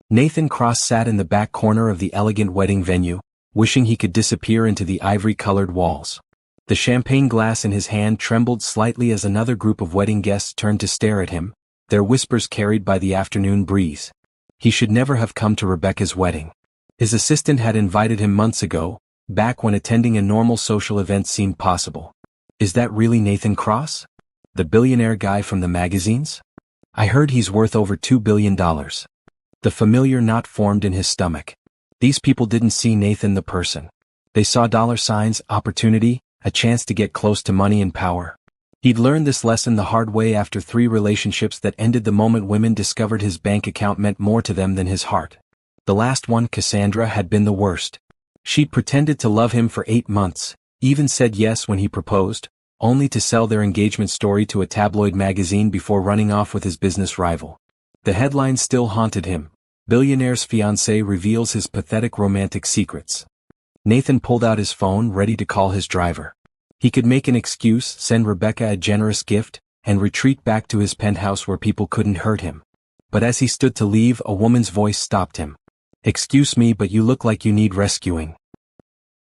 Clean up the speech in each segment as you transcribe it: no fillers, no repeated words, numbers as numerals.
Nathan Cross sat in the back corner of the elegant wedding venue, wishing he could disappear into the ivory-colored walls. The champagne glass in his hand trembled slightly as another group of wedding guests turned to stare at him, their whispers carried by the afternoon breeze. He should never have come to Rebecca's wedding. His assistant had invited him months ago, back when attending a normal social event seemed possible. Is that really Nathan Cross? The billionaire guy from the magazines? I heard he's worth over $2 billion. The familiar knot formed in his stomach. These people didn't see Nathan the person. They saw dollar signs, opportunity, a chance to get close to money and power. He'd learned this lesson the hard way after 3 relationships that ended the moment women discovered his bank account meant more to them than his heart. The last one, Cassandra, had been the worst. She'd pretended to love him for 8 months, even said yes when he proposed, only to sell their engagement story to a tabloid magazine before running off with his business rival. The headline still haunted him. Billionaire's fiancé reveals his pathetic romantic secrets. Nathan pulled out his phone, ready to call his driver. He could make an excuse, send Rebecca a generous gift, and retreat back to his penthouse where people couldn't hurt him. But as he stood to leave, a woman's voice stopped him. "Excuse me, but you look like you need rescuing."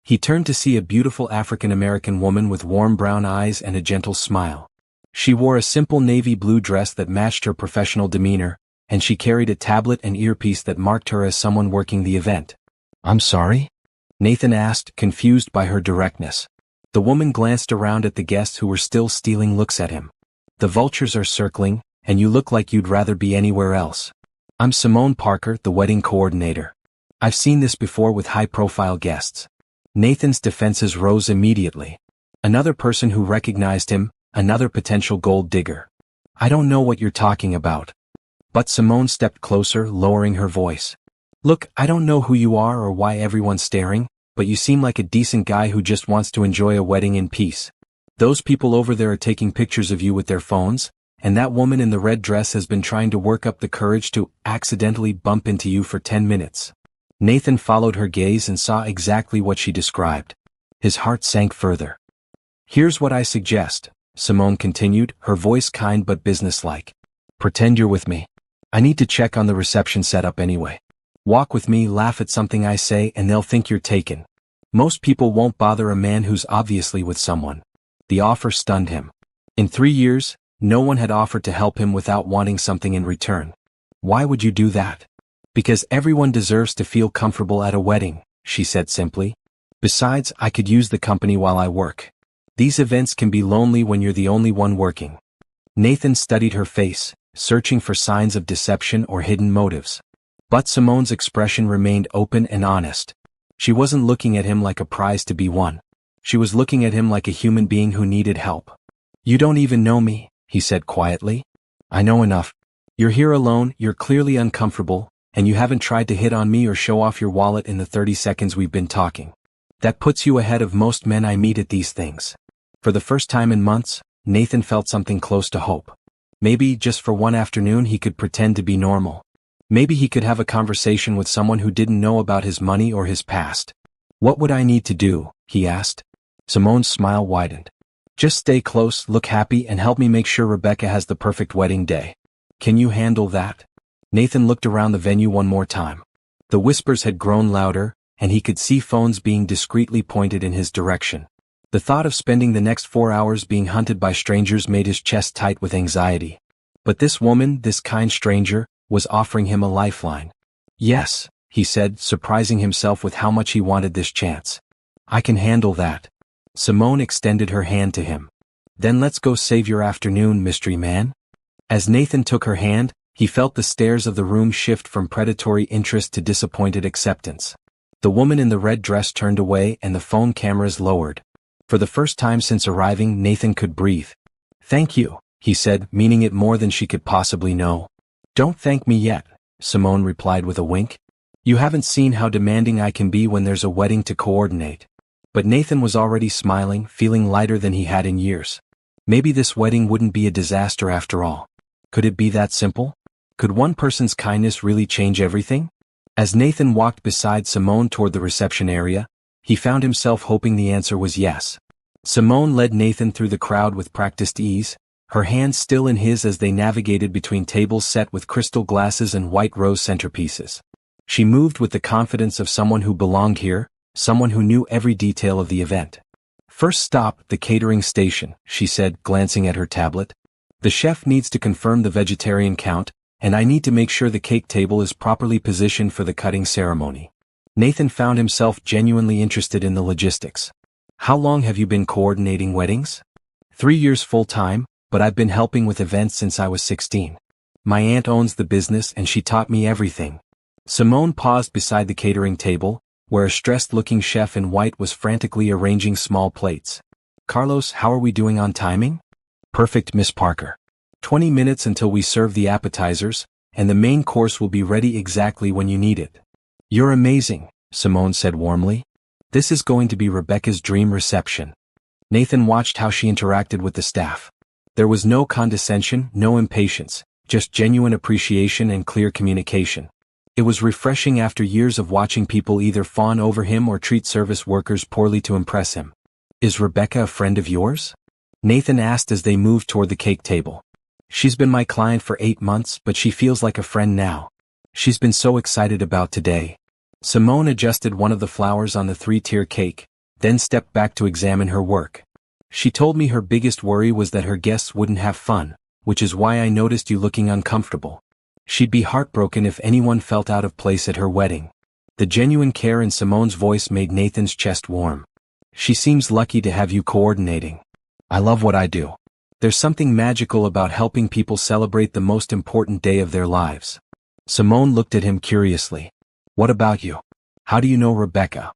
He turned to see a beautiful African-American woman with warm brown eyes and a gentle smile. She wore a simple navy blue dress that matched her professional demeanor, and she carried a tablet and earpiece that marked her as someone working the event. "I'm sorry?" Nathan asked, confused by her directness. The woman glanced around at the guests who were still stealing looks at him. "The vultures are circling, and you look like you'd rather be anywhere else. I'm Simone Parker, the wedding coordinator. I've seen this before with high-profile guests." Nathan's defenses rose immediately. Another person who recognized him, another potential gold digger. "I don't know what you're talking about." But Simone stepped closer, lowering her voice. "Look, I don't know who you are or why everyone's staring, but you seem like a decent guy who just wants to enjoy a wedding in peace. Those people over there are taking pictures of you with their phones, and that woman in the red dress has been trying to work up the courage to accidentally bump into you for 10 minutes. Nathan followed her gaze and saw exactly what she described. His heart sank further. "Here's what I suggest," Simone continued, her voice kind but businesslike. "Pretend you're with me. I need to check on the reception setup anyway. Walk with me, laugh at something I say, and they'll think you're taken. Most people won't bother a man who's obviously with someone." The offer stunned him. In 3 years, no one had offered to help him without wanting something in return. "Why would you do that?" "Because everyone deserves to feel comfortable at a wedding," she said simply. "Besides, I could use the company while I work. These events can be lonely when you're the only one working." Nathan studied her face, searching for signs of deception or hidden motives. But Simone's expression remained open and honest. She wasn't looking at him like a prize to be won. She was looking at him like a human being who needed help. "You don't even know me," he said quietly. "I know enough. You're here alone, you're clearly uncomfortable, and you haven't tried to hit on me or show off your wallet in the 30 seconds we've been talking. That puts you ahead of most men I meet at these things." For the first time in months, Nathan felt something close to hope. Maybe, just for one afternoon, he could pretend to be normal. Maybe he could have a conversation with someone who didn't know about his money or his past. "What would I need to do?" he asked. Simone's smile widened. "Just stay close, look happy, and help me make sure Rebecca has the perfect wedding day. Can you handle that?" Nathan looked around the venue one more time. The whispers had grown louder, and he could see phones being discreetly pointed in his direction. The thought of spending the next 4 hours being hunted by strangers made his chest tight with anxiety. But this woman, this kind stranger, was offering him a lifeline. "Yes," he said, surprising himself with how much he wanted this chance. "I can handle that." Simone extended her hand to him. "Then let's go save your afternoon, mystery man." As Nathan took her hand, he felt the stares of the room shift from predatory interest to disappointed acceptance. The woman in the red dress turned away and the phone cameras lowered. For the first time since arriving, Nathan could breathe. "Thank you," he said, meaning it more than she could possibly know. "Don't thank me yet," Simone replied with a wink. "You haven't seen how demanding I can be when there's a wedding to coordinate." But Nathan was already smiling, feeling lighter than he had in years. Maybe this wedding wouldn't be a disaster after all. Could it be that simple? Could one person's kindness really change everything? As Nathan walked beside Simone toward the reception area, he found himself hoping the answer was yes. Simone led Nathan through the crowd with practiced ease, her hands still in his as they navigated between tables set with crystal glasses and white rose centerpieces. She moved with the confidence of someone who belonged here, someone who knew every detail of the event. "First stop, the catering station," she said, glancing at her tablet. "The chef needs to confirm the vegetarian count, and I need to make sure the cake table is properly positioned for the cutting ceremony." Nathan found himself genuinely interested in the logistics. "How long have you been coordinating weddings?" 3 years full-time, but I've been helping with events since I was 16. My aunt owns the business and she taught me everything." Simone paused beside the catering table, where a stressed-looking chef in white was frantically arranging small plates. "Carlos, how are we doing on timing?" "Perfect, Miss Parker. 20 minutes until we serve the appetizers, and the main course will be ready exactly when you need it." "You're amazing," Simone said warmly. "This is going to be Rebecca's dream reception." Nathan watched how she interacted with the staff. There was no condescension, no impatience, just genuine appreciation and clear communication. It was refreshing after years of watching people either fawn over him or treat service workers poorly to impress him. "Is Rebecca a friend of yours?" Nathan asked as they moved toward the cake table. "She's been my client for 8 months, but she feels like a friend now. She's been so excited about today." Simone adjusted one of the flowers on the 3-tier cake, then stepped back to examine her work. "She told me her biggest worry was that her guests wouldn't have fun, which is why I noticed you looking uncomfortable. She'd be heartbroken if anyone felt out of place at her wedding." The genuine care in Simone's voice made Nathan's chest warm. "She seems lucky to have you coordinating." "I love what I do. There's something magical about helping people celebrate the most important day of their lives." Simone looked at him curiously. "What about you? How do you know Rebecca?"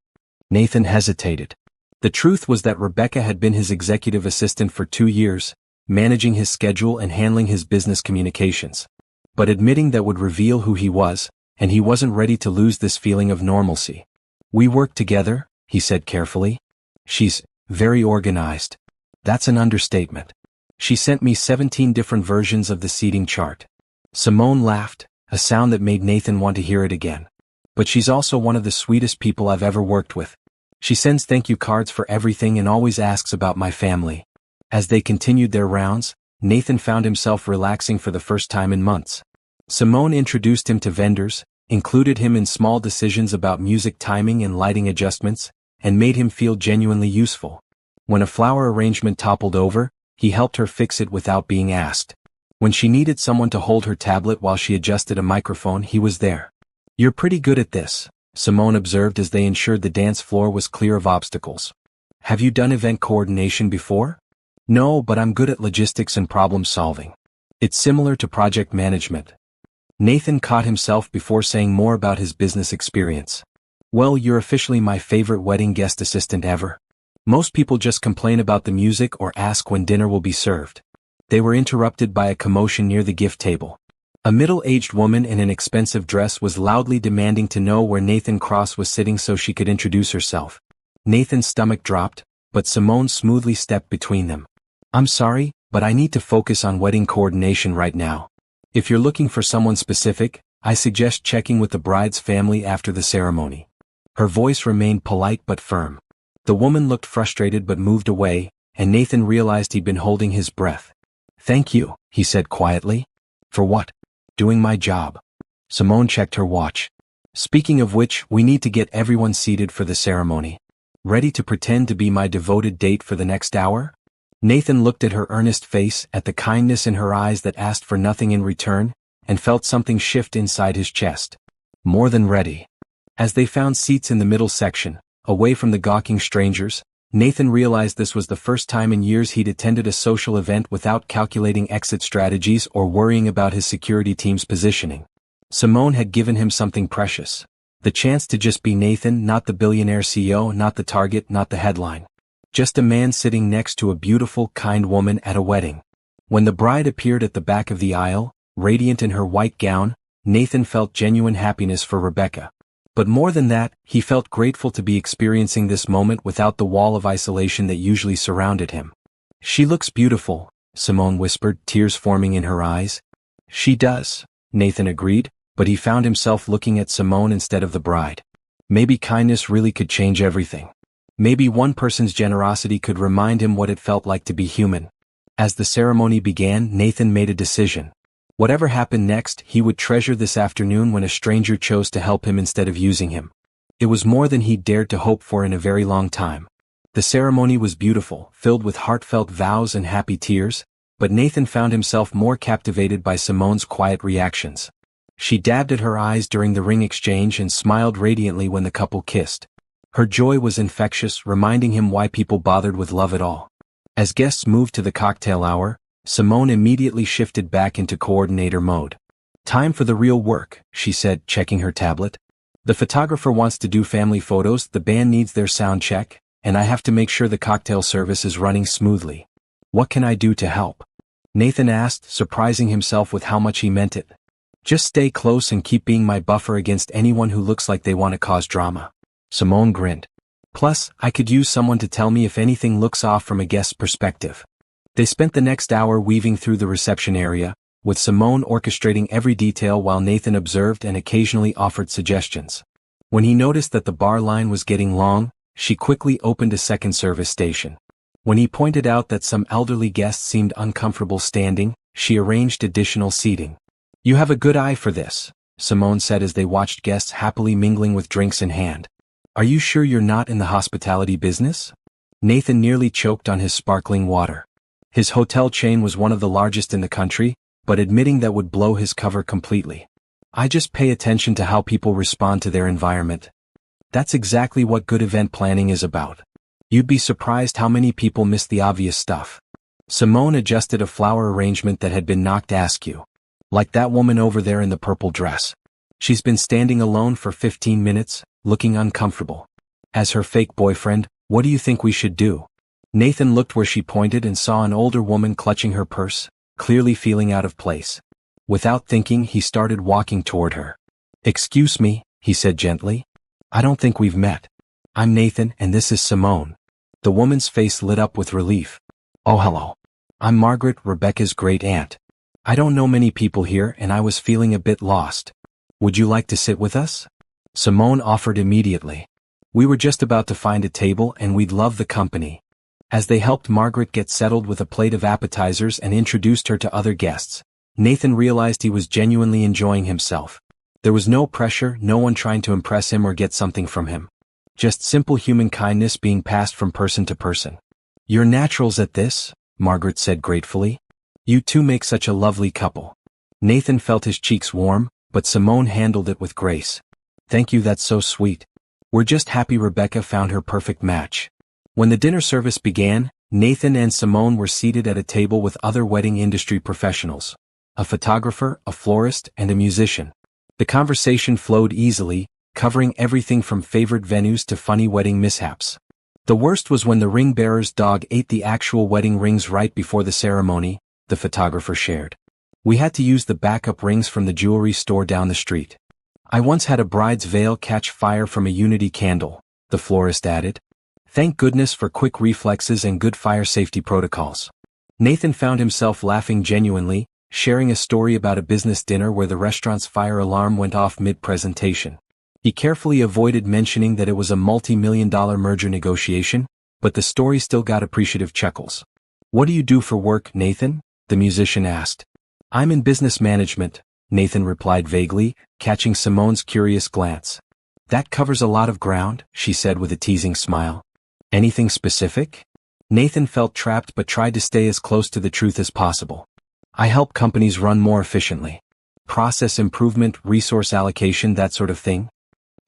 Nathan hesitated. The truth was that Rebecca had been his executive assistant for 2 years, managing his schedule and handling his business communications. But admitting that would reveal who he was, and he wasn't ready to lose this feeling of normalcy. "We work together," he said carefully. "She's very organized." "That's an understatement. She sent me 17 different versions of the seating chart." Simone laughed, a sound that made Nathan want to hear it again. "But she's also one of the sweetest people I've ever worked with. She sends thank you cards for everything and always asks about my family." As they continued their rounds, Nathan found himself relaxing for the first time in months. Simone introduced him to vendors, included him in small decisions about music timing and lighting adjustments, and made him feel genuinely useful. When a flower arrangement toppled over, he helped her fix it without being asked. When she needed someone to hold her tablet while she adjusted a microphone, he was there. "You're pretty good at this," Simone observed as they ensured the dance floor was clear of obstacles. "Have you done event coordination before?" "No, but I'm good at logistics and problem solving. It's similar to project management." Nathan caught himself before saying more about his business experience. "Well, you're officially my favorite wedding guest assistant ever. Most people just complain about the music or ask when dinner will be served." They were interrupted by a commotion near the gift table. A middle-aged woman in an expensive dress was loudly demanding to know where Nathan Cross was sitting so she could introduce herself. Nathan's stomach dropped, but Simone smoothly stepped between them. "I'm sorry, but I need to focus on wedding coordination right now. If you're looking for someone specific, I suggest checking with the bride's family after the ceremony." Her voice remained polite but firm. The woman looked frustrated but moved away, and Nathan realized he'd been holding his breath. "Thank you," he said quietly. "For what?" "Doing my job." Simone checked her watch. "Speaking of which, we need to get everyone seated for the ceremony. Ready to pretend to be my devoted date for the next hour?" Nathan looked at her earnest face, at the kindness in her eyes that asked for nothing in return, and felt something shift inside his chest. More than ready. As they found seats in the middle section, away from the gawking strangers, Nathan realized this was the first time in years he'd attended a social event without calculating exit strategies or worrying about his security team's positioning. Simone had given him something precious. The chance to just be Nathan, not the billionaire CEO, not the target, not the headline. Just a man sitting next to a beautiful, kind woman at a wedding. When the bride appeared at the back of the aisle, radiant in her white gown, Nathan felt genuine happiness for Rebecca. But more than that, he felt grateful to be experiencing this moment without the wall of isolation that usually surrounded him. "She looks beautiful," Simone whispered, tears forming in her eyes. "She does," Nathan agreed, but he found himself looking at Simone instead of the bride. Maybe kindness really could change everything. Maybe one person's generosity could remind him what it felt like to be human. As the ceremony began, Nathan made a decision. Whatever happened next, he would treasure this afternoon when a stranger chose to help him instead of using him. It was more than he'd dared to hope for in a very long time. The ceremony was beautiful, filled with heartfelt vows and happy tears, but Nathan found himself more captivated by Simone's quiet reactions. She dabbed at her eyes during the ring exchange and smiled radiantly when the couple kissed. Her joy was infectious, reminding him why people bothered with love at all. As guests moved to the cocktail hour, Simone immediately shifted back into coordinator mode. "Time for the real work," she said, checking her tablet. "The photographer wants to do family photos, the band needs their sound check, and I have to make sure the cocktail service is running smoothly. What can I do to help?" Nathan asked, surprising himself with how much he meant it. "Just stay close and keep being my buffer against anyone who looks like they want to cause drama." Simone grinned. "Plus, I could use someone to tell me if anything looks off from a guest's perspective." They spent the next hour weaving through the reception area, with Simone orchestrating every detail while Nathan observed and occasionally offered suggestions. When he noticed that the bar line was getting long, she quickly opened a second service station. When he pointed out that some elderly guests seemed uncomfortable standing, she arranged additional seating. "You have a good eye for this," Simone said as they watched guests happily mingling with drinks in hand. "Are you sure you're not in the hospitality business?" Nathan nearly choked on his sparkling water. His hotel chain was one of the largest in the country, but admitting that would blow his cover completely. "I just pay attention to how people respond to their environment. That's exactly what good event planning is about. You'd be surprised how many people miss the obvious stuff." Simone adjusted a flower arrangement that had been knocked askew. "Like that woman over there in the purple dress. She's been standing alone for 15 minutes, looking uncomfortable. As her fake boyfriend, what do you think we should do?" Nathan looked where she pointed and saw an older woman clutching her purse, clearly feeling out of place. Without thinking, he started walking toward her. "Excuse me," he said gently. "I don't think we've met. I'm Nathan and this is Simone." The woman's face lit up with relief. "Oh, hello. I'm Margaret, Rebecca's great aunt. I don't know many people here and I was feeling a bit lost. Would you like to sit with us?" Simone offered immediately. "We were just about to find a table and we'd love the company." As they helped Margaret get settled with a plate of appetizers and introduced her to other guests, Nathan realized he was genuinely enjoying himself. There was no pressure, no one trying to impress him or get something from him. Just simple human kindness being passed from person to person. "You're naturals at this," Margaret said gratefully. "You two make such a lovely couple." Nathan felt his cheeks warm, but Simone handled it with grace. "Thank you, that's so sweet. We're just happy Rebecca found her perfect match." When the dinner service began, Nathan and Simone were seated at a table with other wedding industry professionals. A photographer, a florist, and a musician. The conversation flowed easily, covering everything from favorite venues to funny wedding mishaps. The worst was when the ring bearer's dog ate the actual wedding rings right before the ceremony, the photographer shared. "We had to use the backup rings from the jewelry store down the street. I once had a bride's veil catch fire from a Unity candle," the florist added. "Thank goodness for quick reflexes and good fire safety protocols." Nathan found himself laughing genuinely, sharing a story about a business dinner where the restaurant's fire alarm went off mid-presentation. He carefully avoided mentioning that it was a multi-million-dollar merger negotiation, but the story still got appreciative chuckles. "What do you do for work, Nathan?" the musician asked. "I'm in business management," Nathan replied vaguely, catching Simone's curious glance. "That covers a lot of ground," she said with a teasing smile. "Anything specific?" Nathan felt trapped but tried to stay as close to the truth as possible. "I help companies run more efficiently. Process improvement, resource allocation, that sort of thing."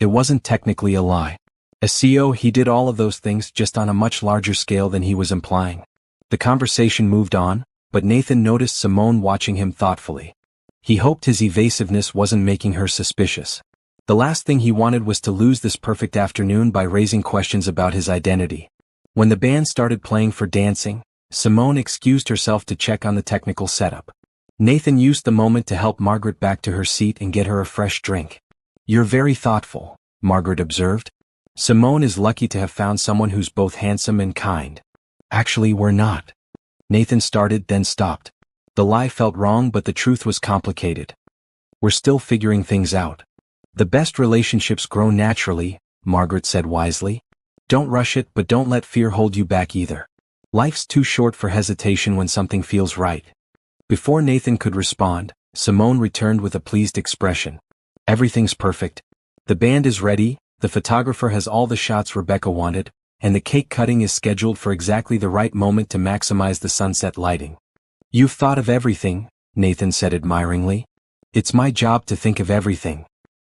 It wasn't technically a lie. As CEO, he did all of those things just on a much larger scale than he was implying. The conversation moved on, but Nathan noticed Simone watching him thoughtfully. He hoped his evasiveness wasn't making her suspicious. The last thing he wanted was to lose this perfect afternoon by raising questions about his identity. When the band started playing for dancing, Simone excused herself to check on the technical setup. Nathan used the moment to help Margaret back to her seat and get her a fresh drink. "You're very thoughtful," Margaret observed. "Simone is lucky to have found someone who's both handsome and kind." "Actually, we're not." Nathan started, then stopped. The lie felt wrong, but the truth was complicated. "We're still figuring things out. The best relationships grow naturally," Margaret said wisely. "Don't rush it, but don't let fear hold you back either. Life's too short for hesitation when something feels right." Before Nathan could respond, Simone returned with a pleased expression. Everything's perfect. The band is ready, the photographer has all the shots Rebecca wanted, and the cake cutting is scheduled for exactly the right moment to maximize the sunset lighting. You've thought of everything, Nathan said admiringly. It's my job to think of everything.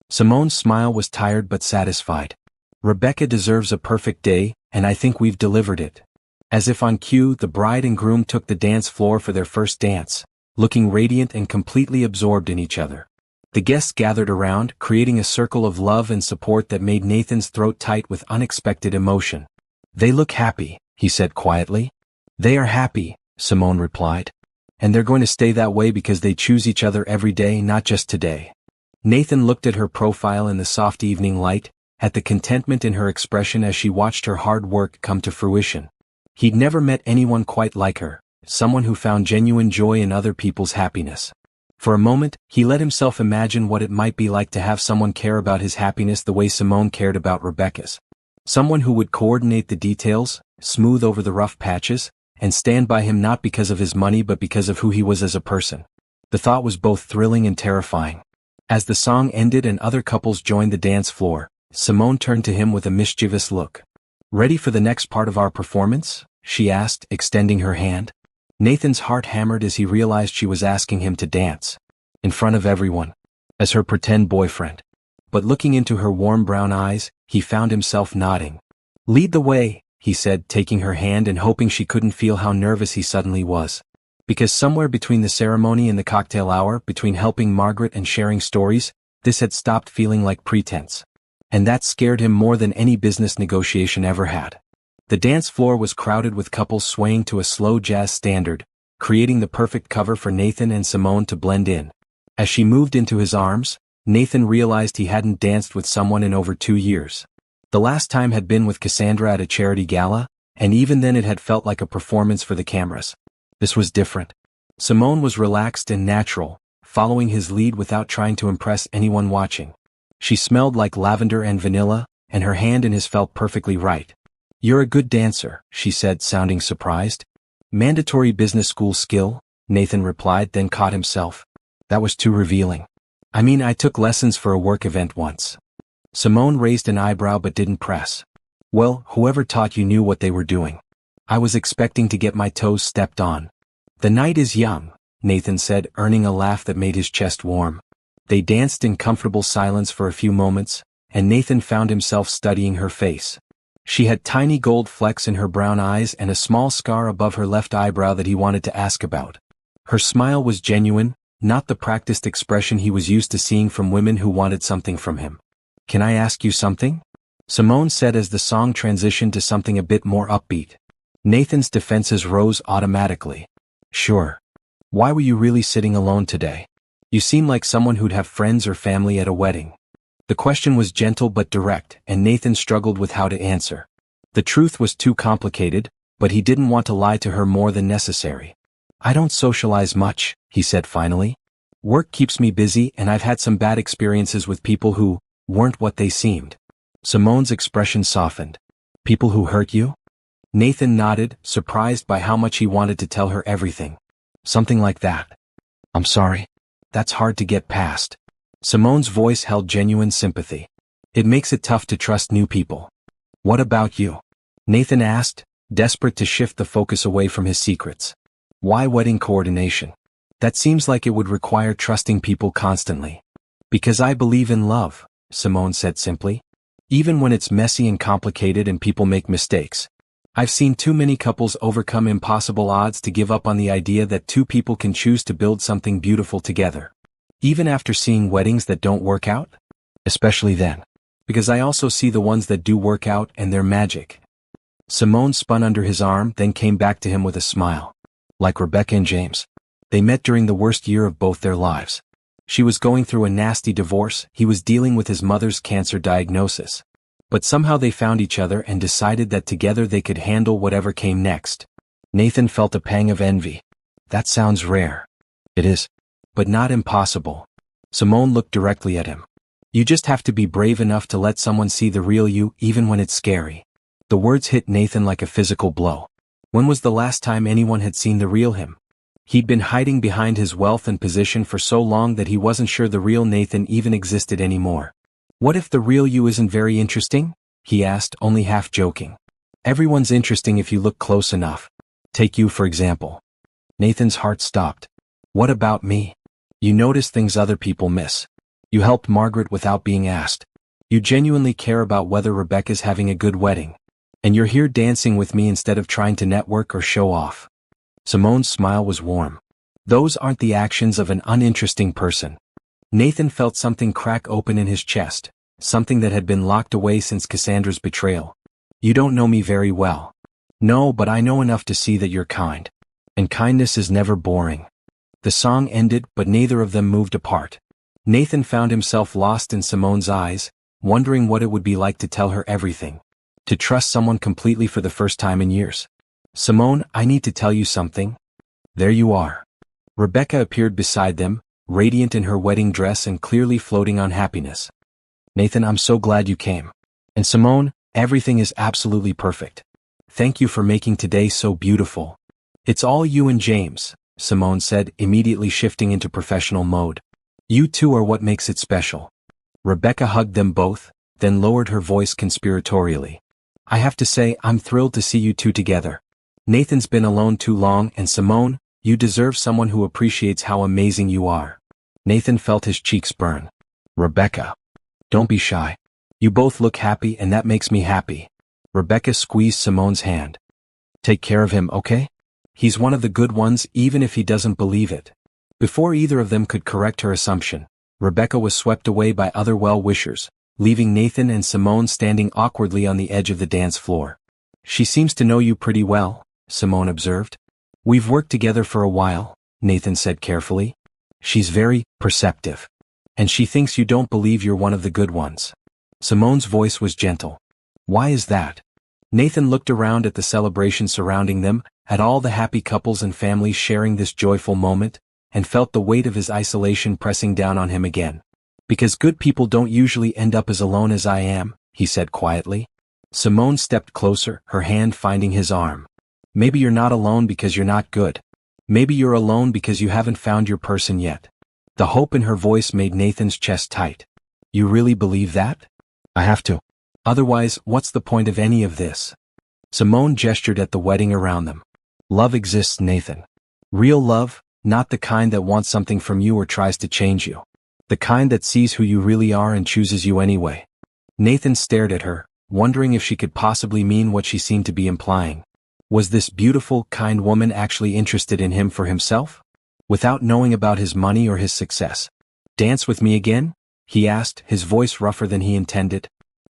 Simone's smile was tired but satisfied. Rebecca deserves a perfect day, and I think we've delivered it. As if on cue, the bride and groom took the dance floor for their first dance, looking radiant and completely absorbed in each other. The guests gathered around, creating a circle of love and support that made Nathan's throat tight with unexpected emotion. They look happy, he said quietly. They are happy, Simone replied. And they're going to stay that way because they choose each other every day, not just today. Nathan looked at her profile in the soft evening light, at the contentment in her expression as she watched her hard work come to fruition. He'd never met anyone quite like her, someone who found genuine joy in other people's happiness. For a moment, he let himself imagine what it might be like to have someone care about his happiness the way Simone cared about Rebecca's. Someone who would coordinate the details, smooth over the rough patches, and stand by him not because of his money but because of who he was as a person. The thought was both thrilling and terrifying. As the song ended and other couples joined the dance floor, Simone turned to him with a mischievous look. Ready for the next part of our performance? She asked, extending her hand. Nathan's heart hammered as he realized she was asking him to dance. In front of everyone. As her pretend boyfriend. But looking into her warm brown eyes, he found himself nodding. Lead the way, he said, taking her hand and hoping she couldn't feel how nervous he suddenly was. Because somewhere between the ceremony and the cocktail hour, between helping Margaret and sharing stories, this had stopped feeling like pretense. And that scared him more than any business negotiation ever had. The dance floor was crowded with couples swaying to a slow jazz standard, creating the perfect cover for Nathan and Simone to blend in. As she moved into his arms, Nathan realized he hadn't danced with someone in over 2 years. The last time had been with Cassandra at a charity gala, and even then it had felt like a performance for the cameras. This was different. Simone was relaxed and natural, following his lead without trying to impress anyone watching. She smelled like lavender and vanilla, and her hand in his felt perfectly right. You're a good dancer, she said, sounding surprised. Mandatory business school skill, Nathan replied, then caught himself. That was too revealing. I mean, I took lessons for a work event once. Simone raised an eyebrow but didn't press. Well, whoever taught you knew what they were doing. I was expecting to get my toes stepped on. The night is young, Nathan said, earning a laugh that made his chest warm. They danced in comfortable silence for a few moments, and Nathan found himself studying her face. She had tiny gold flecks in her brown eyes and a small scar above her left eyebrow that he wanted to ask about. Her smile was genuine, not the practiced expression he was used to seeing from women who wanted something from him. Can I ask you something? Simone said as the song transitioned to something a bit more upbeat. Nathan's defenses rose automatically. Sure. Why were you really sitting alone today? You seem like someone who'd have friends or family at a wedding. The question was gentle but direct, and Nathan struggled with how to answer. The truth was too complicated, but he didn't want to lie to her more than necessary. I don't socialize much, he said finally. Work keeps me busy and I've had some bad experiences with people who weren't what they seemed. Simone's expression softened. People who hurt you? Nathan nodded, surprised by how much he wanted to tell her everything. Something like that. I'm sorry. That's hard to get past. Simone's voice held genuine sympathy. It makes it tough to trust new people. What about you? Nathan asked, desperate to shift the focus away from his secrets. Why wedding coordination? That seems like it would require trusting people constantly. Because I believe in love, Simone said simply. Even when it's messy and complicated and people make mistakes. I've seen too many couples overcome impossible odds to give up on the idea that two people can choose to build something beautiful together. Even after seeing weddings that don't work out? Especially then. Because I also see the ones that do work out and they're magic. Simone spun under his arm, then came back to him with a smile. Like Rebecca and James. They met during the worst year of both their lives. She was going through a nasty divorce, he was dealing with his mother's cancer diagnosis. But somehow they found each other and decided that together they could handle whatever came next. Nathan felt a pang of envy. That sounds rare. It is. But not impossible. Simone looked directly at him. You just have to be brave enough to let someone see the real you even when it's scary. The words hit Nathan like a physical blow. When was the last time anyone had seen the real him? He'd been hiding behind his wealth and position for so long that he wasn't sure the real Nathan even existed anymore. "What if the real you isn't very interesting?" he asked, only half joking. "Everyone's interesting if you look close enough. Take you for example." Nathan's heart stopped. "What about me? You notice things other people miss. You helped Margaret without being asked. You genuinely care about whether Rebecca's having a good wedding. And you're here dancing with me instead of trying to network or show off." Simone's smile was warm. "Those aren't the actions of an uninteresting person." Nathan felt something crack open in his chest, something that had been locked away since Cassandra's betrayal. "You don't know me very well." "No, but I know enough to see that you're kind. And kindness is never boring." The song ended, but neither of them moved apart. Nathan found himself lost in Simone's eyes, wondering what it would be like to tell her everything. To trust someone completely for the first time in years. "Simone, I need to tell you something." "There you are." Rebecca appeared beside them, radiant in her wedding dress and clearly floating on happiness. "Nathan, I'm so glad you came. And Simone, everything is absolutely perfect. Thank you for making today so beautiful." "It's all you and James," Simone said, immediately shifting into professional mode. "You two are what makes it special." Rebecca hugged them both, then lowered her voice conspiratorially. "I have to say, I'm thrilled to see you two together. Nathan's been alone too long, and Simone, you deserve someone who appreciates how amazing you are." Nathan felt his cheeks burn. "Rebecca. Don't be shy. You both look happy and that makes me happy." Rebecca squeezed Simone's hand. "Take care of him, okay? He's one of the good ones even if he doesn't believe it." Before either of them could correct her assumption, Rebecca was swept away by other well-wishers, leaving Nathan and Simone standing awkwardly on the edge of the dance floor. "She seems to know you pretty well," Simone observed. "We've worked together for a while," Nathan said carefully. "She's very perceptive. And she thinks you don't believe you're one of the good ones." Simone's voice was gentle. "Why is that?" Nathan looked around at the celebration surrounding them, at all the happy couples and families sharing this joyful moment, and felt the weight of his isolation pressing down on him again. "Because good people don't usually end up as alone as I am," he said quietly. Simone stepped closer, her hand finding his arm. "Maybe you're not alone because you're not good. Maybe you're alone because you haven't found your person yet." The hope in her voice made Nathan's chest tight. "You really believe that?" "I have to. Otherwise, what's the point of any of this?" Simone gestured at the wedding around them. "Love exists, Nathan. Real love, not the kind that wants something from you or tries to change you. The kind that sees who you really are and chooses you anyway." Nathan stared at her, wondering if she could possibly mean what she seemed to be implying. Was this beautiful, kind woman actually interested in him for himself? Without knowing about his money or his success. "Dance with me again?" he asked, his voice rougher than he intended.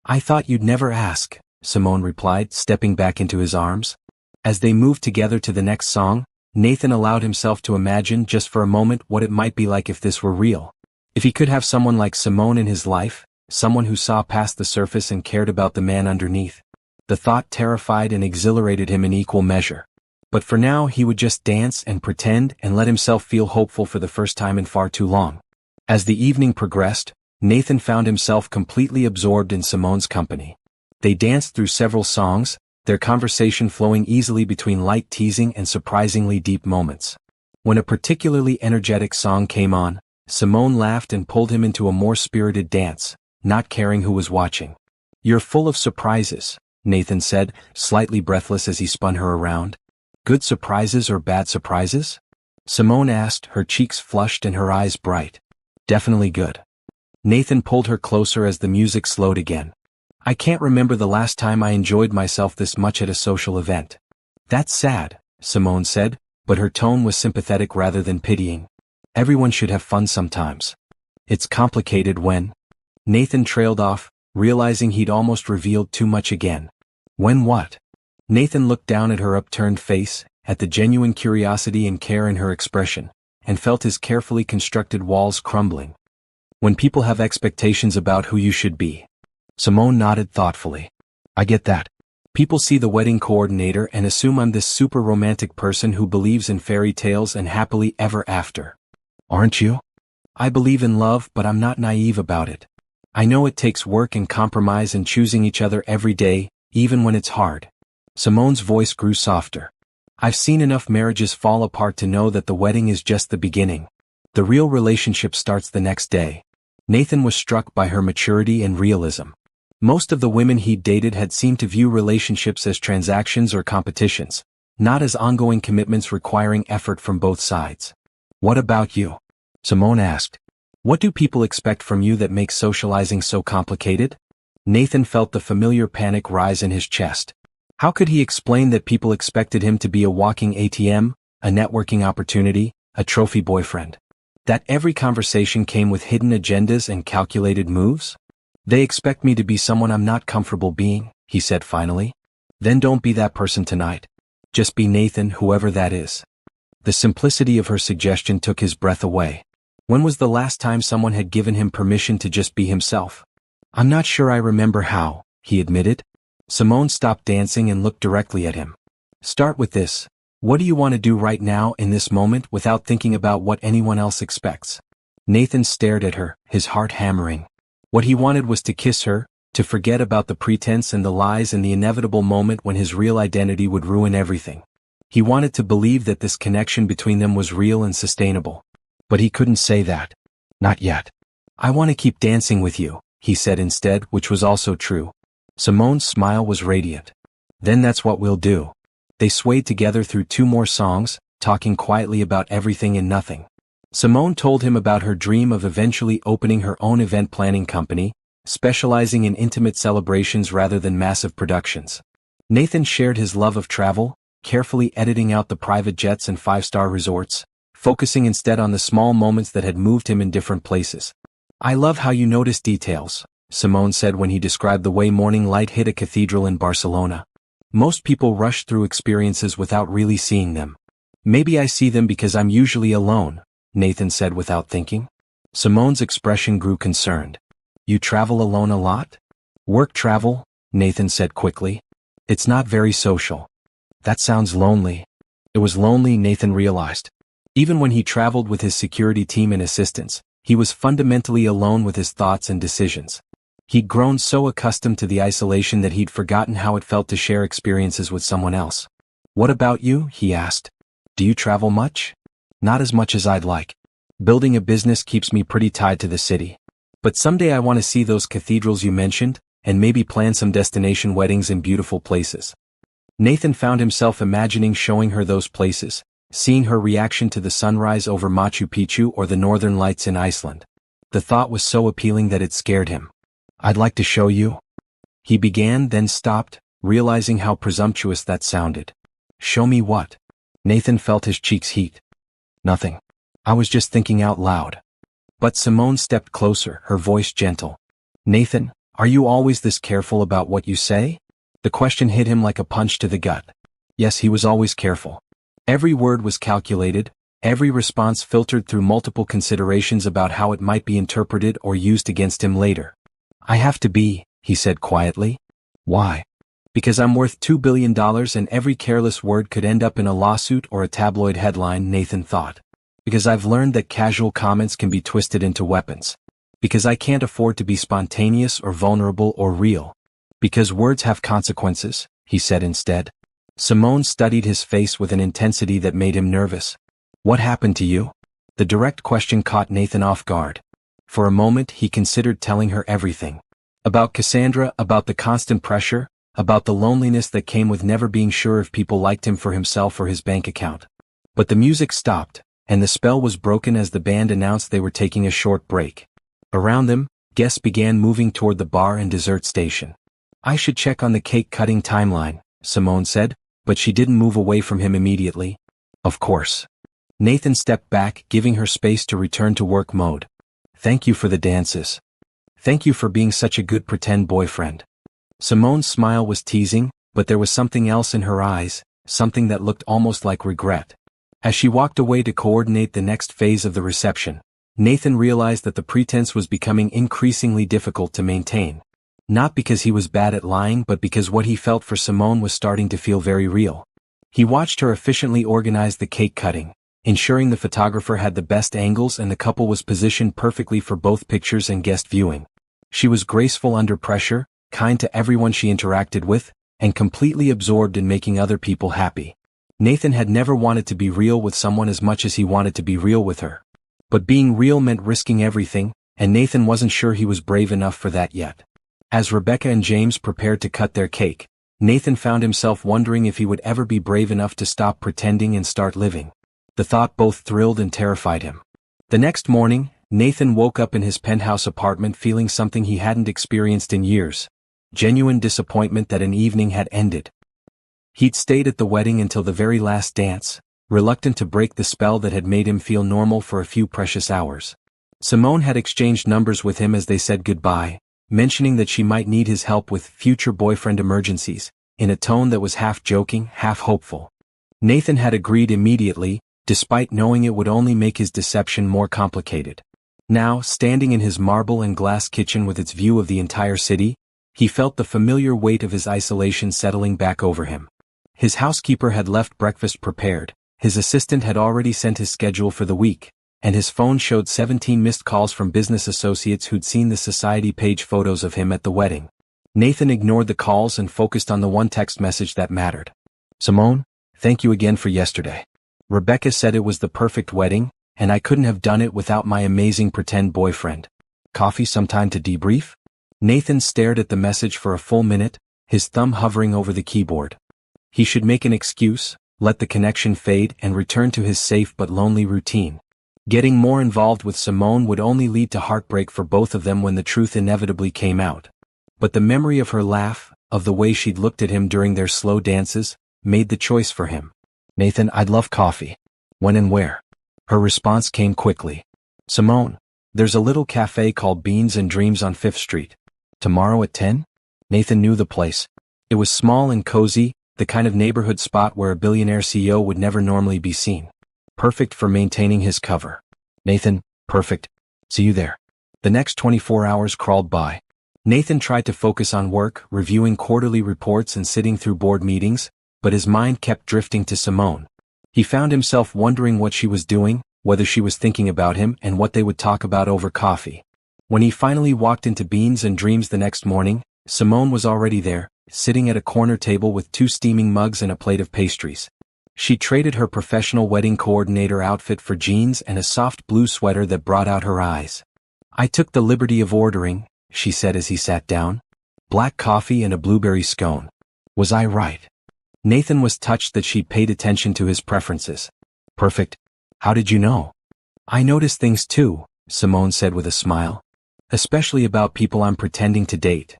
"I thought you'd never ask," Simone replied, stepping back into his arms. As they moved together to the next song, Nathan allowed himself to imagine just for a moment what it might be like if this were real. If he could have someone like Simone in his life, someone who saw past the surface and cared about the man underneath. The thought terrified and exhilarated him in equal measure. But for now he would just dance and pretend and let himself feel hopeful for the first time in far too long. As the evening progressed, Nathan found himself completely absorbed in Simone's company. They danced through several songs, their conversation flowing easily between light teasing and surprisingly deep moments. When a particularly energetic song came on, Simone laughed and pulled him into a more spirited dance, not caring who was watching. "You're full of surprises," Nathan said, slightly breathless as he spun her around. "Good surprises or bad surprises?" Simone asked, her cheeks flushed and her eyes bright. "Definitely good." Nathan pulled her closer as the music slowed again. "I can't remember the last time I enjoyed myself this much at a social event." "That's sad," Simone said, but her tone was sympathetic rather than pitying. "Everyone should have fun sometimes. It's complicated when—" Nathan trailed off, realizing he'd almost revealed too much again. "When what?" Nathan looked down at her upturned face, at the genuine curiosity and care in her expression, and felt his carefully constructed walls crumbling. "When people have expectations about who you should be." Simone nodded thoughtfully. "I get that. People see the wedding coordinator and assume I'm this super romantic person who believes in fairy tales and happily ever after. Aren't you?" "I believe in love, but I'm not naive about it. I know it takes work and compromise and choosing each other every day, even when it's hard." Simone's voice grew softer. I've seen enough marriages fall apart to know that the wedding is just the beginning. The real relationship starts the next day. Nathan was struck by her maturity and realism. Most of the women he'd dated had seemed to view relationships as transactions or competitions, not as ongoing commitments requiring effort from both sides. "What about you?" Simone asked. "What do people expect from you that makes socializing so complicated?" Nathan felt the familiar panic rise in his chest. How could he explain that people expected him to be a walking ATM, a networking opportunity, a trophy boyfriend? That every conversation came with hidden agendas and calculated moves? "They expect me to be someone I'm not comfortable being," he said finally. "Then don't be that person tonight. Just be Nathan, whoever that is." The simplicity of her suggestion took his breath away. When was the last time someone had given him permission to just be himself? "I'm not sure I remember how," he admitted. Simone stopped dancing and looked directly at him. "Start with this. What do you want to do right now in this moment without thinking about what anyone else expects?" Nathan stared at her, his heart hammering. What he wanted was to kiss her, to forget about the pretense and the lies and the inevitable moment when his real identity would ruin everything. He wanted to believe that this connection between them was real and sustainable. But he couldn't say that. Not yet. "I want to keep dancing with you," he said instead, which was also true. Simone's smile was radiant. "Then that's what we'll do." They swayed together through 2 more songs, talking quietly about everything and nothing. Simone told him about her dream of eventually opening her own event planning company, specializing in intimate celebrations rather than massive productions. Nathan shared his love of travel, carefully editing out the private jets and 5-star resorts, focusing instead on the small moments that had moved him in different places. "I love how you notice details," Simone said when he described the way morning light hit a cathedral in Barcelona. "Most people rush through experiences without really seeing them." "Maybe I see them because I'm usually alone," Nathan said without thinking. Simone's expression grew concerned. "You travel alone a lot?" "Work travel," Nathan said quickly. "It's not very social." "That sounds lonely." It was lonely, Nathan realized. Even when he traveled with his security team and assistants, he was fundamentally alone with his thoughts and decisions. He'd grown so accustomed to the isolation that he'd forgotten how it felt to share experiences with someone else. "What about you?" he asked. "Do you travel much?" "Not as much as I'd like. Building a business keeps me pretty tied to the city. But someday I want to see those cathedrals you mentioned, and maybe plan some destination weddings in beautiful places." Nathan found himself imagining showing her those places, seeing her reaction to the sunrise over Machu Picchu or the northern lights in Iceland. The thought was so appealing that it scared him. "I'd like to show you." He began, then stopped, realizing how presumptuous that sounded. "Show me what?" Nathan felt his cheeks heat. "Nothing. I was just thinking out loud." But Simone stepped closer, her voice gentle. "Nathan, are you always this careful about what you say?" The question hit him like a punch to the gut. Yes, he was always careful. Every word was calculated, every response filtered through multiple considerations about how it might be interpreted or used against him later. "I have to be," he said quietly. "Why?" "Because I'm worth $2 billion and every careless word could end up in a lawsuit or a tabloid headline," Nathan thought. "Because I've learned that casual comments can be twisted into weapons. Because I can't afford to be spontaneous or vulnerable or real. Because words have consequences," he said instead. Simone studied his face with an intensity that made him nervous. "What happened to you?" The direct question caught Nathan off guard. For a moment he considered telling her everything. About Cassandra, about the constant pressure, about the loneliness that came with never being sure if people liked him for himself or his bank account. But the music stopped, and the spell was broken as the band announced they were taking a short break. Around them, guests began moving toward the bar and dessert station. "I should check on the cake-cutting timeline," Simone said, but she didn't move away from him immediately. "Of course." Nathan stepped back, giving her space to return to work mode. "Thank you for the dances. Thank you for being such a good pretend boyfriend." Simone's smile was teasing, but there was something else in her eyes, something that looked almost like regret. As she walked away to coordinate the next phase of the reception, Nathan realized that the pretense was becoming increasingly difficult to maintain. Not because he was bad at lying, but because what he felt for Simone was starting to feel very real. He watched her efficiently organize the cake cutting, ensuring the photographer had the best angles and the couple was positioned perfectly for both pictures and guest viewing. She was graceful under pressure, kind to everyone she interacted with, and completely absorbed in making other people happy. Nathan had never wanted to be real with someone as much as he wanted to be real with her. But being real meant risking everything, and Nathan wasn't sure he was brave enough for that yet. As Rebecca and James prepared to cut their cake, Nathan found himself wondering if he would ever be brave enough to stop pretending and start living. The thought both thrilled and terrified him. The next morning, Nathan woke up in his penthouse apartment feeling something he hadn't experienced in years: genuine disappointment that an evening had ended. He'd stayed at the wedding until the very last dance, reluctant to break the spell that had made him feel normal for a few precious hours. Simone had exchanged numbers with him as they said goodbye, mentioning that she might need his help with future boyfriend emergencies, in a tone that was half joking, half hopeful. Nathan had agreed immediately, despite knowing it would only make his deception more complicated. Now, standing in his marble and glass kitchen with its view of the entire city, he felt the familiar weight of his isolation settling back over him. His housekeeper had left breakfast prepared, his assistant had already sent his schedule for the week, and his phone showed 17 missed calls from business associates who'd seen the society page photos of him at the wedding. Nathan ignored the calls and focused on the one text message that mattered. "Simone, thank you again for yesterday. Rebecca said it was the perfect wedding, and I couldn't have done it without my amazing pretend boyfriend. Coffee sometime to debrief?" Nathan stared at the message for a full minute, his thumb hovering over the keyboard. He should make an excuse, let the connection fade and return to his safe but lonely routine. Getting more involved with Simone would only lead to heartbreak for both of them when the truth inevitably came out. But the memory of her laugh, of the way she'd looked at him during their slow dances, made the choice for him. "Nathan, I'd love coffee. When and where?" Her response came quickly. "Simone, there's a little cafe called Beans and Dreams on 5th Street. Tomorrow at 10? Nathan knew the place. It was small and cozy, the kind of neighborhood spot where a billionaire CEO would never normally be seen. Perfect for maintaining his cover. Nathan, perfect. See you there. The next 24 hours crawled by. Nathan tried to focus on work, reviewing quarterly reports and sitting through board meetings, but his mind kept drifting to Simone. He found himself wondering what she was doing, whether she was thinking about him, and what they would talk about over coffee. When he finally walked into Beans and Dreams the next morning, Simone was already there, sitting at a corner table with 2 steaming mugs and a plate of pastries. She traded her professional wedding coordinator outfit for jeans and a soft blue sweater that brought out her eyes. "I took the liberty of ordering," she said as he sat down. "Black coffee and a blueberry scone. Was I right?" Nathan was touched that she paid attention to his preferences. "Perfect. How did you know?" "I notice things too," Simone said with a smile. "Especially about people I'm pretending to date."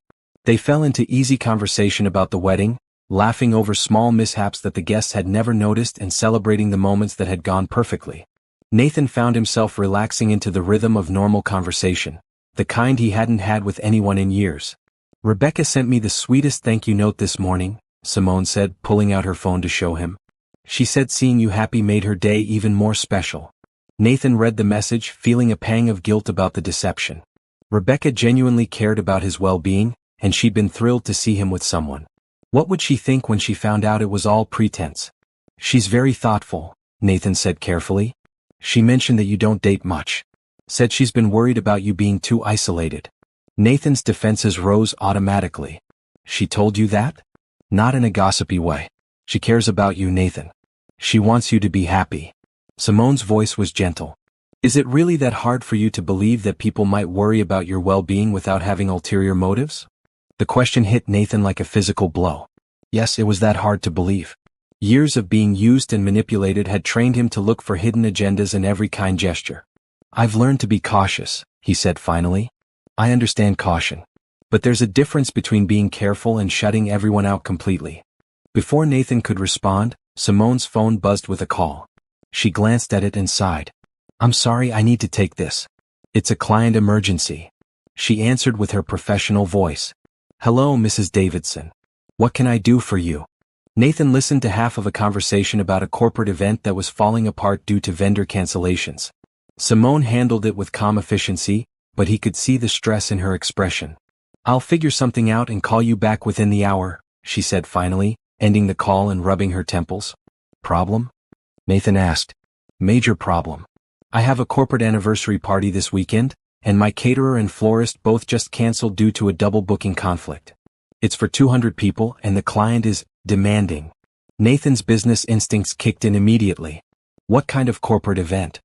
They fell into easy conversation about the wedding, laughing over small mishaps that the guests had never noticed and celebrating the moments that had gone perfectly. Nathan found himself relaxing into the rhythm of normal conversation, the kind he hadn't had with anyone in years. "Rebecca sent me the sweetest thank you note this morning," Simone said, pulling out her phone to show him. "She said seeing you happy made her day even more special." Nathan read the message, feeling a pang of guilt about the deception. Rebecca genuinely cared about his well-being, and she'd been thrilled to see him with someone. What would she think when she found out it was all pretense? "She's very thoughtful," Nathan said carefully. "She mentioned that you don't date much. Said she's been worried about you being too isolated." Nathan's defenses rose automatically. "She told you that?" "Not in a gossipy way. She cares about you, Nathan. She wants you to be happy." Simone's voice was gentle. "Is it really that hard for you to believe that people might worry about your well-being without having ulterior motives?" The question hit Nathan like a physical blow. Yes, it was that hard to believe. Years of being used and manipulated had trained him to look for hidden agendas in every kind gesture. "I've learned to be cautious," he said finally. "I understand caution. But there's a difference between being careful and shutting everyone out completely." Before Nathan could respond, Simone's phone buzzed with a call. She glanced at it and sighed. "I'm sorry, I need to take this. It's a client emergency." She answered with her professional voice. "Hello, Mrs. Davidson. What can I do for you?" Nathan listened to half of a conversation about a corporate event that was falling apart due to vendor cancellations. Simone handled it with calm efficiency, but he could see the stress in her expression. "I'll figure something out and call you back within the hour," she said finally, ending the call and rubbing her temples. "Problem?" Nathan asked. "Major problem. I have a corporate anniversary party this weekend, and my caterer and florist both just canceled due to a double booking conflict. It's for 200 people and the client is demanding." Nathan's business instincts kicked in immediately. What kind of corporate event?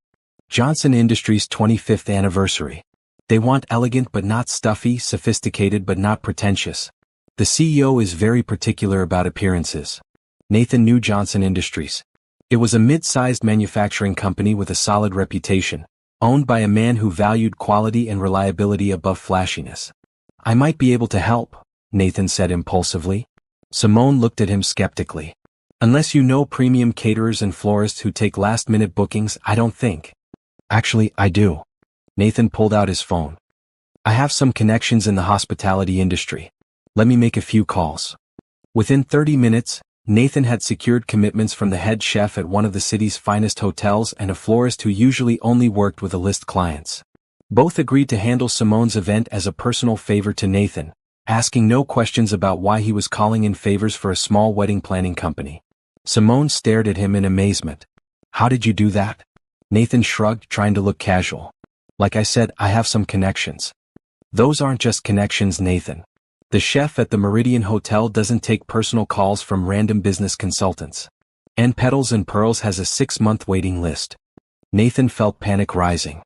Johnson Industries' 25th anniversary. They want elegant but not stuffy, sophisticated but not pretentious. The CEO is very particular about appearances. Nathan knew Johnson Industries. It was a mid-sized manufacturing company with a solid reputation, owned by a man who valued quality and reliability above flashiness. I might be able to help, Nathan said impulsively. Simone looked at him skeptically. Unless you know premium caterers and florists who take last-minute bookings, I don't think. Actually, I do. Nathan pulled out his phone. I have some connections in the hospitality industry. Let me make a few calls. Within 30 minutes, Nathan had secured commitments from the head chef at one of the city's finest hotels and a florist who usually only worked with A-list clients. Both agreed to handle Simone's event as a personal favor to Nathan, asking no questions about why he was calling in favors for a small wedding planning company. Simone stared at him in amazement. How did you do that? Nathan shrugged, trying to look casual. Like I said, I have some connections. Those aren't just connections, Nathan. The chef at the Meridian Hotel doesn't take personal calls from random business consultants. And Petals and Pearls has a 6-month waiting list. Nathan felt panic rising.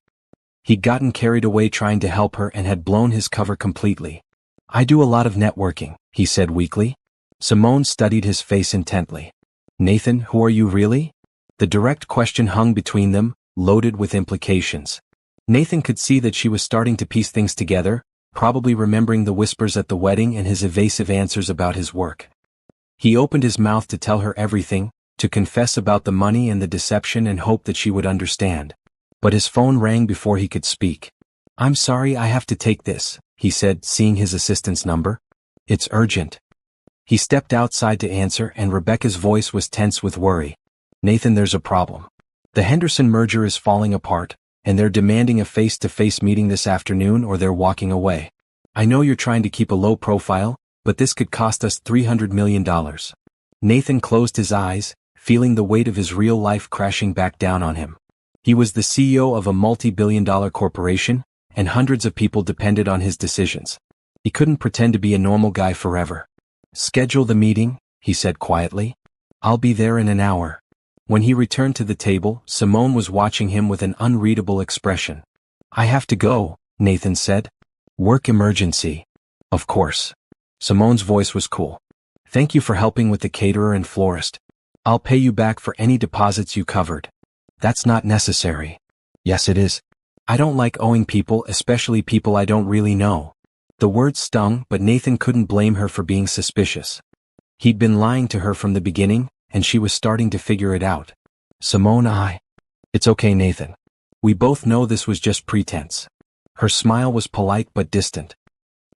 He'd gotten carried away trying to help her and had blown his cover completely. I do a lot of networking, he said weakly. Simone studied his face intently. Nathan, who are you really? The direct question hung between them, loaded with implications. Nathan could see that she was starting to piece things together, probably remembering the whispers at the wedding and his evasive answers about his work. He opened his mouth to tell her everything, to confess about the money and the deception and hope that she would understand. But his phone rang before he could speak. I'm sorry, I have to take this, he said, seeing his assistant's number. It's urgent. He stepped outside to answer, and Rebecca's voice was tense with worry. Nathan, there's a problem. The Henderson merger is falling apart, and they're demanding a face-to-face meeting this afternoon or they're walking away. I know you're trying to keep a low profile, but this could cost us $300 million. Nathan closed his eyes, feeling the weight of his real life crashing back down on him. He was the CEO of a multi-billion-dollar corporation, and hundreds of people depended on his decisions. He couldn't pretend to be a normal guy forever. Schedule the meeting, he said quietly. I'll be there in an hour. When he returned to the table, Simone was watching him with an unreadable expression. I have to go, Nathan said. Work emergency. Of course. Simone's voice was cool. Thank you for helping with the caterer and florist. I'll pay you back for any deposits you covered. That's not necessary. Yes, it is. I don't like owing people, especially people I don't really know. The words stung, but Nathan couldn't blame her for being suspicious. He'd been lying to her from the beginning, and she was starting to figure it out. Simone, It's okay, Nathan. We both know this was just pretense. Her smile was polite but distant.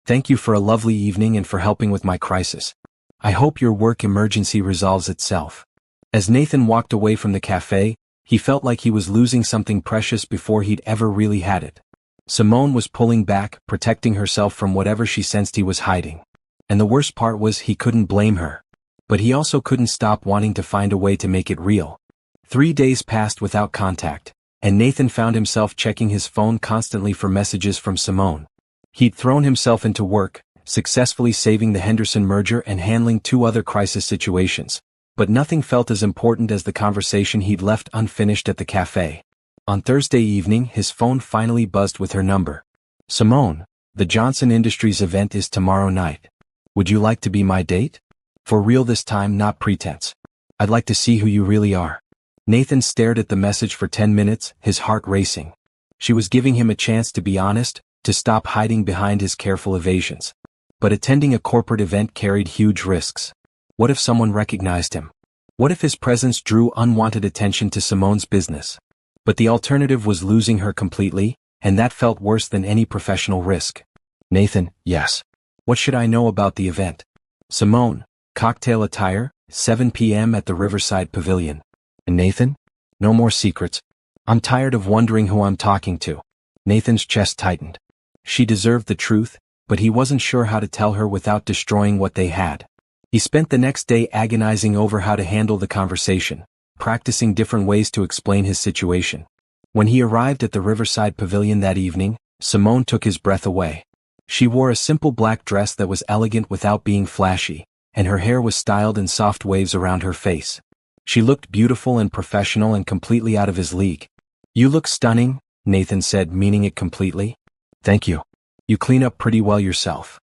Thank you for a lovely evening and for helping with my crisis. I hope your work emergency resolves itself. As Nathan walked away from the cafe, he felt like he was losing something precious before he'd ever really had it. Simone was pulling back, protecting herself from whatever she sensed he was hiding. And the worst part was he couldn't blame her. But he also couldn't stop wanting to find a way to make it real. 3 days passed without contact, and Nathan found himself checking his phone constantly for messages from Simone. He'd thrown himself into work, successfully saving the Henderson merger and handling 2 other crisis situations, but nothing felt as important as the conversation he'd left unfinished at the cafe. On Thursday evening, his phone finally buzzed with her number. Simone, the Johnson Industries event is tomorrow night. Would you like to be my date? For real this time, not pretense. I'd like to see who you really are. Nathan stared at the message for 10 minutes, his heart racing. She was giving him a chance to be honest, to stop hiding behind his careful evasions. But attending a corporate event carried huge risks. What if someone recognized him? What if his presence drew unwanted attention to Simone's business? But the alternative was losing her completely, and that felt worse than any professional risk. Nathan, yes. What should I know about the event? Simone, cocktail attire, 7 p.m. at the Riverside Pavilion. And Nathan? No more secrets. I'm tired of wondering who I'm talking to. Nathan's chest tightened. She deserved the truth, but he wasn't sure how to tell her without destroying what they had. He spent the next day agonizing over how to handle the conversation, practicing different ways to explain his situation. When he arrived at the Riverside Pavilion that evening, Simone took his breath away. She wore a simple black dress that was elegant without being flashy, and her hair was styled in soft waves around her face. She looked beautiful and professional and completely out of his league. "You look stunning," Nathan said, meaning it completely. "Thank you. You clean up pretty well yourself."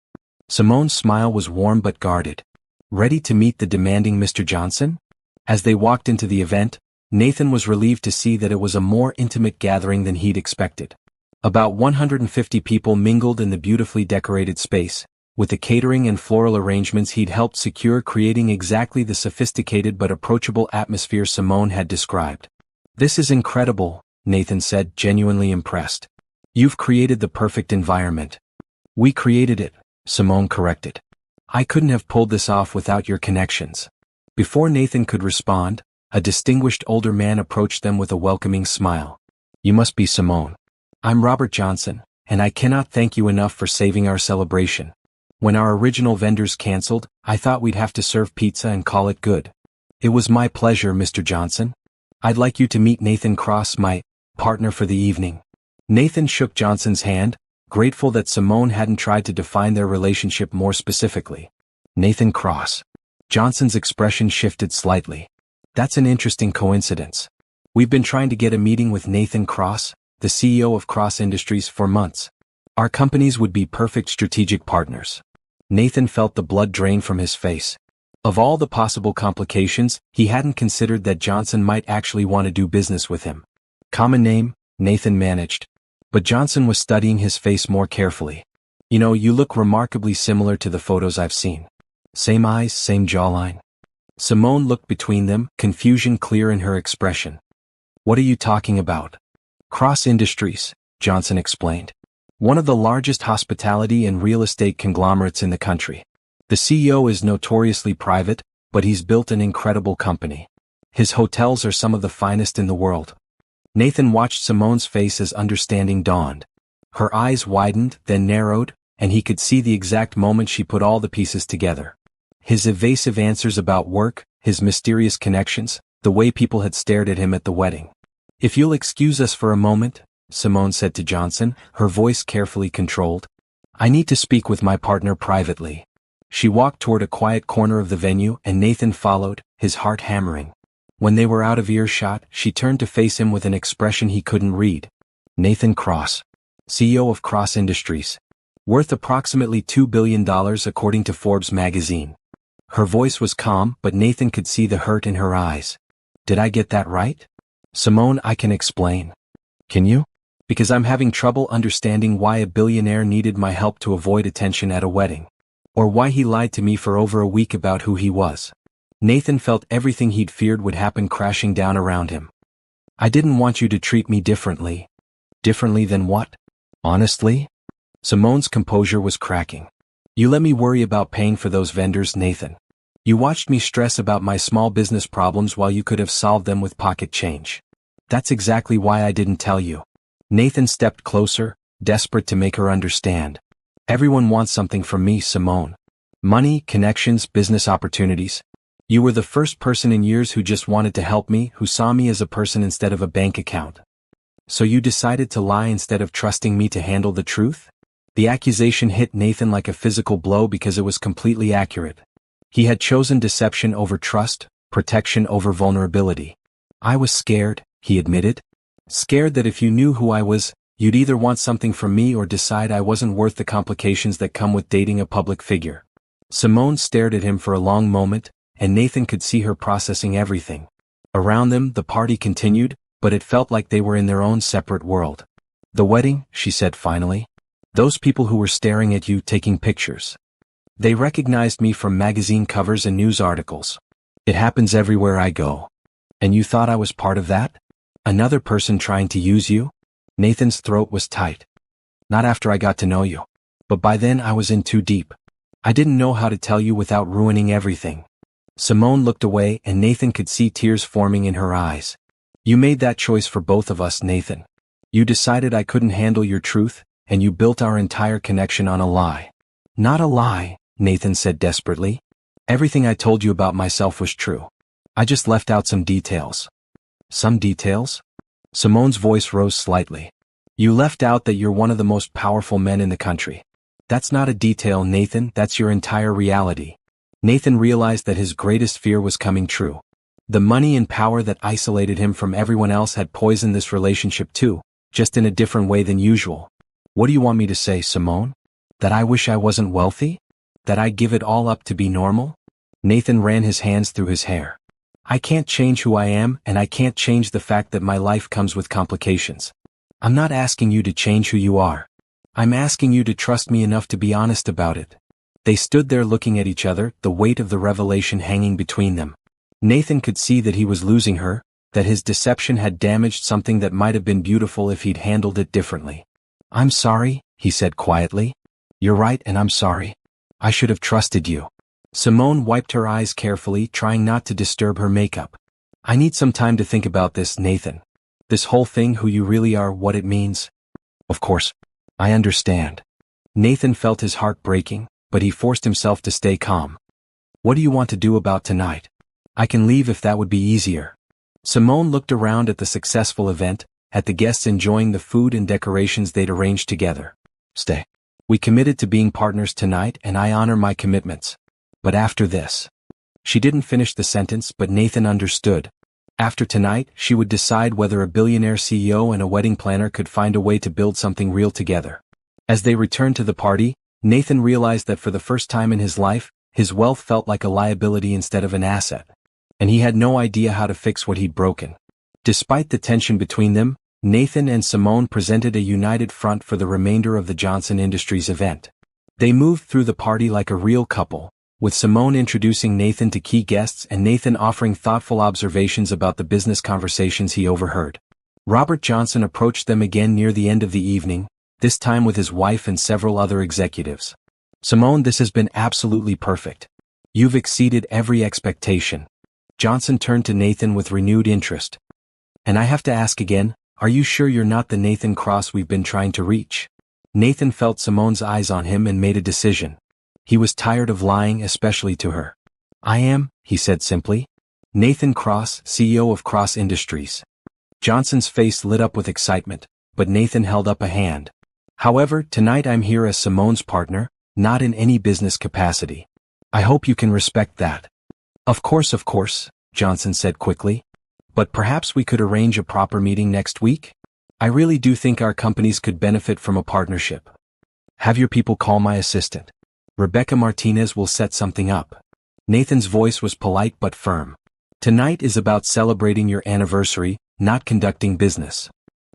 Simone's smile was warm but guarded. "Ready to meet the demanding Mr. Johnson?" As they walked into the event, Nathan was relieved to see that it was a more intimate gathering than he'd expected. About 150 people mingled in the beautifully decorated space, with the catering and floral arrangements he'd helped secure, creating exactly the sophisticated but approachable atmosphere Simone had described. "This is incredible," Nathan said, genuinely impressed. "You've created the perfect environment." "We created it," Simone corrected. "I couldn't have pulled this off without your connections." Before Nathan could respond, a distinguished older man approached them with a welcoming smile. "You must be Simone. I'm Robert Johnson, and I cannot thank you enough for saving our celebration. When our original vendors canceled, I thought we'd have to serve pizza and call it good." "It was my pleasure, Mr. Johnson. I'd like you to meet Nathan Cross, my partner for the evening." Nathan shook Johnson's hand, grateful that Simone hadn't tried to define their relationship more specifically. "Nathan Cross." Johnson's expression shifted slightly. "That's an interesting coincidence. We've been trying to get a meeting with Nathan Cross, the CEO of Cross Industries, for months. Our companies would be perfect strategic partners." Nathan felt the blood drain from his face. Of all the possible complications, he hadn't considered that Johnson might actually want to do business with him. "Common name," Nathan managed. But Johnson was studying his face more carefully. "You know, you look remarkably similar to the photos I've seen. Same eyes, same jawline." Simone looked between them, confusion clear in her expression. "What are you talking about?" "Cross Industries," Johnson explained. "One of the largest hospitality and real estate conglomerates in the country. The CEO is notoriously private, but he's built an incredible company. His hotels are some of the finest in the world." Nathan watched Simone's face as understanding dawned. Her eyes widened, then narrowed, and he could see the exact moment she put all the pieces together. His evasive answers about work, his mysterious connections, the way people had stared at him at the wedding. "If you'll excuse us for a moment," Simone said to Johnson, her voice carefully controlled. "I need to speak with my partner privately." She walked toward a quiet corner of the venue and Nathan followed, his heart hammering. When they were out of earshot, she turned to face him with an expression he couldn't read. "Nathan Cross, CEO of Cross Industries. Worth approximately $2 billion according to Forbes magazine." Her voice was calm, but Nathan could see the hurt in her eyes. "Did I get that right?" "Simone, I can explain." "Can you?" "Because I'm having trouble understanding why a billionaire needed my help to avoid attention at a wedding. Or why he lied to me for over a week about who he was." Nathan felt everything he'd feared would happen crashing down around him. "I didn't want you to treat me differently." "Differently than what?" "Honestly?" Simone's composure was cracking. "You let me worry about paying for those vendors, Nathan. You watched me stress about my small business problems while you could have solved them with pocket change. That's exactly why I didn't tell you." Nathan stepped closer, desperate to make her understand. "Everyone wants something from me, Simone. Money, connections, business opportunities. You were the first person in years who just wanted to help me, who saw me as a person instead of a bank account. So you decided to lie instead of trusting me to handle the truth?" The accusation hit Nathan like a physical blow because it was completely accurate. He had chosen deception over trust, protection over vulnerability. "I was scared," he admitted. "Scared that if you knew who I was, you'd either want something from me or decide I wasn't worth the complications that come with dating a public figure." Simone stared at him for a long moment, and Nathan could see her processing everything. Around them, the party continued, but it felt like they were in their own separate world. "The wedding," she said finally. "Those people who were staring at you taking pictures. They recognized me from magazine covers and news articles. It happens everywhere I go. And you thought I was part of that? Another person trying to use you?" Nathan's throat was tight. "Not after I got to know you. But by then I was in too deep. I didn't know how to tell you without ruining everything." Simone looked away and Nathan could see tears forming in her eyes. "You made that choice for both of us, Nathan. You decided I couldn't handle your truth, and you built our entire connection on a lie." "Not a lie," Nathan said desperately. "Everything I told you about myself was true. I just left out some details." "Some details?" Simone's voice rose slightly. "You left out that you're one of the most powerful men in the country. That's not a detail, Nathan, that's your entire reality." Nathan realized that his greatest fear was coming true. The money and power that isolated him from everyone else had poisoned this relationship too, just in a different way than usual. What do you want me to say, Simone? That I wish I wasn't wealthy? That I give it all up to be normal? Nathan ran his hands through his hair. I can't change who I am, and I can't change the fact that my life comes with complications. I'm not asking you to change who you are. I'm asking you to trust me enough to be honest about it. They stood there looking at each other, the weight of the revelation hanging between them. Nathan could see that he was losing her, that his deception had damaged something that might have been beautiful if he'd handled it differently. I'm sorry, he said quietly. You're right, and I'm sorry. I should have trusted you. Simone wiped her eyes carefully, trying not to disturb her makeup. I need some time to think about this, Nathan. This whole thing, who you really are, what it means. Of course. I understand. Nathan felt his heart breaking, but he forced himself to stay calm. What do you want to do about tonight? I can leave if that would be easier. Simone looked around at the successful event, at the guests enjoying the food and decorations they'd arranged together. Stay. We committed to being partners tonight, and I honor my commitments. But after this. She didn't finish the sentence, but Nathan understood. After tonight, she would decide whether a billionaire CEO and a wedding planner could find a way to build something real together. As they returned to the party, Nathan realized that for the first time in his life, his wealth felt like a liability instead of an asset. And he had no idea how to fix what he'd broken. Despite the tension between them, Nathan and Simone presented a united front for the remainder of the Johnson Industries event. They moved through the party like a real couple, with Simone introducing Nathan to key guests and Nathan offering thoughtful observations about the business conversations he overheard. Robert Johnson approached them again near the end of the evening, this time with his wife and several other executives. Simone, this has been absolutely perfect. You've exceeded every expectation. Johnson turned to Nathan with renewed interest. And I have to ask again, are you sure you're not the Nathan Cross we've been trying to reach? Nathan felt Simone's eyes on him and made a decision. He was tired of lying, especially to her. I am, he said simply. Nathan Cross, CEO of Cross Industries. Johnson's face lit up with excitement, but Nathan held up a hand. However, tonight I'm here as Simone's partner, not in any business capacity. I hope you can respect that. Of course, Johnson said quickly. But perhaps we could arrange a proper meeting next week? I really do think our companies could benefit from a partnership. Have your people call my assistant. Rebecca Martinez will set something up. Nathan's voice was polite but firm. Tonight is about celebrating your anniversary, not conducting business.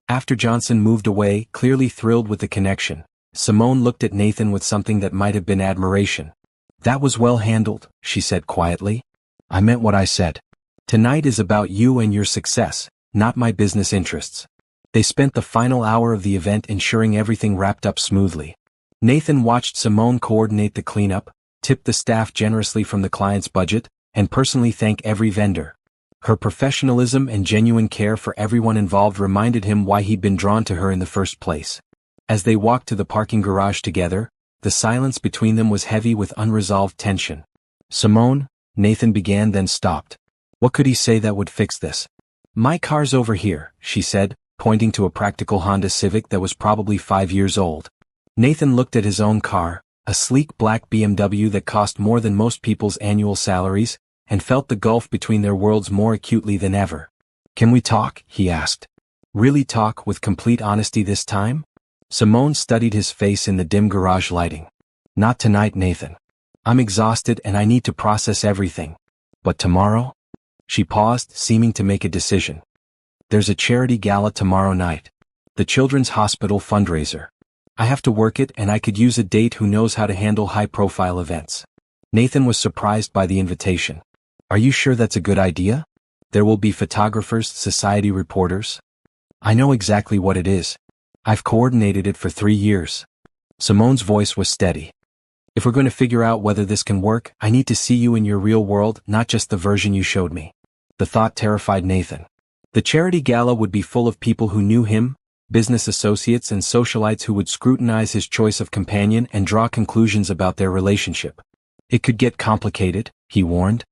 After Johnson moved away, clearly thrilled with the connection, Simone looked at Nathan with something that might have been admiration. That was well handled, she said quietly. I meant what I said. Tonight is about you and your success, not my business interests. They spent the final hour of the event ensuring everything wrapped up smoothly. Nathan watched Simone coordinate the cleanup, tip the staff generously from the client's budget, and personally thank every vendor. Her professionalism and genuine care for everyone involved reminded him why he'd been drawn to her in the first place. As they walked to the parking garage together, the silence between them was heavy with unresolved tension. Simone, Nathan began, then stopped. What could he say that would fix this? My car's over here, she said, pointing to a practical Honda Civic that was probably 5 years old. Nathan looked at his own car, a sleek black BMW that cost more than most people's annual salaries, and felt the gulf between their worlds more acutely than ever. Can we talk? He asked. Really talk, with complete honesty this time? Simone studied his face in the dim garage lighting. Not tonight, Nathan. I'm exhausted and I need to process everything. But tomorrow? She paused, seeming to make a decision. There's a charity gala tomorrow night. The Children's Hospital fundraiser. I have to work it, and I could use a date who knows how to handle high-profile events. Nathan was surprised by the invitation. Are you sure that's a good idea? There will be photographers, society reporters. I know exactly what it is. I've coordinated it for 3 years. Simone's voice was steady. If we're going to figure out whether this can work, I need to see you in your real world, not just the version you showed me. The thought terrified Nathan. The charity gala would be full of people who knew him, business associates and socialites who would scrutinize his choice of companion and draw conclusions about their relationship. It could get complicated, he warned.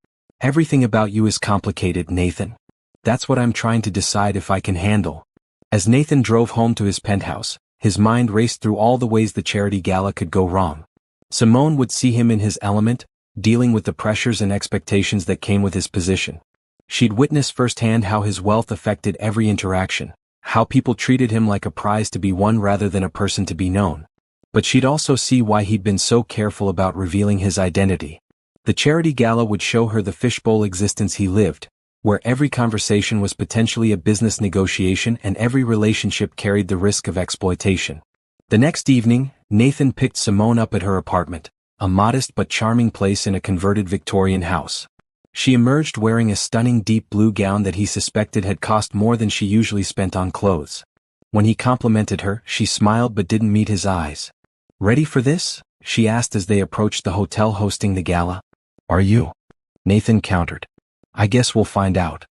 Everything about you is complicated, Nathan. That's what I'm trying to decide if I can handle. As Nathan drove home to his penthouse, his mind raced through all the ways the charity gala could go wrong. Simone would see him in his element, dealing with the pressures and expectations that came with his position. She'd witnessed firsthand how his wealth affected every interaction, how people treated him like a prize to be won rather than a person to be known. But she'd also see why he'd been so careful about revealing his identity. The charity gala would show her the fishbowl existence he lived, where every conversation was potentially a business negotiation and every relationship carried the risk of exploitation. The next evening, Nathan picked Simone up at her apartment, a modest but charming place in a converted Victorian house. She emerged wearing a stunning deep blue gown that he suspected had cost more than she usually spent on clothes. When he complimented her, she smiled but didn't meet his eyes. "Ready for this?" she asked as they approached the hotel hosting the gala. "Are you?" Nathan countered. "I guess we'll find out."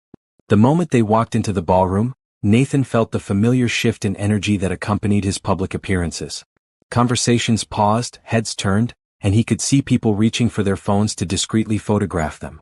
The moment they walked into the ballroom, Nathan felt the familiar shift in energy that accompanied his public appearances. Conversations paused, heads turned, and he could see people reaching for their phones to discreetly photograph them.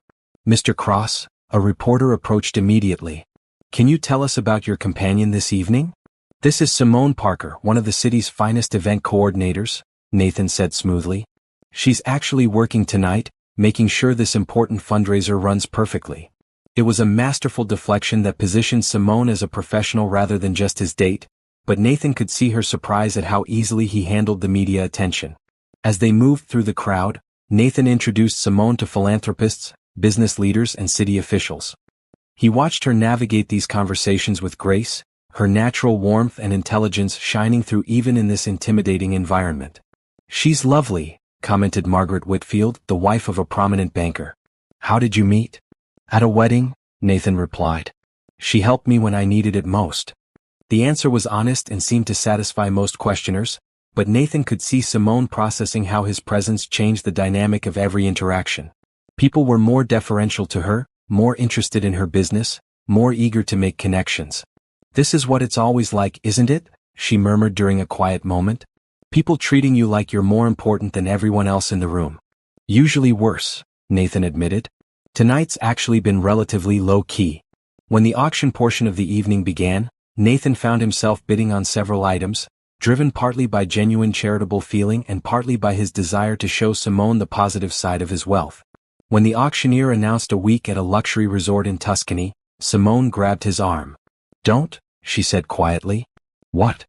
"Mr. Cross," a reporter approached immediately. "Can you tell us about your companion this evening?" "This is Simone Parker, one of the city's finest event coordinators," Nathan said smoothly. "She's actually working tonight, making sure this important fundraiser runs perfectly." It was a masterful deflection that positioned Simone as a professional rather than just his date, but Nathan could see her surprise at how easily he handled the media attention. As they moved through the crowd, Nathan introduced Simone to philanthropists, business leaders and city officials. He watched her navigate these conversations with grace, her natural warmth and intelligence shining through even in this intimidating environment. "She's lovely," commented Margaret Whitfield, the wife of a prominent banker. "How did you meet?" "At a wedding," Nathan replied. "She helped me when I needed it most." The answer was honest and seemed to satisfy most questioners, but Nathan could see Simone processing how his presence changed the dynamic of every interaction. People were more deferential to her, more interested in her business, more eager to make connections. "This is what it's always like, isn't it?" she murmured during a quiet moment. "People treating you like you're more important than everyone else in the room." "Usually worse," Nathan admitted. "Tonight's actually been relatively low-key." When the auction portion of the evening began, Nathan found himself bidding on several items, driven partly by genuine charitable feeling and partly by his desire to show Simone the positive side of his wealth. When the auctioneer announced a week at a luxury resort in Tuscany, Simone grabbed his arm. "Don't," she said quietly. "What?"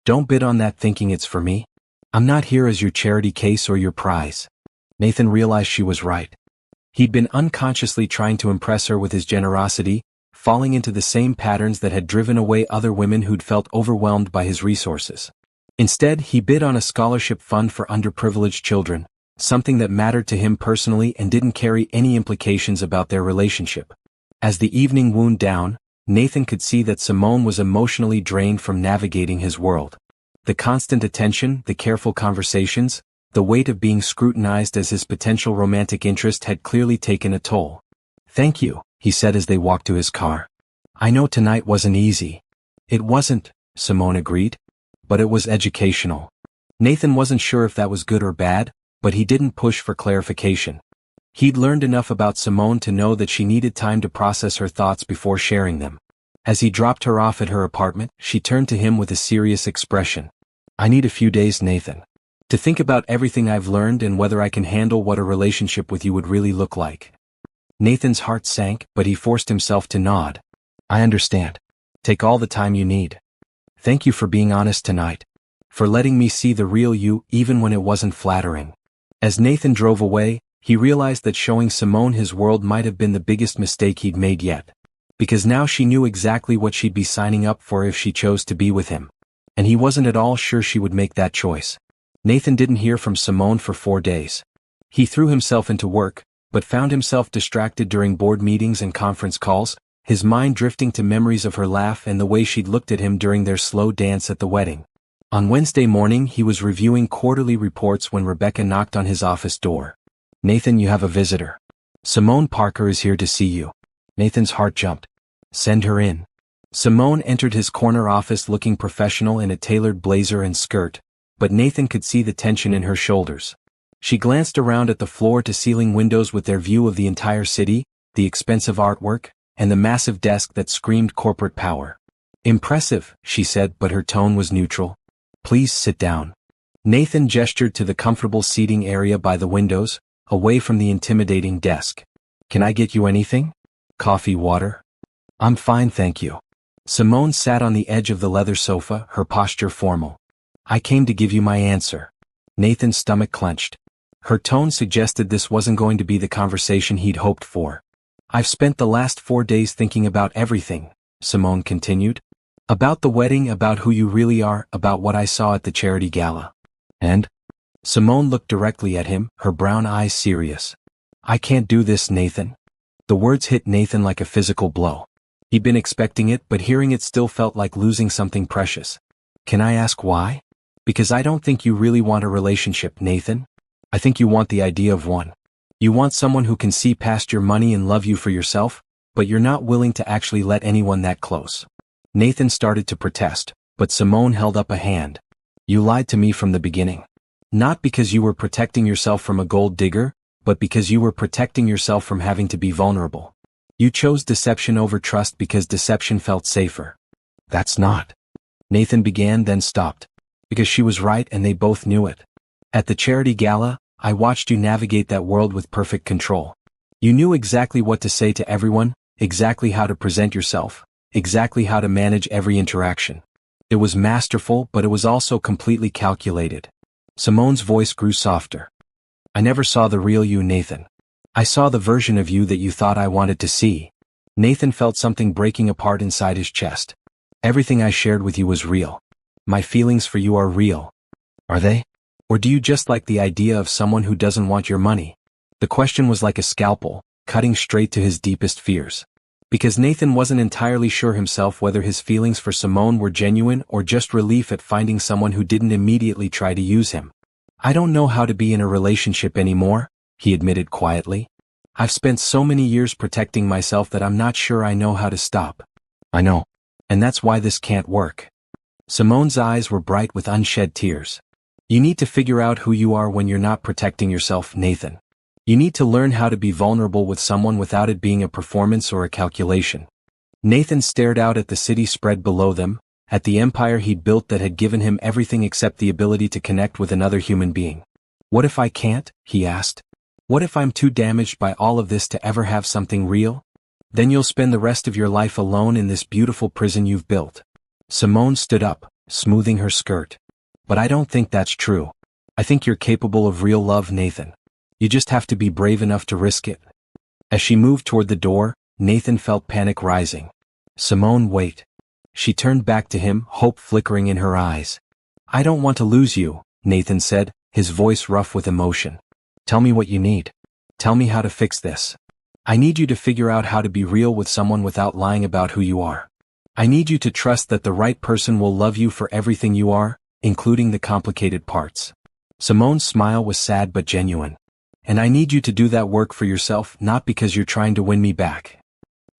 "Don't bid on that thinking it's for me. I'm not here as your charity case or your prize." Nathan realized she was right. He'd been unconsciously trying to impress her with his generosity, falling into the same patterns that had driven away other women who'd felt overwhelmed by his resources. Instead, he bid on a scholarship fund for underprivileged children, something that mattered to him personally and didn't carry any implications about their relationship. As the evening wound down, Nathan could see that Simone was emotionally drained from navigating his world. The constant attention, the careful conversations, the weight of being scrutinized as his potential romantic interest had clearly taken a toll. "Thank you," he said as they walked to his car. "I know tonight wasn't easy." "It wasn't," Simone agreed. "But it was educational." Nathan wasn't sure if that was good or bad, but he didn't push for clarification. He'd learned enough about Simone to know that she needed time to process her thoughts before sharing them. As he dropped her off at her apartment, she turned to him with a serious expression. "I need a few days, Nathan, to think about everything I've learned and whether I can handle what a relationship with you would really look like." Nathan's heart sank, but he forced himself to nod. "I understand. Take all the time you need. Thank you for being honest tonight. For letting me see the real you even when it wasn't flattering." As Nathan drove away, he realized that showing Simone his world might have been the biggest mistake he'd made yet. Because now she knew exactly what she'd be signing up for if she chose to be with him. And he wasn't at all sure she would make that choice. Nathan didn't hear from Simone for 4 days. He threw himself into work, but found himself distracted during board meetings and conference calls, his mind drifting to memories of her laugh and the way she'd looked at him during their slow dance at the wedding. On Wednesday morning he was reviewing quarterly reports when Rebecca knocked on his office door. "Nathan, you have a visitor. Simone Parker is here to see you." Nathan's heart jumped. "Send her in." Simone entered his corner office looking professional in a tailored blazer and skirt, but Nathan could see the tension in her shoulders. She glanced around at the floor-to-ceiling windows with their view of the entire city, the expensive artwork, and the massive desk that screamed corporate power. "Impressive," she said, but her tone was neutral. "Please sit down." Nathan gestured to the comfortable seating area by the windows, away from the intimidating desk. Can I get you anything? Coffee, water? I'm fine, thank you. Simone sat on the edge of the leather sofa, her posture formal. I came to give you my answer. Nathan's stomach clenched. Her tone suggested this wasn't going to be the conversation he'd hoped for. I've spent the last 4 days thinking about everything, Simone continued. About the wedding, about who you really are, about what I saw at the charity gala. And? Simone looked directly at him, her brown eyes serious. I can't do this, Nathan. The words hit Nathan like a physical blow. He'd been expecting it, but hearing it still felt like losing something precious. Can I ask why? Because I don't think you really want a relationship, Nathan. I think you want the idea of one. You want someone who can see past your money and love you for yourself, but you're not willing to actually let anyone that close. Nathan started to protest, but Simone held up a hand. You lied to me from the beginning. Not because you were protecting yourself from a gold digger, but because you were protecting yourself from having to be vulnerable. You chose deception over trust because deception felt safer. That's not. Nathan began, then stopped. Because she was right and they both knew it. At the charity gala, I watched you navigate that world with perfect control. You knew exactly what to say to everyone, exactly how to present yourself, exactly how to manage every interaction. It was masterful, but it was also completely calculated. Simone's voice grew softer. I never saw the real you, Nathan. I saw the version of you that you thought I wanted to see. Nathan felt something breaking apart inside his chest. Everything I shared with you was real. My feelings for you are real. Are they? Or do you just like the idea of someone who doesn't want your money? The question was like a scalpel, cutting straight to his deepest fears. Because Nathan wasn't entirely sure himself whether his feelings for Simone were genuine or just relief at finding someone who didn't immediately try to use him. I don't know how to be in a relationship anymore, he admitted quietly. I've spent so many years protecting myself that I'm not sure I know how to stop. I know. And that's why this can't work. Simone's eyes were bright with unshed tears. You need to figure out who you are when you're not protecting yourself, Nathan. You need to learn how to be vulnerable with someone without it being a performance or a calculation. Nathan stared out at the city spread below them, at the empire he'd built that had given him everything except the ability to connect with another human being. What if I can't? He asked. What if I'm too damaged by all of this to ever have something real? Then you'll spend the rest of your life alone in this beautiful prison you've built. Simone stood up, smoothing her skirt. But I don't think that's true. I think you're capable of real love, Nathan. You just have to be brave enough to risk it. As she moved toward the door, Nathan felt panic rising. Simone, wait. She turned back to him, hope flickering in her eyes. I don't want to lose you, Nathan said, his voice rough with emotion. Tell me what you need. Tell me how to fix this. I need you to figure out how to be real with someone without lying about who you are. I need you to trust that the right person will love you for everything you are, including the complicated parts. Simone's smile was sad but genuine. And I need you to do that work for yourself, not because you're trying to win me back.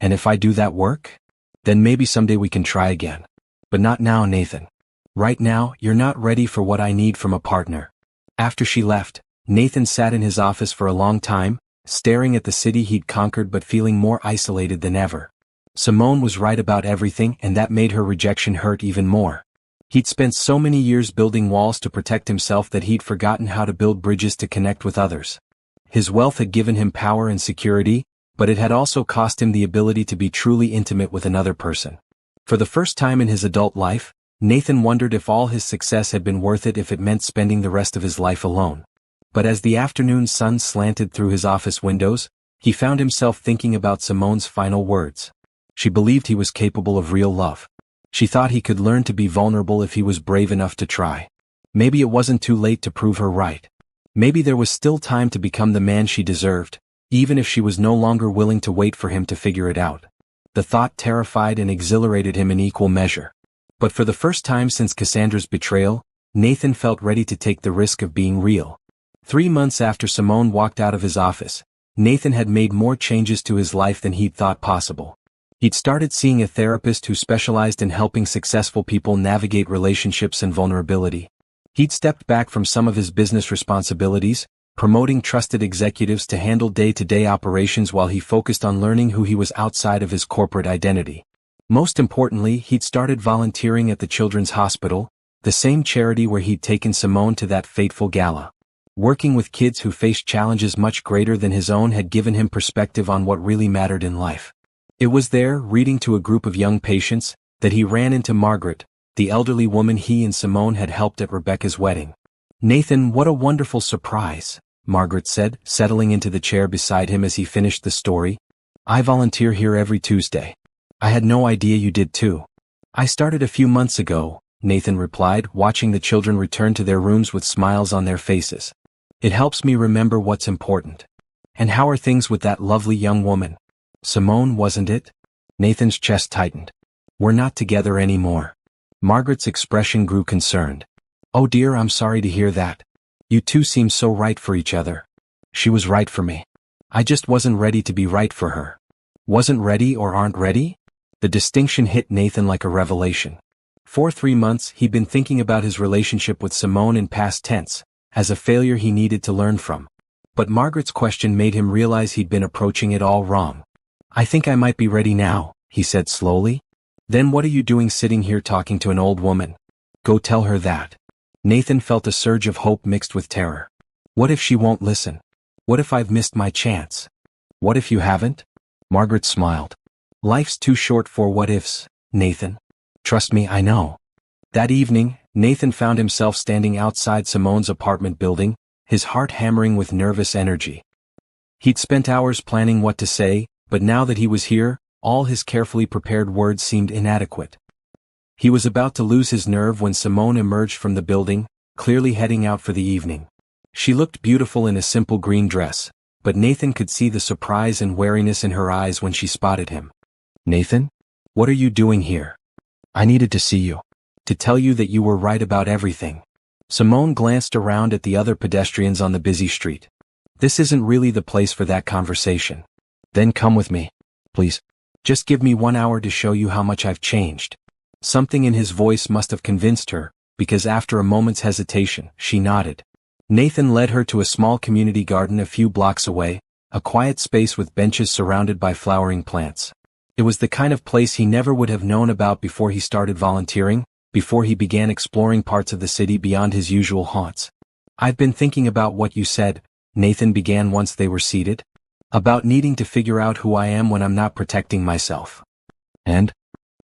And if I do that work? Then maybe someday we can try again. But not now, Nathan. Right now, you're not ready for what I need from a partner. After she left, Nathan sat in his office for a long time, staring at the city he'd conquered but feeling more isolated than ever. Simone was right about everything, and that made her rejection hurt even more. He'd spent so many years building walls to protect himself that he'd forgotten how to build bridges to connect with others. His wealth had given him power and security, but it had also cost him the ability to be truly intimate with another person. For the first time in his adult life, Nathan wondered if all his success had been worth it if it meant spending the rest of his life alone. But as the afternoon sun slanted through his office windows, he found himself thinking about Simone's final words. She believed he was capable of real love. She thought he could learn to be vulnerable if he was brave enough to try. Maybe it wasn't too late to prove her right. Maybe there was still time to become the man she deserved, even if she was no longer willing to wait for him to figure it out. The thought terrified and exhilarated him in equal measure. But for the first time since Cassandra's betrayal, Nathan felt ready to take the risk of being real. 3 months after Simone walked out of his office, Nathan had made more changes to his life than he'd thought possible. He'd started seeing a therapist who specialized in helping successful people navigate relationships and vulnerability. He'd stepped back from some of his business responsibilities, promoting trusted executives to handle day-to-day operations while he focused on learning who he was outside of his corporate identity. Most importantly, he'd started volunteering at the Children's Hospital, the same charity where he'd taken Simone to that fateful gala. Working with kids who faced challenges much greater than his own had given him perspective on what really mattered in life. It was there, reading to a group of young patients, that he ran into Margaret, the elderly woman he and Simone had helped at Rebecca's wedding. "Nathan, what a wonderful surprise," Margaret said, settling into the chair beside him as he finished the story. "I volunteer here every Tuesday. I had no idea you did too." "I started a few months ago," Nathan replied, watching the children return to their rooms with smiles on their faces. "It helps me remember what's important." "And how are things with that lovely young woman? Simone, wasn't it?" Nathan's chest tightened. "We're not together anymore." Margaret's expression grew concerned. "Oh dear, I'm sorry to hear that. You two seem so right for each other." "She was right for me. I just wasn't ready to be right for her." "Wasn't ready or aren't ready?" The distinction hit Nathan like a revelation. For 3 months he'd been thinking about his relationship with Simone in past tense, as a failure he needed to learn from. But Margaret's question made him realize he'd been approaching it all wrong. "I think I might be ready now," he said slowly. "Then what are you doing sitting here talking to an old woman? Go tell her that." Nathan felt a surge of hope mixed with terror. What if she won't listen? What if I've missed my chance? "What if you haven't?" Margaret smiled. "Life's too short for what ifs, Nathan. Trust me, I know." That evening, Nathan found himself standing outside Simone's apartment building, his heart hammering with nervous energy. He'd spent hours planning what to say, but now that he was here, all his carefully prepared words seemed inadequate. He was about to lose his nerve when Simone emerged from the building, clearly heading out for the evening. She looked beautiful in a simple green dress, but Nathan could see the surprise and wariness in her eyes when she spotted him. "Nathan? What are you doing here?" "I needed to see you. To tell you that you were right about everything." Simone glanced around at the other pedestrians on the busy street. "This isn't really the place for that conversation." "Then come with me, please. Just give me 1 hour to show you how much I've changed." Something in his voice must have convinced her, because after a moment's hesitation, she nodded. Nathan led her to a small community garden a few blocks away, a quiet space with benches surrounded by flowering plants. It was the kind of place he never would have known about before he started volunteering, before he began exploring parts of the city beyond his usual haunts. "I've been thinking about what you said," Nathan began once they were seated. "About needing to figure out who I am when I'm not protecting myself." "And?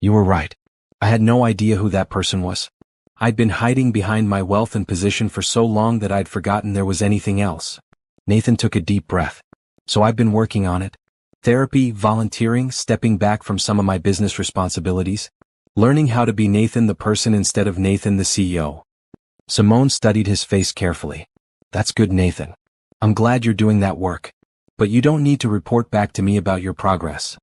You were right. I had no idea who that person was. I'd been hiding behind my wealth and position for so long that I'd forgotten there was anything else." Nathan took a deep breath. "So I've been working on it. Therapy, volunteering, stepping back from some of my business responsibilities. Learning how to be Nathan the person instead of Nathan the CEO." Simone studied his face carefully. "That's good, Nathan. I'm glad you're doing that work. But you don't need to report back to me about your progress."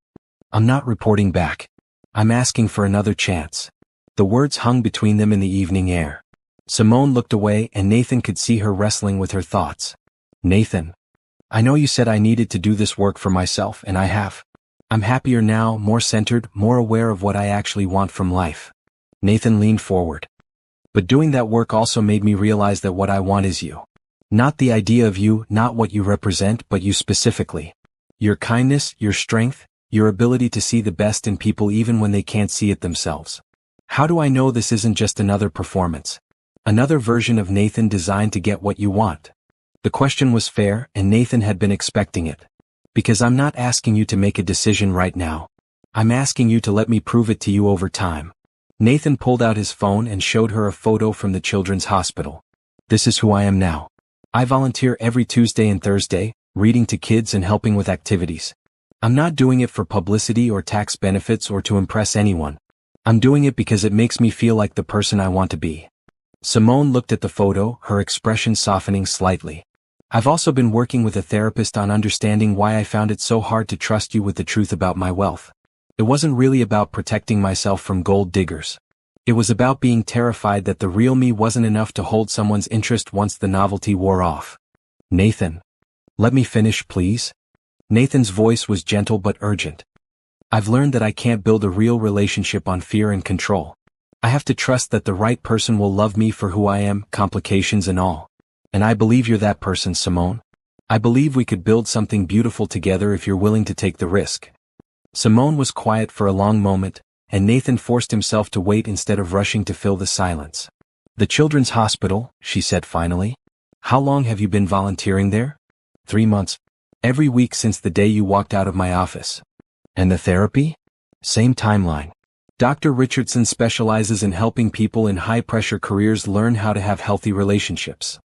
"I'm not reporting back. I'm asking for another chance." The words hung between them in the evening air. Simone looked away and Nathan could see her wrestling with her thoughts. "Nathan, I know you said I needed to do this work for myself, and I have. I'm happier now, more centered, more aware of what I actually want from life." Nathan leaned forward. "But doing that work also made me realize that what I want is you. Not the idea of you, not what you represent, but you specifically. Your kindness, your strength, your ability to see the best in people even when they can't see it themselves. How do I know this isn't just another performance? Another version of Nathan designed to get what you want?" The question was fair, and Nathan had been expecting it. "Because I'm not asking you to make a decision right now. I'm asking you to let me prove it to you over time." Nathan pulled out his phone and showed her a photo from the children's hospital. "This is who I am now. I volunteer every Tuesday and Thursday, reading to kids and helping with activities. I'm not doing it for publicity or tax benefits or to impress anyone. I'm doing it because it makes me feel like the person I want to be." Simone looked at the photo, her expression softening slightly. "I've also been working with a therapist on understanding why I found it so hard to trust you with the truth about my wealth. It wasn't really about protecting myself from gold diggers. It was about being terrified that the real me wasn't enough to hold someone's interest once the novelty wore off." "Nathan, let me finish, please." Nathan's voice was gentle but urgent. "I've learned that I can't build a real relationship on fear and control. I have to trust that the right person will love me for who I am, complications and all. And I believe you're that person, Simone. I believe we could build something beautiful together if you're willing to take the risk." Simone was quiet for a long moment, and Nathan forced himself to wait instead of rushing to fill the silence. "The children's hospital," she said finally. How long have you been volunteering there? 3 months. Every week since the day you walked out of my office. And the therapy? Same timeline. Dr. Richardson specializes in helping people in high-pressure careers learn how to have healthy relationships.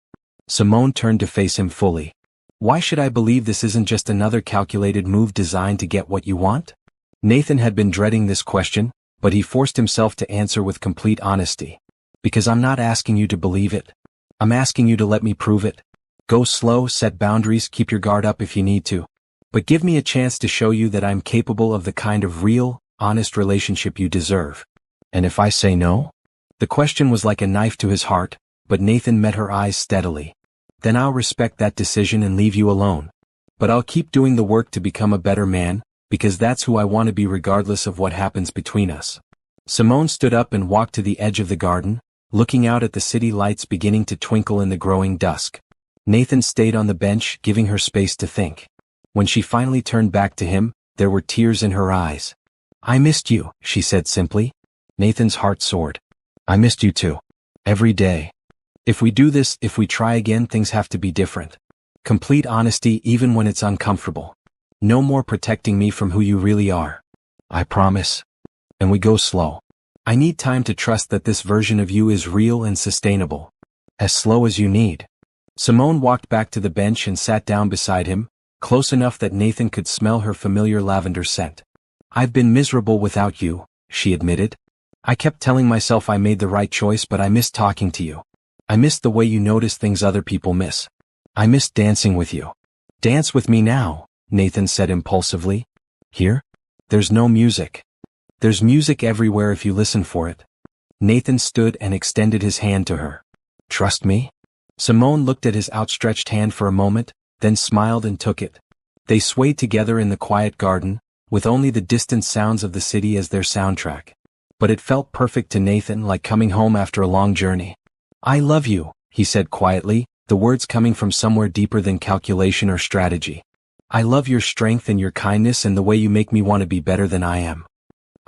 Simone turned to face him fully. Why should I believe this isn't just another calculated move designed to get what you want? Nathan had been dreading this question, but he forced himself to answer with complete honesty. Because I'm not asking you to believe it. I'm asking you to let me prove it. Go slow, set boundaries, keep your guard up if you need to. But give me a chance to show you that I'm capable of the kind of real, honest relationship you deserve. And if I say no? The question was like a knife to his heart, but Nathan met her eyes steadily. Then I'll respect that decision and leave you alone. But I'll keep doing the work to become a better man, because that's who I want to be regardless of what happens between us. Simone stood up and walked to the edge of the garden, looking out at the city lights beginning to twinkle in the growing dusk. Nathan stayed on the bench, giving her space to think. When she finally turned back to him, there were tears in her eyes. I missed you, she said simply. Nathan's heart soared. I missed you too. Every day. If we do this, if we try again, things have to be different. Complete honesty even when it's uncomfortable. No more protecting me from who you really are. I promise. And we go slow. I need time to trust that this version of you is real and sustainable. As slow as you need. Simone walked back to the bench and sat down beside him, close enough that Nathan could smell her familiar lavender scent. I've been miserable without you, she admitted. I kept telling myself I made the right choice, but I missed talking to you. I missed the way you notice things other people miss. I missed dancing with you. Dance with me now, Nathan said impulsively. Here? There's no music. There's music everywhere if you listen for it. Nathan stood and extended his hand to her. Trust me? Simone looked at his outstretched hand for a moment, then smiled and took it. They swayed together in the quiet garden, with only the distant sounds of the city as their soundtrack. But it felt perfect to Nathan, like coming home after a long journey. I love you, he said quietly, the words coming from somewhere deeper than calculation or strategy. I love your strength and your kindness and the way you make me want to be better than I am.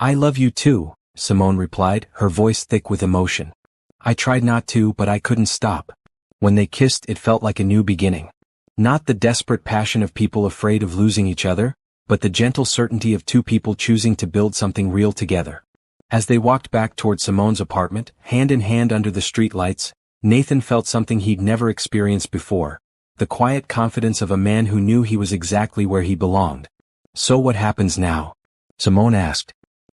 I love you too, Simone replied, her voice thick with emotion. I tried not to, but I couldn't stop. When they kissed, it felt like a new beginning. Not the desperate passion of people afraid of losing each other, but the gentle certainty of two people choosing to build something real together. As they walked back toward Simone's apartment, hand in hand under the streetlights, Nathan felt something he'd never experienced before, the quiet confidence of a man who knew he was exactly where he belonged. So what happens now? Simone asked.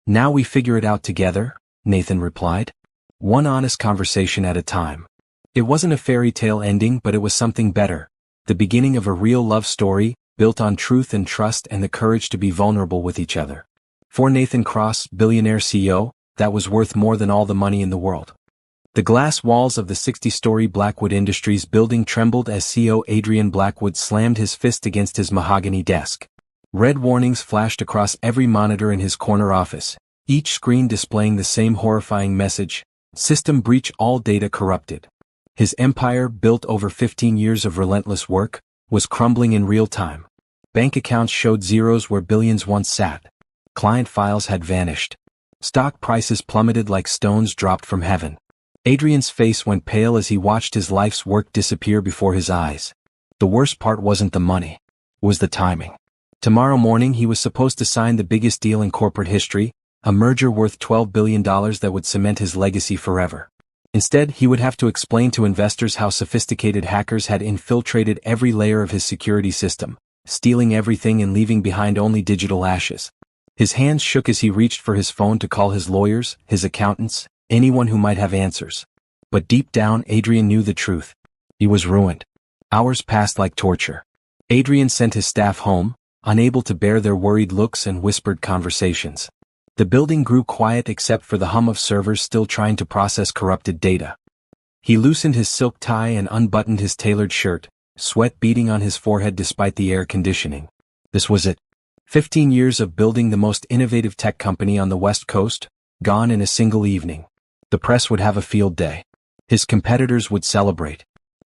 Now we figure it out together, Nathan replied. One honest conversation at a time. It wasn't a fairy tale ending, but it was something better. The beginning of a real love story, built on truth and trust and the courage to be vulnerable with each other. For Nathan Cross, Billionaire CEO, that was worth more than all the money in the world. The glass walls of the 60-story Blackwood Industries building trembled as CEO Adrian Blackwood slammed his fist against his mahogany desk. Red warnings flashed across every monitor in his corner office, each screen displaying the same horrifying message: system breach, all data corrupted. His empire, built over 15 years of relentless work, was crumbling in real time. Bank accounts showed zeros where billions once sat. Client files had vanished. Stock prices plummeted like stones dropped from heaven. Adrian's face went pale as he watched his life's work disappear before his eyes. The worst part wasn't the money. It was the timing. Tomorrow morning he was supposed to sign the biggest deal in corporate history, a merger worth $12 billion that would cement his legacy forever. Instead, he would have to explain to investors how sophisticated hackers had infiltrated every layer of his security system, stealing everything and leaving behind only digital ashes. His hands shook as he reached for his phone to call his lawyers, his accountants, anyone who might have answers. But deep down, Adrian knew the truth. He was ruined. Hours passed like torture. Adrian sent his staff home, unable to bear their worried looks and whispered conversations. The building grew quiet except for the hum of servers still trying to process corrupted data. He loosened his silk tie and unbuttoned his tailored shirt, sweat beading on his forehead despite the air conditioning. This was it. 15 years of building the most innovative tech company on the West Coast, gone in a single evening. The press would have a field day. His competitors would celebrate.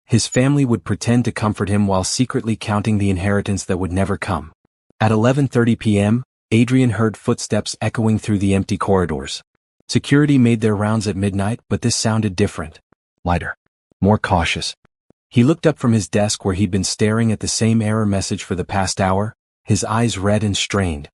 His family would pretend to comfort him while secretly counting the inheritance that would never come. At 11:30 p.m., Adrian heard footsteps echoing through the empty corridors. Security made their rounds at midnight, but this sounded different. Lighter. More cautious. He looked up from his desk where he'd been staring at the same error message for the past hour, his eyes red and strained.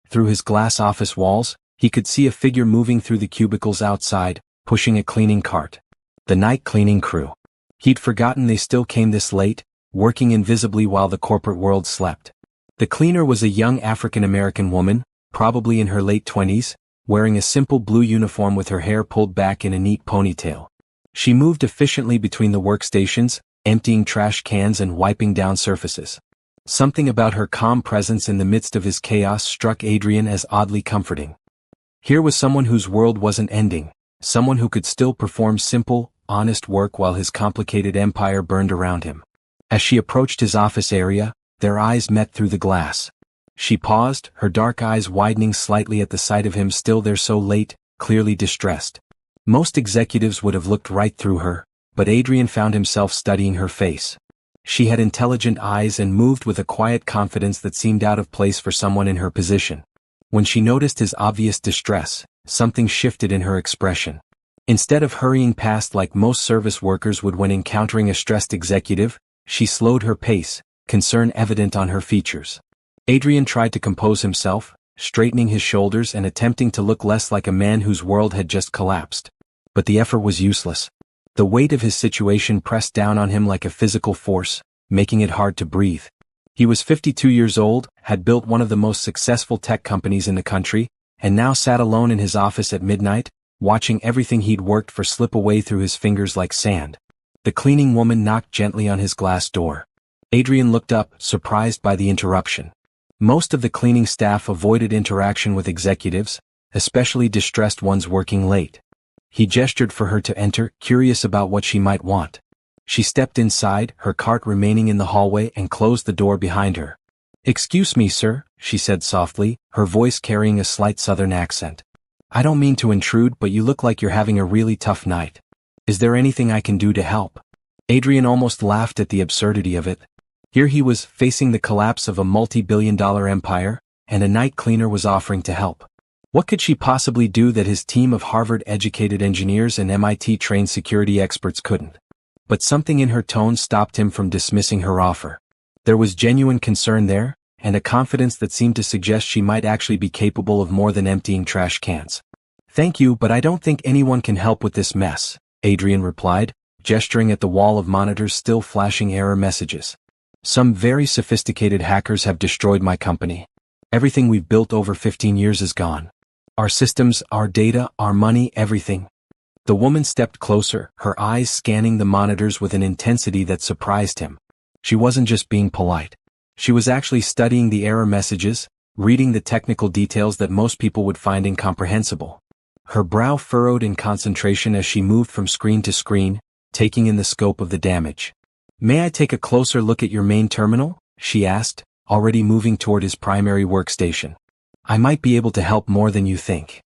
Through his glass office walls, he could see a figure moving through the cubicles outside, pushing a cleaning cart. The night cleaning crew. He'd forgotten they still came this late, working invisibly while the corporate world slept. The cleaner was a young African-American woman, probably in her late 20s, wearing a simple blue uniform with her hair pulled back in a neat ponytail. She moved efficiently between the workstations, emptying trash cans and wiping down surfaces. Something about her calm presence in the midst of his chaos struck Adrian as oddly comforting. Here was someone whose world wasn't ending, someone who could still perform simple, honest work while his complicated empire burned around him. As she approached his office area, their eyes met through the glass. She paused, her dark eyes widening slightly at the sight of him still there so late, clearly distressed. Most executives would have looked right through her, but Adrian found himself studying her face. She had intelligent eyes and moved with a quiet confidence that seemed out of place for someone in her position. When she noticed his obvious distress, something shifted in her expression. Instead of hurrying past like most service workers would when encountering a stressed executive, she slowed her pace, concern evident on her features. Adrian tried to compose himself, straightening his shoulders and attempting to look less like a man whose world had just collapsed. But the effort was useless. The weight of his situation pressed down on him like a physical force, making it hard to breathe. He was 52 years old, had built one of the most successful tech companies in the country, and now sat alone in his office at midnight, watching everything he'd worked for slip away through his fingers like sand. The cleaning woman knocked gently on his glass door. Adrian looked up, surprised by the interruption. Most of the cleaning staff avoided interaction with executives, especially distressed ones working late. He gestured for her to enter, curious about what she might want. She stepped inside, her cart remaining in the hallway, and closed the door behind her. "Excuse me, sir," she said softly, her voice carrying a slight southern accent. "I don't mean to intrude, but you look like you're having a really tough night. Is there anything I can do to help?" Adrian almost laughed at the absurdity of it. Here he was, facing the collapse of a multi-billion-dollar empire, and a night cleaner was offering to help. What could she possibly do that his team of Harvard-educated engineers and MIT-trained security experts couldn't? But something in her tone stopped him from dismissing her offer. There was genuine concern there, and a confidence that seemed to suggest she might actually be capable of more than emptying trash cans. "Thank you, but I don't think anyone can help with this mess," Adrian replied, gesturing at the wall of monitors still flashing error messages. "Some very sophisticated hackers have destroyed my company. Everything we've built over 15 years is gone. Our systems, our data, our money, everything." The woman stepped closer, her eyes scanning the monitors with an intensity that surprised him. She wasn't just being polite. She was actually studying the error messages, reading the technical details that most people would find incomprehensible. Her brow furrowed in concentration as she moved from screen to screen, taking in the scope of the damage. "May I take a closer look at your main terminal?" she asked, already moving toward his primary workstation. "I might be able to help more than you think."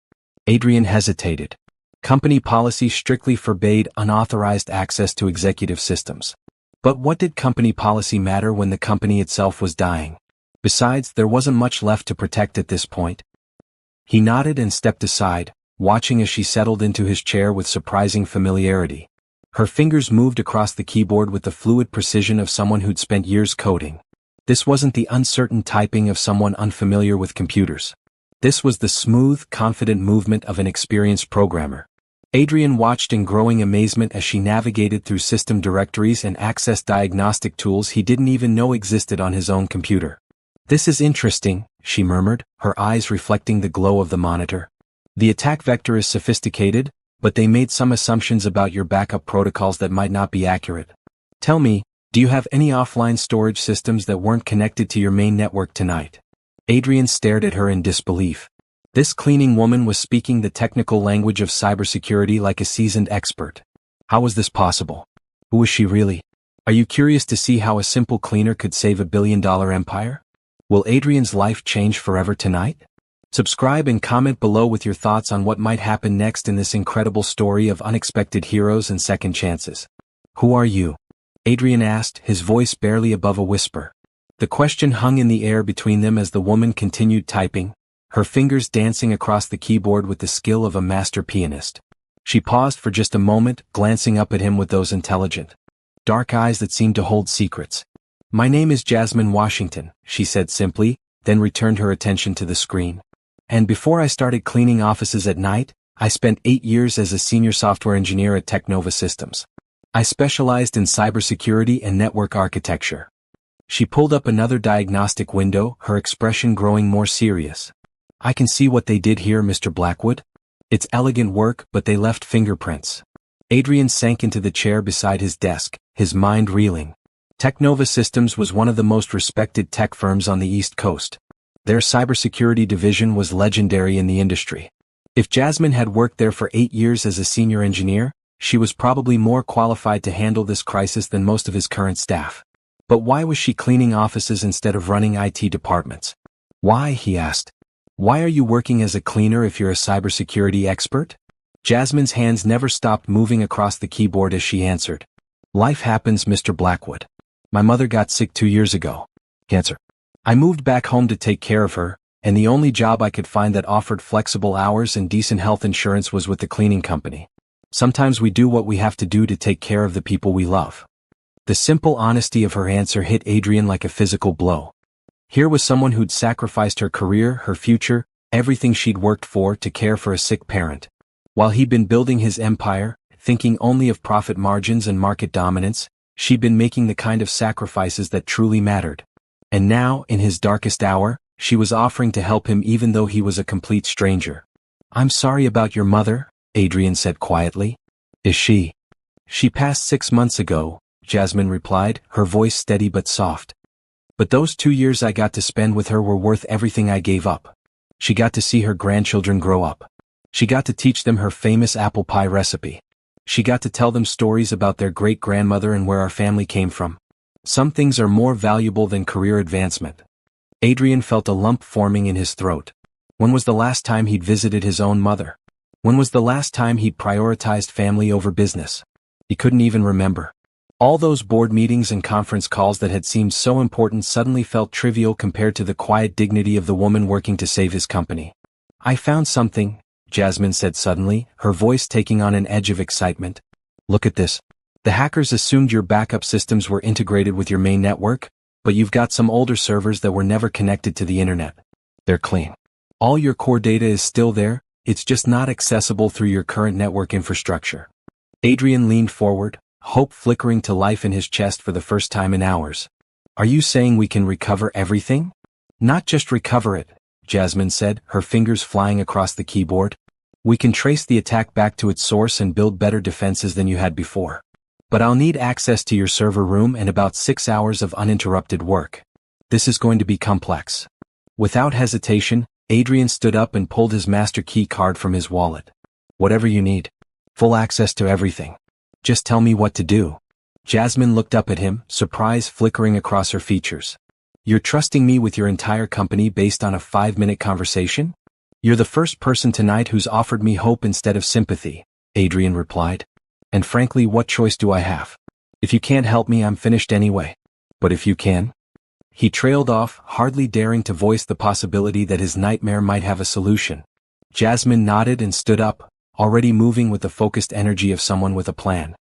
Adrian hesitated. Company policy strictly forbade unauthorized access to executive systems. But what did company policy matter when the company itself was dying? Besides, there wasn't much left to protect at this point. He nodded and stepped aside, watching as she settled into his chair with surprising familiarity. Her fingers moved across the keyboard with the fluid precision of someone who'd spent years coding. This wasn't the uncertain typing of someone unfamiliar with computers. This was the smooth, confident movement of an experienced programmer. Adrian watched in growing amazement as she navigated through system directories and accessed diagnostic tools he didn't even know existed on his own computer. "This is interesting," she murmured, her eyes reflecting the glow of the monitor. "The attack vector is sophisticated, but they made some assumptions about your backup protocols that might not be accurate. Tell me, do you have any offline storage systems that weren't connected to your main network tonight?" Adrian stared at her in disbelief. This cleaning woman was speaking the technical language of cybersecurity like a seasoned expert. How was this possible? Who was she really? Are you curious to see how a simple cleaner could save a billion-dollar empire? Will Adrian's life change forever tonight? Subscribe and comment below with your thoughts on what might happen next in this incredible story of unexpected heroes and second chances. "Who are you?" Adrian asked, his voice barely above a whisper. The question hung in the air between them as the woman continued typing, her fingers dancing across the keyboard with the skill of a master pianist. She paused for just a moment, glancing up at him with those intelligent, dark eyes that seemed to hold secrets. "My name is Jasmine Washington," she said simply, then returned her attention to the screen. "And before I started cleaning offices at night, I spent 8 years as a senior software engineer at Technova Systems. I specialized in cybersecurity and network architecture." She pulled up another diagnostic window, her expression growing more serious. "I can see what they did here, Mr. Blackwood. It's elegant work, but they left fingerprints." Adrian sank into the chair beside his desk, his mind reeling. Technova Systems was one of the most respected tech firms on the East Coast. Their cybersecurity division was legendary in the industry. If Jasmine had worked there for 8 years as a senior engineer, she was probably more qualified to handle this crisis than most of his current staff. But why was she cleaning offices instead of running IT departments? "Why?" he asked. "Why are you working as a cleaner if you're a cybersecurity expert?" Jasmine's hands never stopped moving across the keyboard as she answered. "Life happens, Mr. Blackwood. My mother got sick 2 years ago. Cancer. I moved back home to take care of her, and the only job I could find that offered flexible hours and decent health insurance was with the cleaning company. Sometimes we do what we have to do to take care of the people we love." The simple honesty of her answer hit Adrian like a physical blow. Here was someone who'd sacrificed her career, her future, everything she'd worked for to care for a sick parent. While he'd been building his empire, thinking only of profit margins and market dominance, she'd been making the kind of sacrifices that truly mattered. And now, in his darkest hour, she was offering to help him even though he was a complete stranger. "I'm sorry about your mother," Adrian said quietly. "Is she?" "She passed 6 months ago," Jasmine replied, her voice steady but soft. "But those 2 years I got to spend with her were worth everything I gave up. She got to see her grandchildren grow up. She got to teach them her famous apple pie recipe. She got to tell them stories about their great-grandmother and where our family came from. Some things are more valuable than career advancement." Adrian felt a lump forming in his throat. When was the last time he'd visited his own mother? When was the last time he'd prioritized family over business? He couldn't even remember. All those board meetings and conference calls that had seemed so important suddenly felt trivial compared to the quiet dignity of the woman working to save his company. "I found something," Jasmine said suddenly, her voice taking on an edge of excitement. "Look at this. The hackers assumed your backup systems were integrated with your main network, but you've got some older servers that were never connected to the internet. They're clean. All your core data is still there, it's just not accessible through your current network infrastructure." Adrian leaned forward, hope flickering to life in his chest for the first time in hours. "Are you saying we can recover everything?" "Not just recover it," Jasmine said, her fingers flying across the keyboard. "We can trace the attack back to its source and build better defenses than you had before. But I'll need access to your server room and about 6 hours of uninterrupted work. This is going to be complex." Without hesitation, Adrian stood up and pulled his master key card from his wallet. "Whatever you need. Full access to everything. Just tell me what to do." Jasmine looked up at him, surprise flickering across her features. "You're trusting me with your entire company based on a 5-minute conversation? You're the first person tonight who's offered me hope instead of sympathy," Adrian replied. "And frankly, what choice do I have? If you can't help me, I'm finished anyway. But if you can?" He trailed off, hardly daring to voice the possibility that his nightmare might have a solution. Jasmine nodded and stood up, already moving with the focused energy of someone with a plan.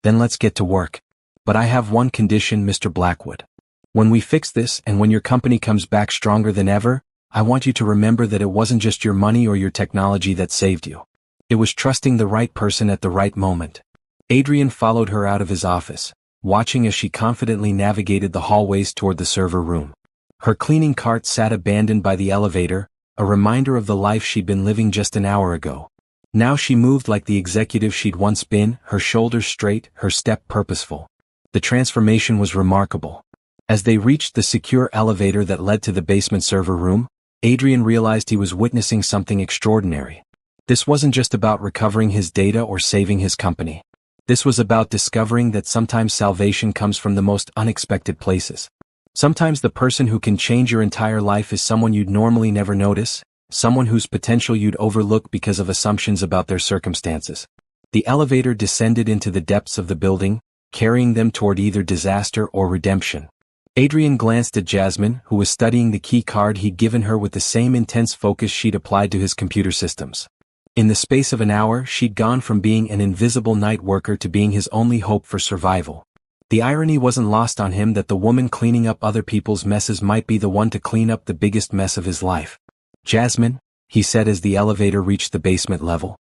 "Then let's get to work. But I have one condition, Mr. Blackwood. When we fix this and when your company comes back stronger than ever, I want you to remember that it wasn't just your money or your technology that saved you. It was trusting the right person at the right moment." Adrian followed her out of his office, watching as she confidently navigated the hallways toward the server room. Her cleaning cart sat abandoned by the elevator, a reminder of the life she'd been living just an hour ago. Now she moved like the executive she'd once been, her shoulders straight, her step purposeful. The transformation was remarkable. As they reached the secure elevator that led to the basement server room, Adrian realized he was witnessing something extraordinary. This wasn't just about recovering his data or saving his company. This was about discovering that sometimes salvation comes from the most unexpected places. Sometimes the person who can change your entire life is someone you'd normally never notice, someone whose potential you'd overlook because of assumptions about their circumstances. The elevator descended into the depths of the building, carrying them toward either disaster or redemption. Adrian glanced at Jasmine, who was studying the key card he'd given her with the same intense focus she'd applied to his computer systems. In the space of an hour, she'd gone from being an invisible night worker to being his only hope for survival. The irony wasn't lost on him that the woman cleaning up other people's messes might be the one to clean up the biggest mess of his life. "Jasmine," he said as the elevator reached the basement level.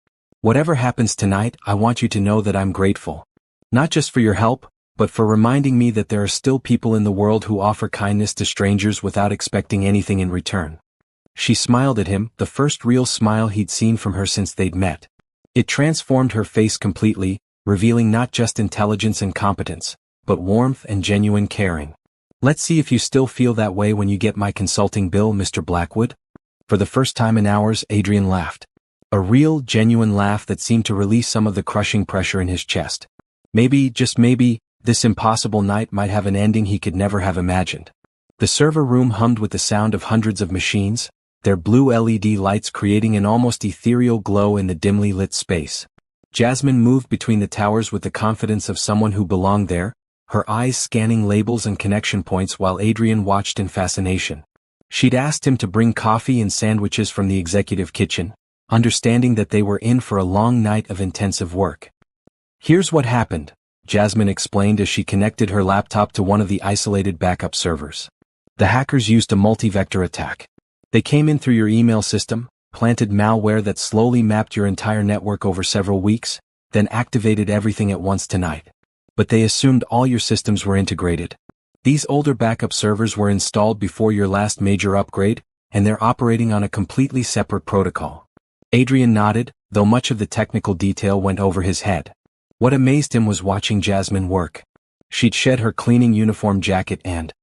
"Whatever happens tonight, I want you to know that I'm grateful. Not just for your help, but for reminding me that there are still people in the world who offer kindness to strangers without expecting anything in return." She smiled at him, the first real smile he'd seen from her since they'd met. It transformed her face completely, revealing not just intelligence and competence, but warmth and genuine caring. "Let's see if you still feel that way when you get my consulting bill, Mr. Blackwood." For the first time in hours, Adrian laughed. A real, genuine laugh that seemed to release some of the crushing pressure in his chest. Maybe, just maybe, this impossible night might have an ending he could never have imagined. The server room hummed with the sound of hundreds of machines, their blue LED lights creating an almost ethereal glow in the dimly lit space. Jasmine moved between the towers with the confidence of someone who belonged there, her eyes scanning labels and connection points while Adrian watched in fascination. She'd asked him to bring coffee and sandwiches from the executive kitchen, understanding that they were in for a long night of intensive work. "Here's what happened," Jasmine explained as she connected her laptop to one of the isolated backup servers. "The hackers used a multi-vector attack. They came in through your email system, planted malware that slowly mapped your entire network over several weeks, then activated everything at once tonight. But they assumed all your systems were integrated. These older backup servers were installed before your last major upgrade, and they're operating on a completely separate protocol." Adrian nodded, though much of the technical detail went over his head. What amazed him was watching Jasmine work. She'd shed her cleaning uniform jacket and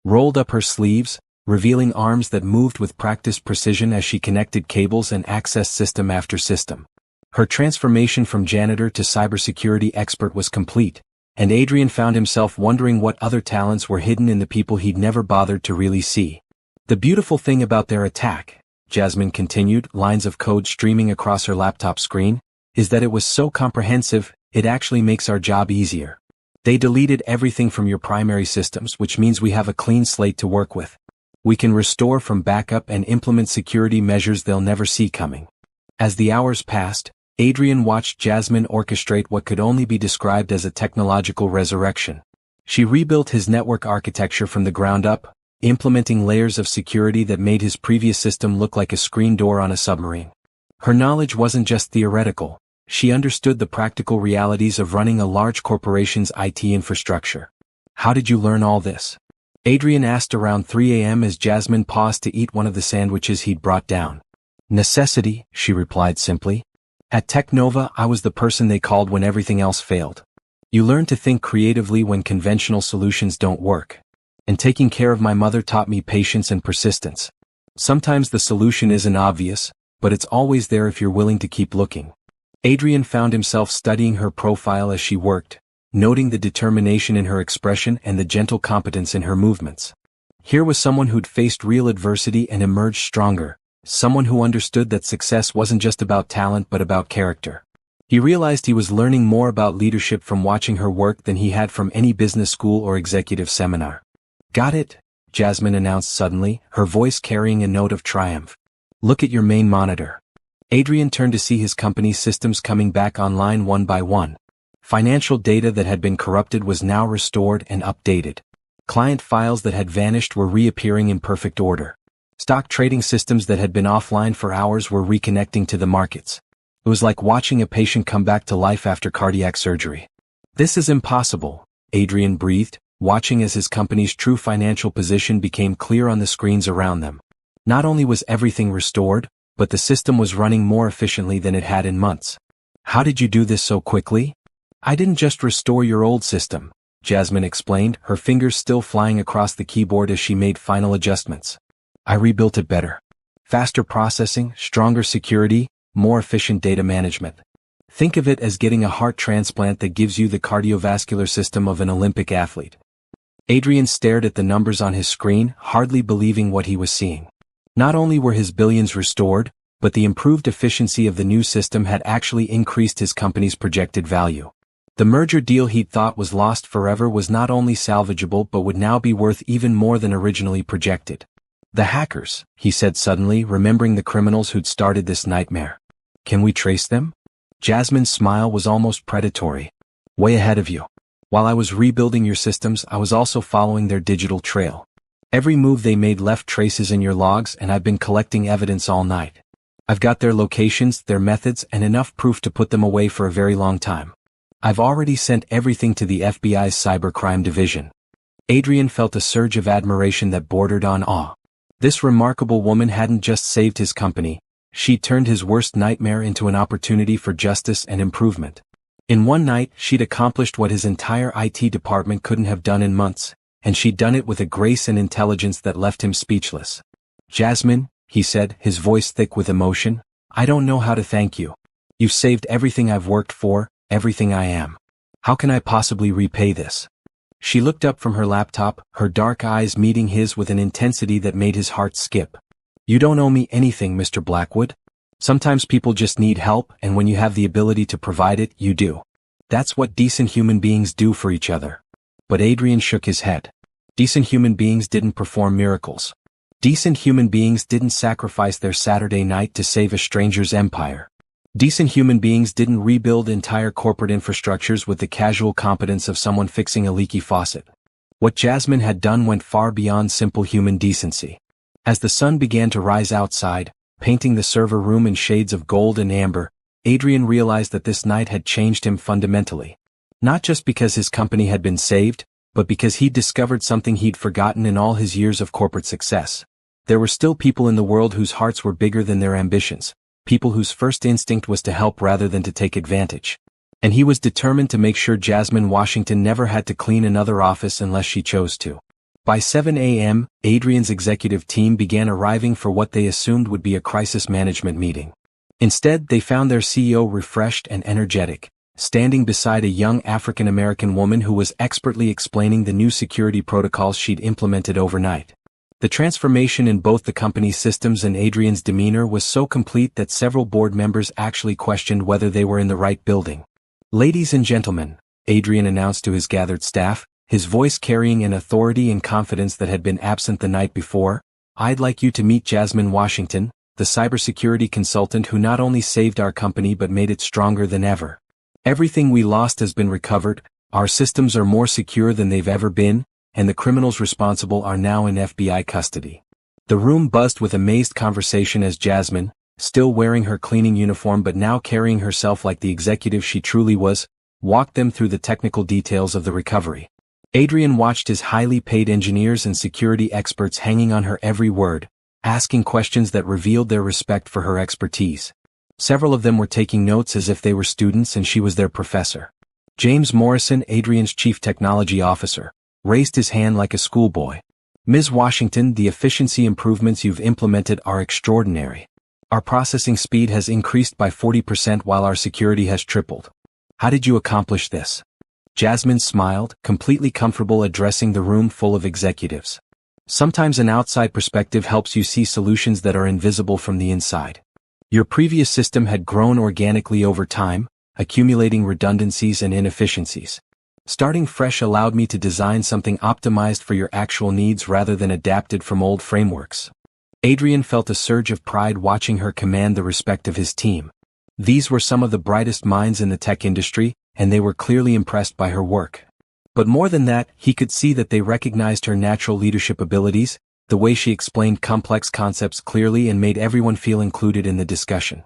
rolled up her sleeves, revealing arms that moved with practiced precision as she connected cables and accessed system after system. Her transformation from janitor to cybersecurity expert was complete, and Adrian found himself wondering what other talents were hidden in the people he'd never bothered to really see. "The beautiful thing about their attack," Jasmine continued, lines of code streaming across her laptop screen, "is that it was so comprehensive, it actually makes our job easier. They deleted everything from your primary systems, which means we have a clean slate to work with. We can restore from backup and implement security measures they'll never see coming." As the hours passed, Adrian watched Jasmine orchestrate what could only be described as a technological resurrection. She rebuilt his network architecture from the ground up, implementing layers of security that made his previous system look like a screen door on a submarine. Her knowledge wasn't just theoretical. She understood the practical realities of running a large corporation's IT infrastructure. "How did you learn all this?" Adrian asked around 3 a.m. as Jasmine paused to eat one of the sandwiches he'd brought down. "Necessity," she replied simply. "At Technova, I was the person they called when everything else failed. You learn to think creatively when conventional solutions don't work. And taking care of my mother taught me patience and persistence. Sometimes the solution isn't obvious, but it's always there if you're willing to keep looking." Adrian found himself studying her profile as she worked, noting the determination in her expression and the gentle competence in her movements. Here was someone who'd faced real adversity and emerged stronger, someone who understood that success wasn't just about talent but about character. He realized he was learning more about leadership from watching her work than he had from any business school or executive seminar. "Got it," Jasmine announced suddenly, her voice carrying a note of triumph. "Look at your main monitor." Adrian turned to see his company's systems coming back online one by one. Financial data that had been corrupted was now restored and updated. Client files that had vanished were reappearing in perfect order. Stock trading systems that had been offline for hours were reconnecting to the markets. It was like watching a patient come back to life after cardiac surgery. "This is impossible," Adrian breathed, watching as his company's true financial position became clear on the screens around them. Not only was everything restored, but the system was running more efficiently than it had in months. "How did you do this so quickly?" "I didn't just restore your old system," Jasmine explained, her fingers still flying across the keyboard as she made final adjustments. "I rebuilt it better. Faster processing, stronger security, more efficient data management. Think of it as getting a heart transplant that gives you the cardiovascular system of an Olympic athlete." Adrian stared at the numbers on his screen, hardly believing what he was seeing. Not only were his billions restored, but the improved efficiency of the new system had actually increased his company's projected value. The merger deal he'd thought was lost forever was not only salvageable but would now be worth even more than originally projected. "The hackers," he said suddenly, remembering the criminals who'd started this nightmare. "Can we trace them?" Jasmine's smile was almost predatory. "Way ahead of you. While I was rebuilding your systems, I was also following their digital trail. Every move they made left traces in your logs, and I've been collecting evidence all night. I've got their locations, their methods, and enough proof to put them away for a very long time. I've already sent everything to the FBI's cybercrime division. Adrian felt a surge of admiration that bordered on awe. This remarkable woman hadn't just saved his company, she'd turned his worst nightmare into an opportunity for justice and improvement. In one night, she'd accomplished what his entire IT department couldn't have done in months, and she'd done it with a grace and intelligence that left him speechless. "Jasmine," he said, his voice thick with emotion, "I don't know how to thank you. You've saved everything I've worked for, everything I am. How can I possibly repay this?" She looked up from her laptop, her dark eyes meeting his with an intensity that made his heart skip. "You don't owe me anything, Mr. Blackwood. Sometimes people just need help, and when you have the ability to provide it, you do. That's what decent human beings do for each other." But Adrian shook his head. Decent human beings didn't perform miracles. Decent human beings didn't sacrifice their Saturday night to save a stranger's empire. Decent human beings didn't rebuild entire corporate infrastructures with the casual competence of someone fixing a leaky faucet. What Jasmine had done went far beyond simple human decency. As the sun began to rise outside, painting the server room in shades of gold and amber, Adrian realized that this night had changed him fundamentally. Not just because his company had been saved, but because he'd discovered something he'd forgotten in all his years of corporate success. There were still people in the world whose hearts were bigger than their ambitions. People whose first instinct was to help rather than to take advantage. And he was determined to make sure Jasmine Washington never had to clean another office unless she chose to. By 7 a.m., Adrian's executive team began arriving for what they assumed would be a crisis management meeting. Instead, they found their CEO refreshed and energetic, standing beside a young African-American woman who was expertly explaining the new security protocols she'd implemented overnight. The transformation in both the company's systems and Adrian's demeanor was so complete that several board members actually questioned whether they were in the right building. "Ladies and gentlemen," Adrian announced to his gathered staff, his voice carrying an authority and confidence that had been absent the night before, "I'd like you to meet Jasmine Washington, the cybersecurity consultant who not only saved our company but made it stronger than ever. Everything we lost has been recovered, our systems are more secure than they've ever been, and the criminals responsible are now in FBI custody." The room buzzed with amazed conversation as Jasmine, still wearing her cleaning uniform but now carrying herself like the executive she truly was, walked them through the technical details of the recovery. Adrian watched his highly paid engineers and security experts hanging on her every word, asking questions that revealed their respect for her expertise. Several of them were taking notes as if they were students and she was their professor. James Morrison, Adrian's chief technology officer, raised his hand like a schoolboy. "Ms. Washington, the efficiency improvements you've implemented are extraordinary. Our processing speed has increased by 40% while our security has tripled. How did you accomplish this?" Jasmine smiled, completely comfortable addressing the room full of executives. "Sometimes an outside perspective helps you see solutions that are invisible from the inside. Your previous system had grown organically over time, accumulating redundancies and inefficiencies. Starting fresh allowed me to design something optimized for your actual needs rather than adapted from old frameworks." Adrian felt a surge of pride watching her command the respect of his team. These were some of the brightest minds in the tech industry, and they were clearly impressed by her work. But more than that, he could see that they recognized her natural leadership abilities, the way she explained complex concepts clearly and made everyone feel included in the discussion.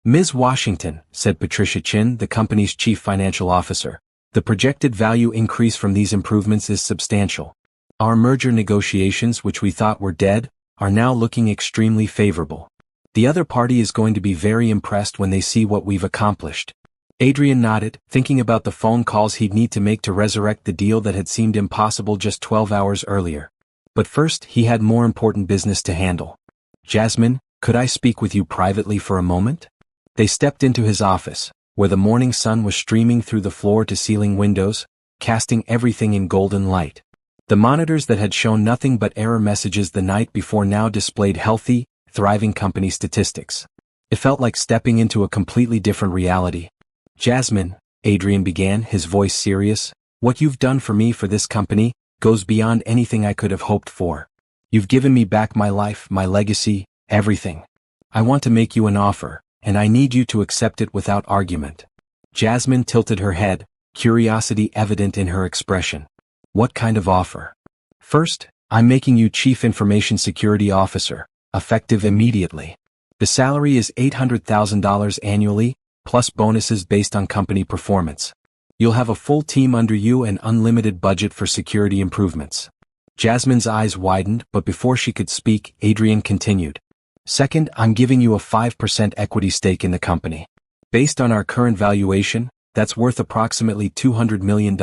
"Ms. Washington," said Patricia Chin, the company's chief financial officer, "the projected value increase from these improvements is substantial. Our merger negotiations, which we thought were dead, are now looking extremely favorable. The other party is going to be very impressed when they see what we've accomplished." Adrian nodded, thinking about the phone calls he'd need to make to resurrect the deal that had seemed impossible just 12 hours earlier. But first, he had more important business to handle. "Jasmine, could I speak with you privately for a moment?" They stepped into his office, where the morning sun was streaming through the floor-to-ceiling windows, casting everything in golden light. The monitors that had shown nothing but error messages the night before now displayed healthy, thriving company statistics. It felt like stepping into a completely different reality. "Jasmine," Adrian began, his voice serious, "what you've done for me for this company goes beyond anything I could have hoped for. You've given me back my life, my legacy, everything. I want to make you an offer, and I need you to accept it without argument." Jasmine tilted her head, curiosity evident in her expression. What kind of offer? First, I'm making you Chief Information Security Officer, effective immediately. The salary is $800,000 annually, plus bonuses based on company performance. You'll have a full team under you and unlimited budget for security improvements. Jasmine's eyes widened, but before she could speak, Adrian continued. Second, I'm giving you a 5% equity stake in the company. Based on our current valuation, that's worth approximately $200 million,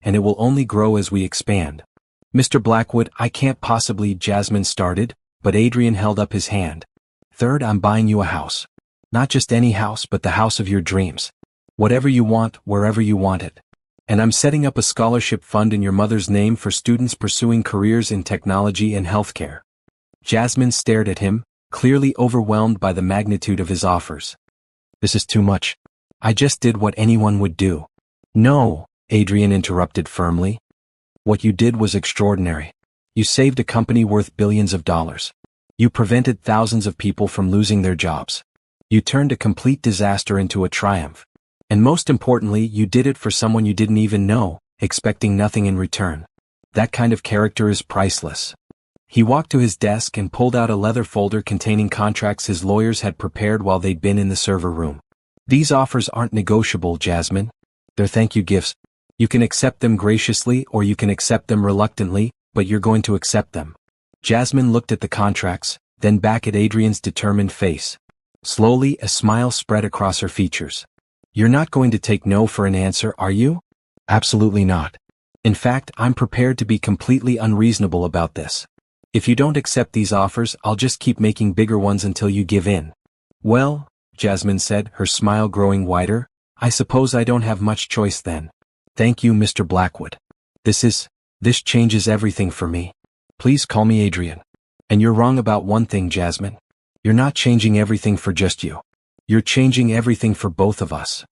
and it will only grow as we expand. Mr. Blackwood, I can't possibly, Jasmine started, but Adrian held up his hand. Third, I'm buying you a house. Not just any house, but the house of your dreams. Whatever you want, wherever you want it. And I'm setting up a scholarship fund in your mother's name for students pursuing careers in technology and healthcare. Jasmine stared at him, clearly overwhelmed by the magnitude of his offers. This is too much. I just did what anyone would do. No, Adrian interrupted firmly. What you did was extraordinary. You saved a company worth billions of dollars. You prevented thousands of people from losing their jobs. You turned a complete disaster into a triumph. And most importantly, you did it for someone you didn't even know, expecting nothing in return. That kind of character is priceless. He walked to his desk and pulled out a leather folder containing contracts his lawyers had prepared while they'd been in the server room. These offers aren't negotiable, Jasmine. They're thank you gifts. You can accept them graciously or you can accept them reluctantly, but you're going to accept them. Jasmine looked at the contracts, then back at Adrian's determined face. Slowly, a smile spread across her features. You're not going to take no for an answer, are you? Absolutely not. In fact, I'm prepared to be completely unreasonable about this. If you don't accept these offers, I'll just keep making bigger ones until you give in. Well, Jasmine said, her smile growing wider, I suppose I don't have much choice then. Thank you, Mr. Blackwood. This changes everything for me. Please call me Adrian. And you're wrong about one thing, Jasmine. You're not changing everything for just you. You're changing everything for both of us.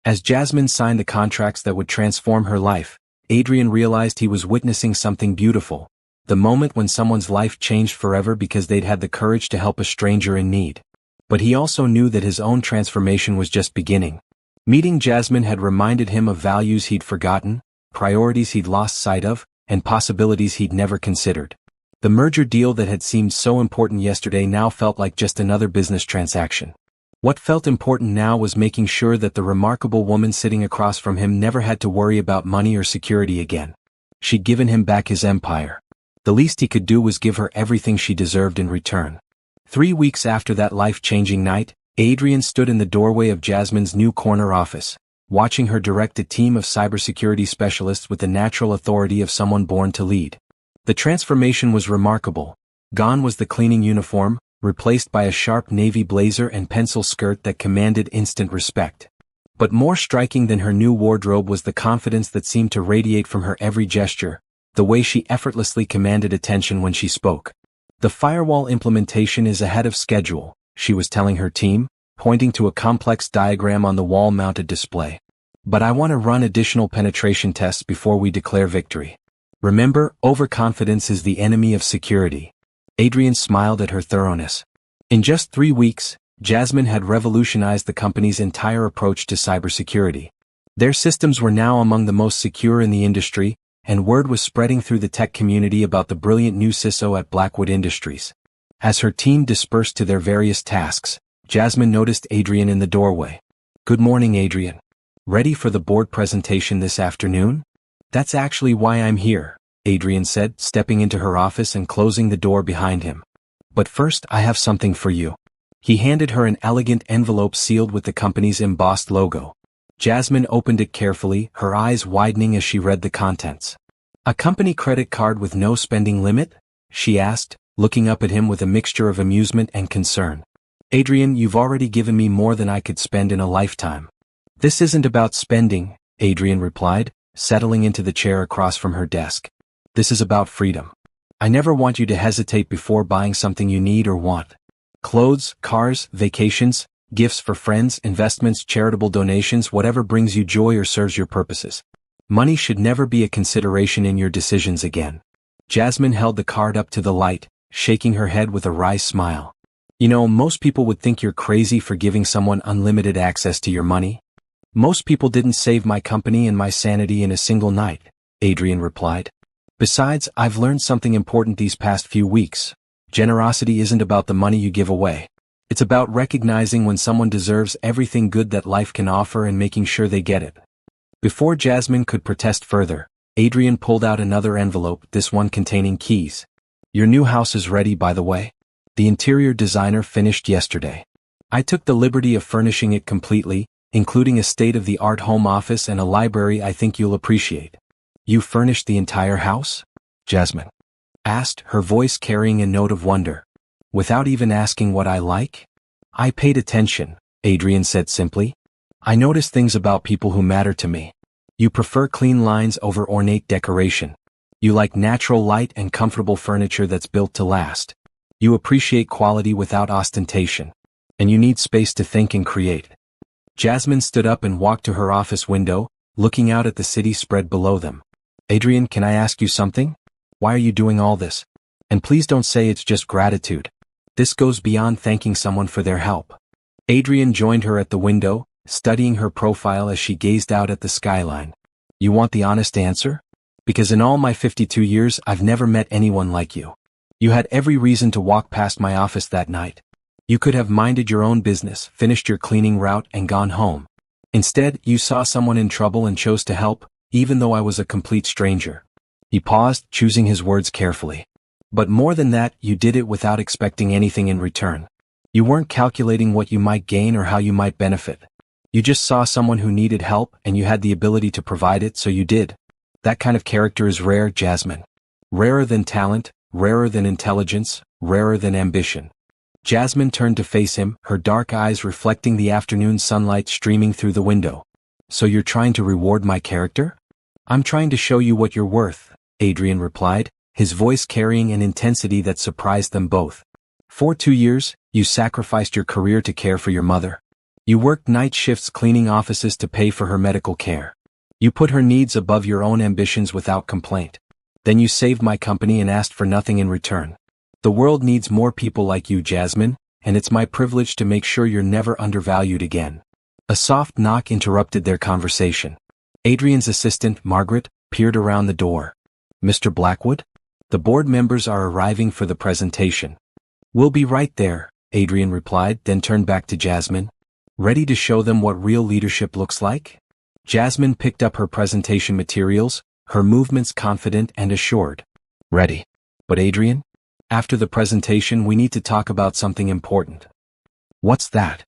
As Jasmine signed the contracts that would transform her life, Adrian realized he was witnessing something beautiful, the moment when someone's life changed forever because they'd had the courage to help a stranger in need. But he also knew that his own transformation was just beginning. Meeting Jasmine had reminded him of values he'd forgotten, priorities he'd lost sight of, and possibilities he'd never considered. The merger deal that had seemed so important yesterday now felt like just another business transaction. What felt important now was making sure that the remarkable woman sitting across from him never had to worry about money or security again. She'd given him back his empire. The least he could do was give her everything she deserved in return. 3 weeks after that life-changing night, Adrian stood in the doorway of Jasmine's new corner office, watching her direct a team of cybersecurity specialists with the natural authority of someone born to lead. The transformation was remarkable. Gone was the cleaning uniform, replaced by a sharp navy blazer and pencil skirt that commanded instant respect. But more striking than her new wardrobe was the confidence that seemed to radiate from her every gesture, the way she effortlessly commanded attention when she spoke. The firewall implementation is ahead of schedule, she was telling her team, pointing to a complex diagram on the wall-mounted display. But I want to run additional penetration tests before we declare victory. Remember, overconfidence is the enemy of security. Adrian smiled at her thoroughness. In just 3 weeks, Jasmine had revolutionized the company's entire approach to cybersecurity. Their systems were now among the most secure in the industry, and word was spreading through the tech community about the brilliant new CISO at Blackwood Industries. As her team dispersed to their various tasks, Jasmine noticed Adrian in the doorway. Good morning, Adrian. Ready for the board presentation this afternoon? That's actually why I'm here, Adrian said, stepping into her office and closing the door behind him. But first, I have something for you. He handed her an elegant envelope sealed with the company's embossed logo. Jasmine opened it carefully, her eyes widening as she read the contents. A company credit card with no spending limit? She asked, looking up at him with a mixture of amusement and concern. Adrian, you've already given me more than I could spend in a lifetime. This isn't about spending, Adrian replied, settling into the chair across from her desk. This is about freedom. I never want you to hesitate before buying something you need or want. Clothes, cars, vacations, gifts for friends, investments, charitable donations, whatever brings you joy or serves your purposes. Money should never be a consideration in your decisions again. Jasmine held the card up to the light, shaking her head with a wry smile. You know, most people would think you're crazy for giving someone unlimited access to your money. Most people didn't save my company and my sanity in a single night, Adrian replied. Besides, I've learned something important these past few weeks. Generosity isn't about the money you give away. It's about recognizing when someone deserves everything good that life can offer and making sure they get it. Before Jasmine could protest further, Adrian pulled out another envelope, this one containing keys. Your new house is ready, by the way. The interior designer finished yesterday. I took the liberty of furnishing it completely, including a state-of-the-art home office and a library I think you'll appreciate. You furnished the entire house? Jasmine asked, her voice carrying a note of wonder. Without even asking what I like? I paid attention, Adrian said simply. I noticed things about people who matter to me. You prefer clean lines over ornate decoration. You like natural light and comfortable furniture that's built to last. You appreciate quality without ostentation. And you need space to think and create. Jasmine stood up and walked to her office window, looking out at the city spread below them. Adrian, can I ask you something? Why are you doing all this? And please don't say it's just gratitude. This goes beyond thanking someone for their help. Adrian joined her at the window, studying her profile as she gazed out at the skyline. You want the honest answer? Because in all my 52 years I've never met anyone like you. You had every reason to walk past my office that night. You could have minded your own business, finished your cleaning route and gone home. Instead, you saw someone in trouble and chose to help, even though I was a complete stranger. He paused, choosing his words carefully. But more than that, you did it without expecting anything in return. You weren't calculating what you might gain or how you might benefit. You just saw someone who needed help and you had the ability to provide it, so you did. That kind of character is rare, Jasmine. Rarer than talent, rarer than intelligence, rarer than ambition. Jasmine turned to face him, her dark eyes reflecting the afternoon sunlight streaming through the window. So you're trying to reward my character? I'm trying to show you what you're worth, Adrian replied, his voice carrying an intensity that surprised them both. For 2 years, you sacrificed your career to care for your mother. You worked night shifts cleaning offices to pay for her medical care. You put her needs above your own ambitions without complaint. Then you saved my company and asked for nothing in return. The world needs more people like you, Jasmine, and it's my privilege to make sure you're never undervalued again. A soft knock interrupted their conversation. Adrian's assistant, Margaret, peered around the door. Mr. Blackwood? The board members are arriving for the presentation. We'll be right there, Adrian replied, then turned back to Jasmine. Ready to show them what real leadership looks like? Jasmine picked up her presentation materials, her movements confident and assured. Ready. But Adrian? After the presentation we need to talk about something important. What's that?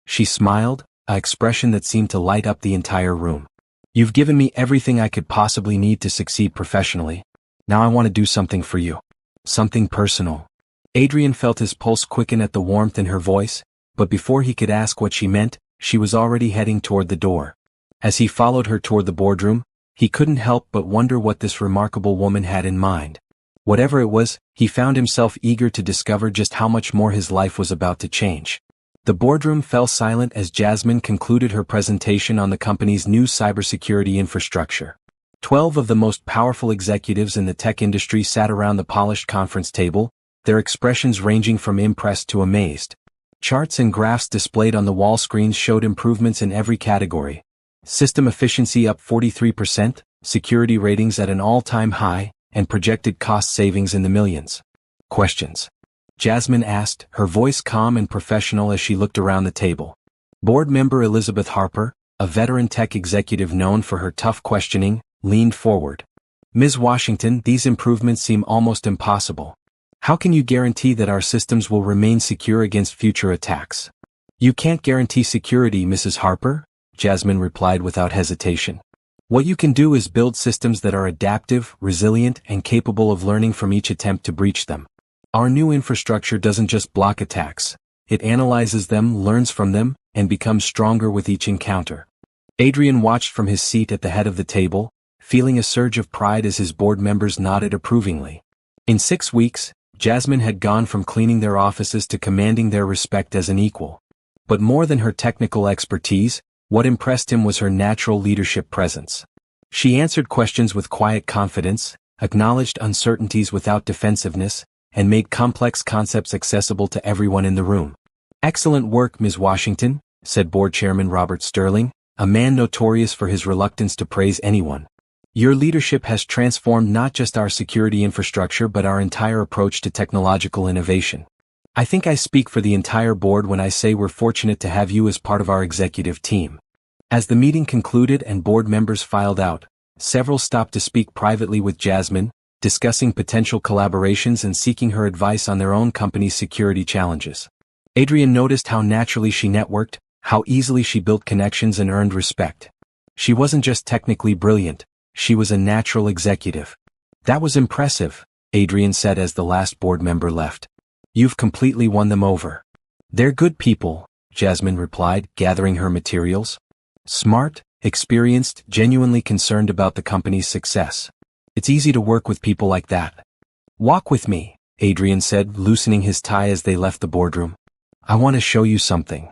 She smiled, an expression that seemed to light up the entire room. You've given me everything I could possibly need to succeed professionally. Now I want to do something for you. Something personal. Adrian felt his pulse quicken at the warmth in her voice, but before he could ask what she meant, she was already heading toward the door. As he followed her toward the boardroom, he couldn't help but wonder what this remarkable woman had in mind. Whatever it was, he found himself eager to discover just how much more his life was about to change. The boardroom fell silent as Jasmine concluded her presentation on the company's new cybersecurity infrastructure. 12 of the most powerful executives in the tech industry sat around the polished conference table, their expressions ranging from impressed to amazed. Charts and graphs displayed on the wall screens showed improvements in every category. System efficiency up 43%, security ratings at an all-time high, and projected cost savings in the millions. Questions? Jasmine asked, her voice calm and professional as she looked around the table. Board member Elizabeth Harper, a veteran tech executive known for her tough questioning, leaned forward. Ms. Washington, these improvements seem almost impossible. How can you guarantee that our systems will remain secure against future attacks? You can't guarantee security, Mrs. Harper, Jasmine replied without hesitation. What you can do is build systems that are adaptive, resilient, and capable of learning from each attempt to breach them. Our new infrastructure doesn't just block attacks. It analyzes them, learns from them, and becomes stronger with each encounter. Adrian watched from his seat at the head of the table, feeling a surge of pride as his board members nodded approvingly. In 6 weeks, Jasmine had gone from cleaning their offices to commanding their respect as an equal. But more than her technical expertise, what impressed him was her natural leadership presence. She answered questions with quiet confidence, acknowledged uncertainties without defensiveness, and made complex concepts accessible to everyone in the room. Excellent work, Ms. Washington, said Board Chairman Robert Sterling, a man notorious for his reluctance to praise anyone. Your leadership has transformed not just our security infrastructure but our entire approach to technological innovation. I think I speak for the entire board when I say we're fortunate to have you as part of our executive team. As the meeting concluded and board members filed out, several stopped to speak privately with Jasmine, discussing potential collaborations and seeking her advice on their own company's security challenges. Adrian noticed how naturally she networked, how easily she built connections and earned respect. She wasn't just technically brilliant, she was a natural executive. That was impressive, Adrian said as the last board member left. You've completely won them over. They're good people, Jasmine replied, gathering her materials. Smart, experienced, genuinely concerned about the company's success. It's easy to work with people like that. Walk with me, Adrian said, loosening his tie as they left the boardroom. I want to show you something.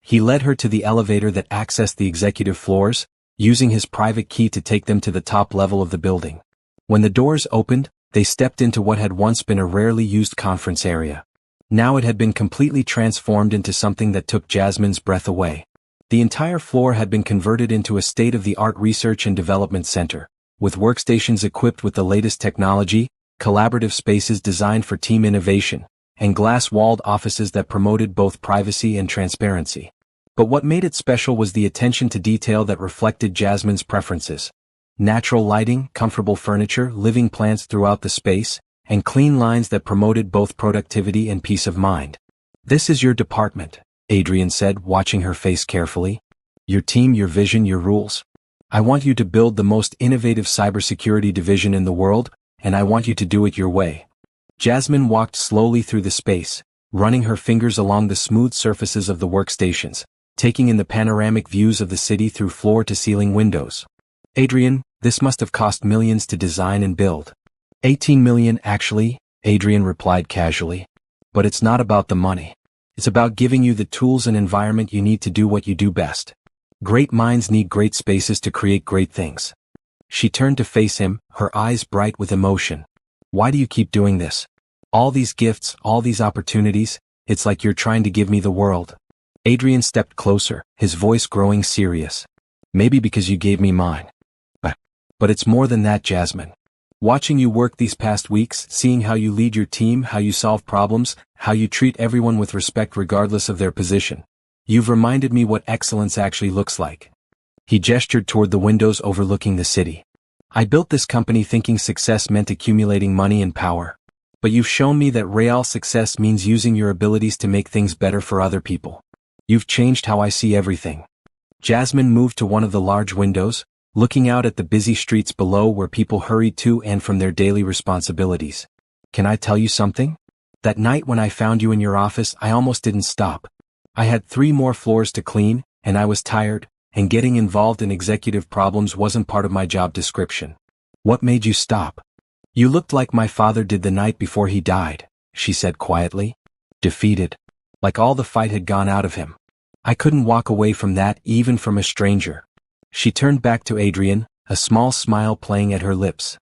He led her to the elevator that accessed the executive floors, using his private key to take them to the top level of the building. When the doors opened, they stepped into what had once been a rarely used conference area. Now it had been completely transformed into something that took Jasmine's breath away. The entire floor had been converted into a state-of-the-art research and development center, with workstations equipped with the latest technology, collaborative spaces designed for team innovation, and glass-walled offices that promoted both privacy and transparency. But what made it special was the attention to detail that reflected Jasmine's preferences. Natural lighting, comfortable furniture, living plants throughout the space, and clean lines that promoted both productivity and peace of mind. This is your department, Adrian said, watching her face carefully. Your team, your vision, your rules. I want you to build the most innovative cybersecurity division in the world, and I want you to do it your way. Jasmine walked slowly through the space, running her fingers along the smooth surfaces of the workstations, taking in the panoramic views of the city through floor-to-ceiling windows. Adrian, this must have cost millions to design and build. 18 million actually, Adrian replied casually. But it's not about the money. It's about giving you the tools and environment you need to do what you do best. Great minds need great spaces to create great things. She turned to face him, her eyes bright with emotion. Why do you keep doing this? All these gifts, all these opportunities, it's like you're trying to give me the world. Adrian stepped closer, his voice growing serious. Maybe because you gave me mine. But it's more than that, Jasmine. Watching you work these past weeks, seeing how you lead your team, how you solve problems, how you treat everyone with respect regardless of their position. You've reminded me what excellence actually looks like. He gestured toward the windows overlooking the city. I built this company thinking success meant accumulating money and power. But you've shown me that real success means using your abilities to make things better for other people. You've changed how I see everything. Jasmine moved to one of the large windows, looking out at the busy streets below where people hurried to and from their daily responsibilities. Can I tell you something? That night when I found you in your office, I almost didn't stop. I had 3 more floors to clean, and I was tired, and getting involved in executive problems wasn't part of my job description. What made you stop? You looked like my father did the night before he died, she said quietly. Defeated. Like all the fight had gone out of him. I couldn't walk away from that, even from a stranger. She turned back to Adrian, a small smile playing at her lips.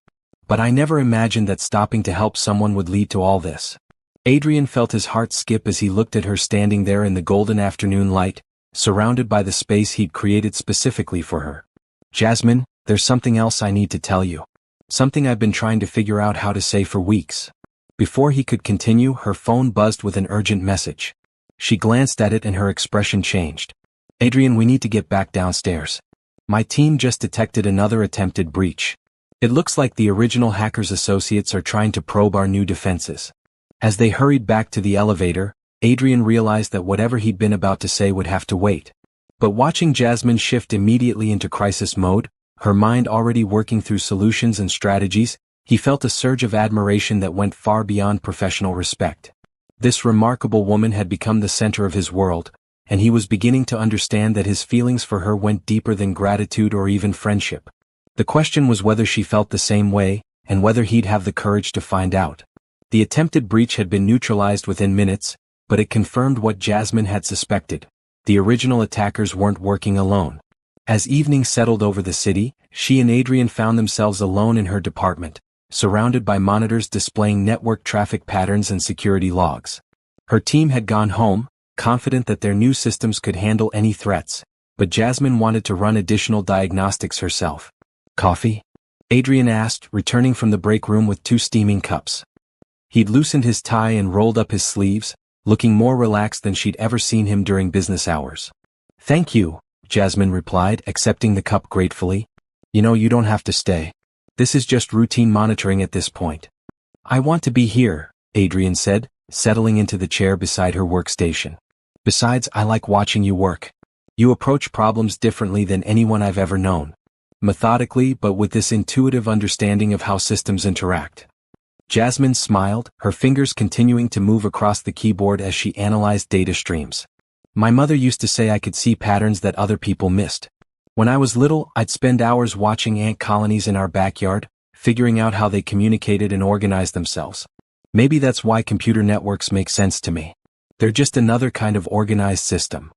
But I never imagined that stopping to help someone would lead to all this. Adrian felt his heart skip as he looked at her standing there in the golden afternoon light, surrounded by the space he'd created specifically for her. Jasmine, there's something else I need to tell you. Something I've been trying to figure out how to say for weeks. Before he could continue, her phone buzzed with an urgent message. She glanced at it and her expression changed. Adrian, we need to get back downstairs. My team just detected another attempted breach. It looks like the original hackers' associates are trying to probe our new defenses. As they hurried back to the elevator, Adrian realized that whatever he'd been about to say would have to wait. But watching Jasmine shift immediately into crisis mode, her mind already working through solutions and strategies, he felt a surge of admiration that went far beyond professional respect. This remarkable woman had become the center of his world, and he was beginning to understand that his feelings for her went deeper than gratitude or even friendship. The question was whether she felt the same way, and whether he'd have the courage to find out. The attempted breach had been neutralized within minutes, but it confirmed what Jasmine had suspected. The original attackers weren't working alone. As evening settled over the city, she and Adrian found themselves alone in her department, surrounded by monitors displaying network traffic patterns and security logs. Her team had gone home, confident that their new systems could handle any threats, but Jasmine wanted to run additional diagnostics herself. Coffee? Adrian asked, returning from the break room with 2 steaming cups. He'd loosened his tie and rolled up his sleeves, looking more relaxed than she'd ever seen him during business hours. Thank you, Jasmine replied, accepting the cup gratefully. You know, you don't have to stay. This is just routine monitoring at this point. I want to be here, Adrian said, settling into the chair beside her workstation. Besides, I like watching you work. You approach problems differently than anyone I've ever known. Methodically, but with this intuitive understanding of how systems interact. Jasmine smiled, her fingers continuing to move across the keyboard as she analyzed data streams. My mother used to say I could see patterns that other people missed. When I was little, I'd spend hours watching ant colonies in our backyard, figuring out how they communicated and organized themselves. Maybe that's why computer networks make sense to me. They're just another kind of organized system.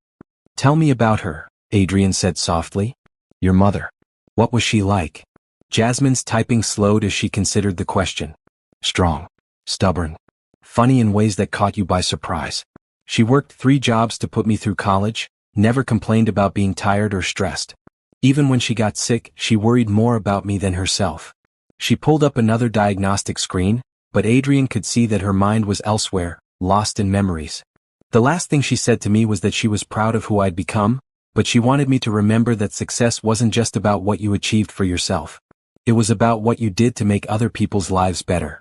Tell me about her, Adrian said softly. Your mother. What was she like? Jasmine's typing slowed as she considered the question. Strong. Stubborn. Funny in ways that caught you by surprise. She worked 3 jobs to put me through college, never complained about being tired or stressed. Even when she got sick, she worried more about me than herself. She pulled up another diagnostic screen, but Adrian could see that her mind was elsewhere, lost in memories. The last thing she said to me was that she was proud of who I'd become, but she wanted me to remember that success wasn't just about what you achieved for yourself. It was about what you did to make other people's lives better.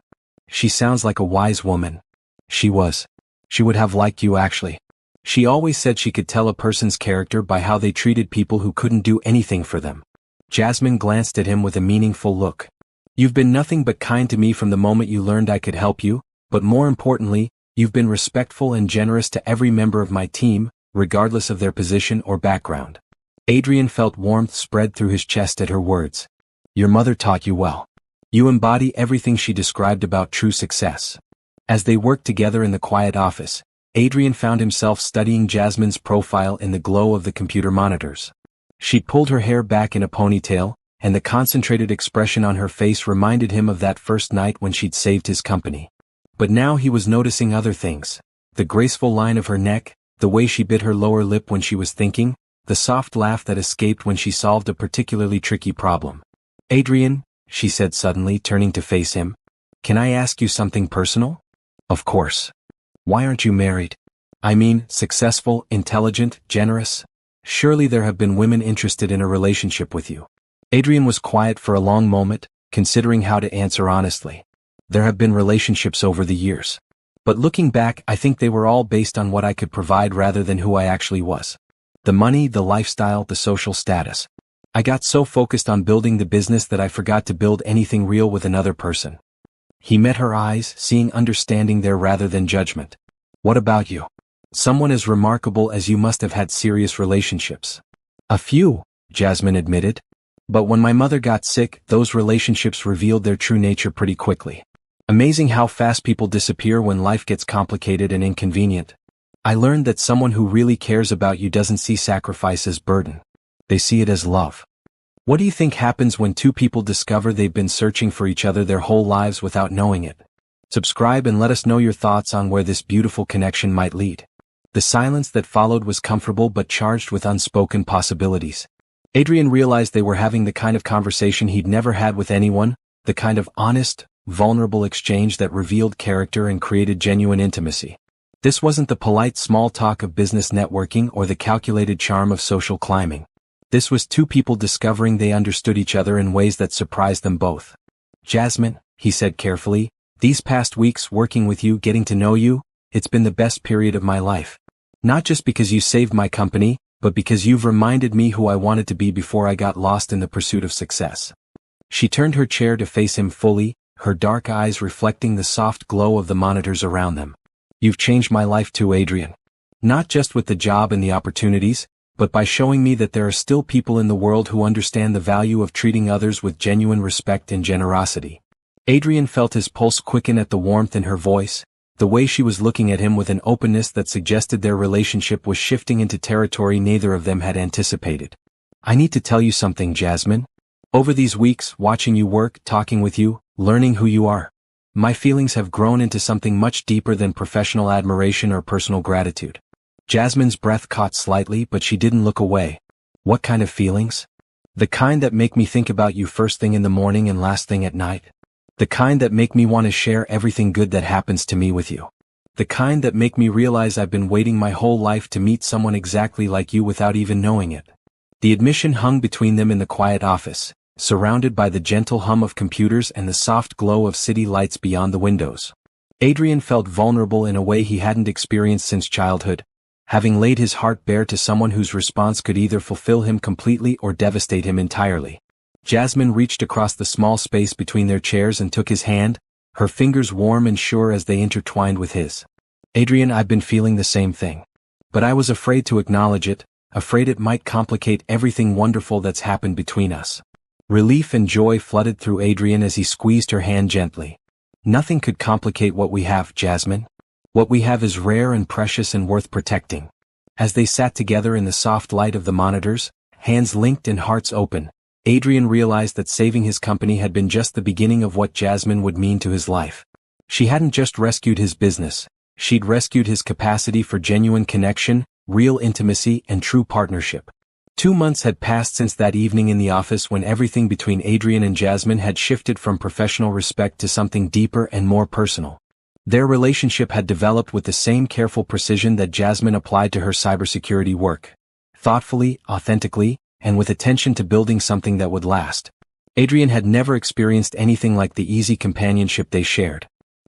She sounds like a wise woman. She was. She would have liked you actually. She always said she could tell a person's character by how they treated people who couldn't do anything for them. Jasmine glanced at him with a meaningful look. You've been nothing but kind to me from the moment you learned I could help you, but more importantly, you've been respectful and generous to every member of my team, regardless of their position or background. Adrian felt warmth spread through his chest at her words. Your mother taught you well. You embody everything she described about true success. As they worked together in the quiet office, Adrian found himself studying Jasmine's profile in the glow of the computer monitors. She'd pulled her hair back in a ponytail, and the concentrated expression on her face reminded him of that first night when she'd saved his company. But now he was noticing other things. The graceful line of her neck, the way she bit her lower lip when she was thinking, the soft laugh that escaped when she solved a particularly tricky problem. Adrian, she said suddenly, turning to face him, can I ask you something personal? Of course. Why aren't you married? I mean, successful, intelligent, generous? Surely there have been women interested in a relationship with you. Adrian was quiet for a long moment, considering how to answer honestly. There have been relationships over the years. But looking back, I think they were all based on what I could provide rather than who I actually was. The money, the lifestyle, the social status. I got so focused on building the business that I forgot to build anything real with another person. He met her eyes, seeing understanding there rather than judgment. What about you? Someone as remarkable as you must have had serious relationships. A few, Jasmine admitted. But when my mother got sick, those relationships revealed their true nature pretty quickly. Amazing how fast people disappear when life gets complicated and inconvenient. I learned that someone who really cares about you doesn't see sacrifice as burden. They see it as love. What do you think happens when 2 people discover they've been searching for each other their whole lives without knowing it? Subscribe and let us know your thoughts on where this beautiful connection might lead. The silence that followed was comfortable but charged with unspoken possibilities. Adrian realized they were having the kind of conversation he'd never had with anyone, the kind of honest, vulnerable exchange that revealed character and created genuine intimacy. This wasn't the polite small talk of business networking or the calculated charm of social climbing. This was 2 people discovering they understood each other in ways that surprised them both. Jasmine, he said carefully, these past weeks working with you, getting to know you, it's been the best period of my life. Not just because you saved my company, but because you've reminded me who I wanted to be before I got lost in the pursuit of success. She turned her chair to face him fully, her dark eyes reflecting the soft glow of the monitors around them. You've changed my life too, Adrian. Not just with the job and the opportunities, but by showing me that there are still people in the world who understand the value of treating others with genuine respect and generosity. Adrian felt his pulse quicken at the warmth in her voice, the way she was looking at him with an openness that suggested their relationship was shifting into territory neither of them had anticipated. I need to tell you something, Jasmine. Over these weeks, watching you work, talking with you, learning who you are, my feelings have grown into something much deeper than professional admiration or personal gratitude. Jasmine's breath caught slightly, but she didn't look away. What kind of feelings? The kind that make me think about you first thing in the morning and last thing at night. The kind that make me want to share everything good that happens to me with you. The kind that make me realize I've been waiting my whole life to meet someone exactly like you without even knowing it. The admission hung between them in the quiet office, surrounded by the gentle hum of computers and the soft glow of city lights beyond the windows. Adrian felt vulnerable in a way he hadn't experienced since childhood, having laid his heart bare to someone whose response could either fulfill him completely or devastate him entirely. Jasmine reached across the small space between their chairs and took his hand, her fingers warm and sure as they intertwined with his. Adrian, I've been feeling the same thing. But I was afraid to acknowledge it, afraid it might complicate everything wonderful that's happened between us. Relief and joy flooded through Adrian as he squeezed her hand gently. Nothing could complicate what we have, Jasmine. What we have is rare and precious and worth protecting. As they sat together in the soft light of the monitors, hands linked and hearts open, Adrian realized that saving his company had been just the beginning of what Jasmine would mean to his life. She hadn't just rescued his business, she'd rescued his capacity for genuine connection, real intimacy, and true partnership. 2 months had passed since that evening in the office when everything between Adrian and Jasmine had shifted from professional respect to something deeper and more personal. Their relationship had developed with the same careful precision that Jasmine applied to her cybersecurity work. Thoughtfully, authentically, and with attention to building something that would last. Adrian had never experienced anything like the easy companionship they shared.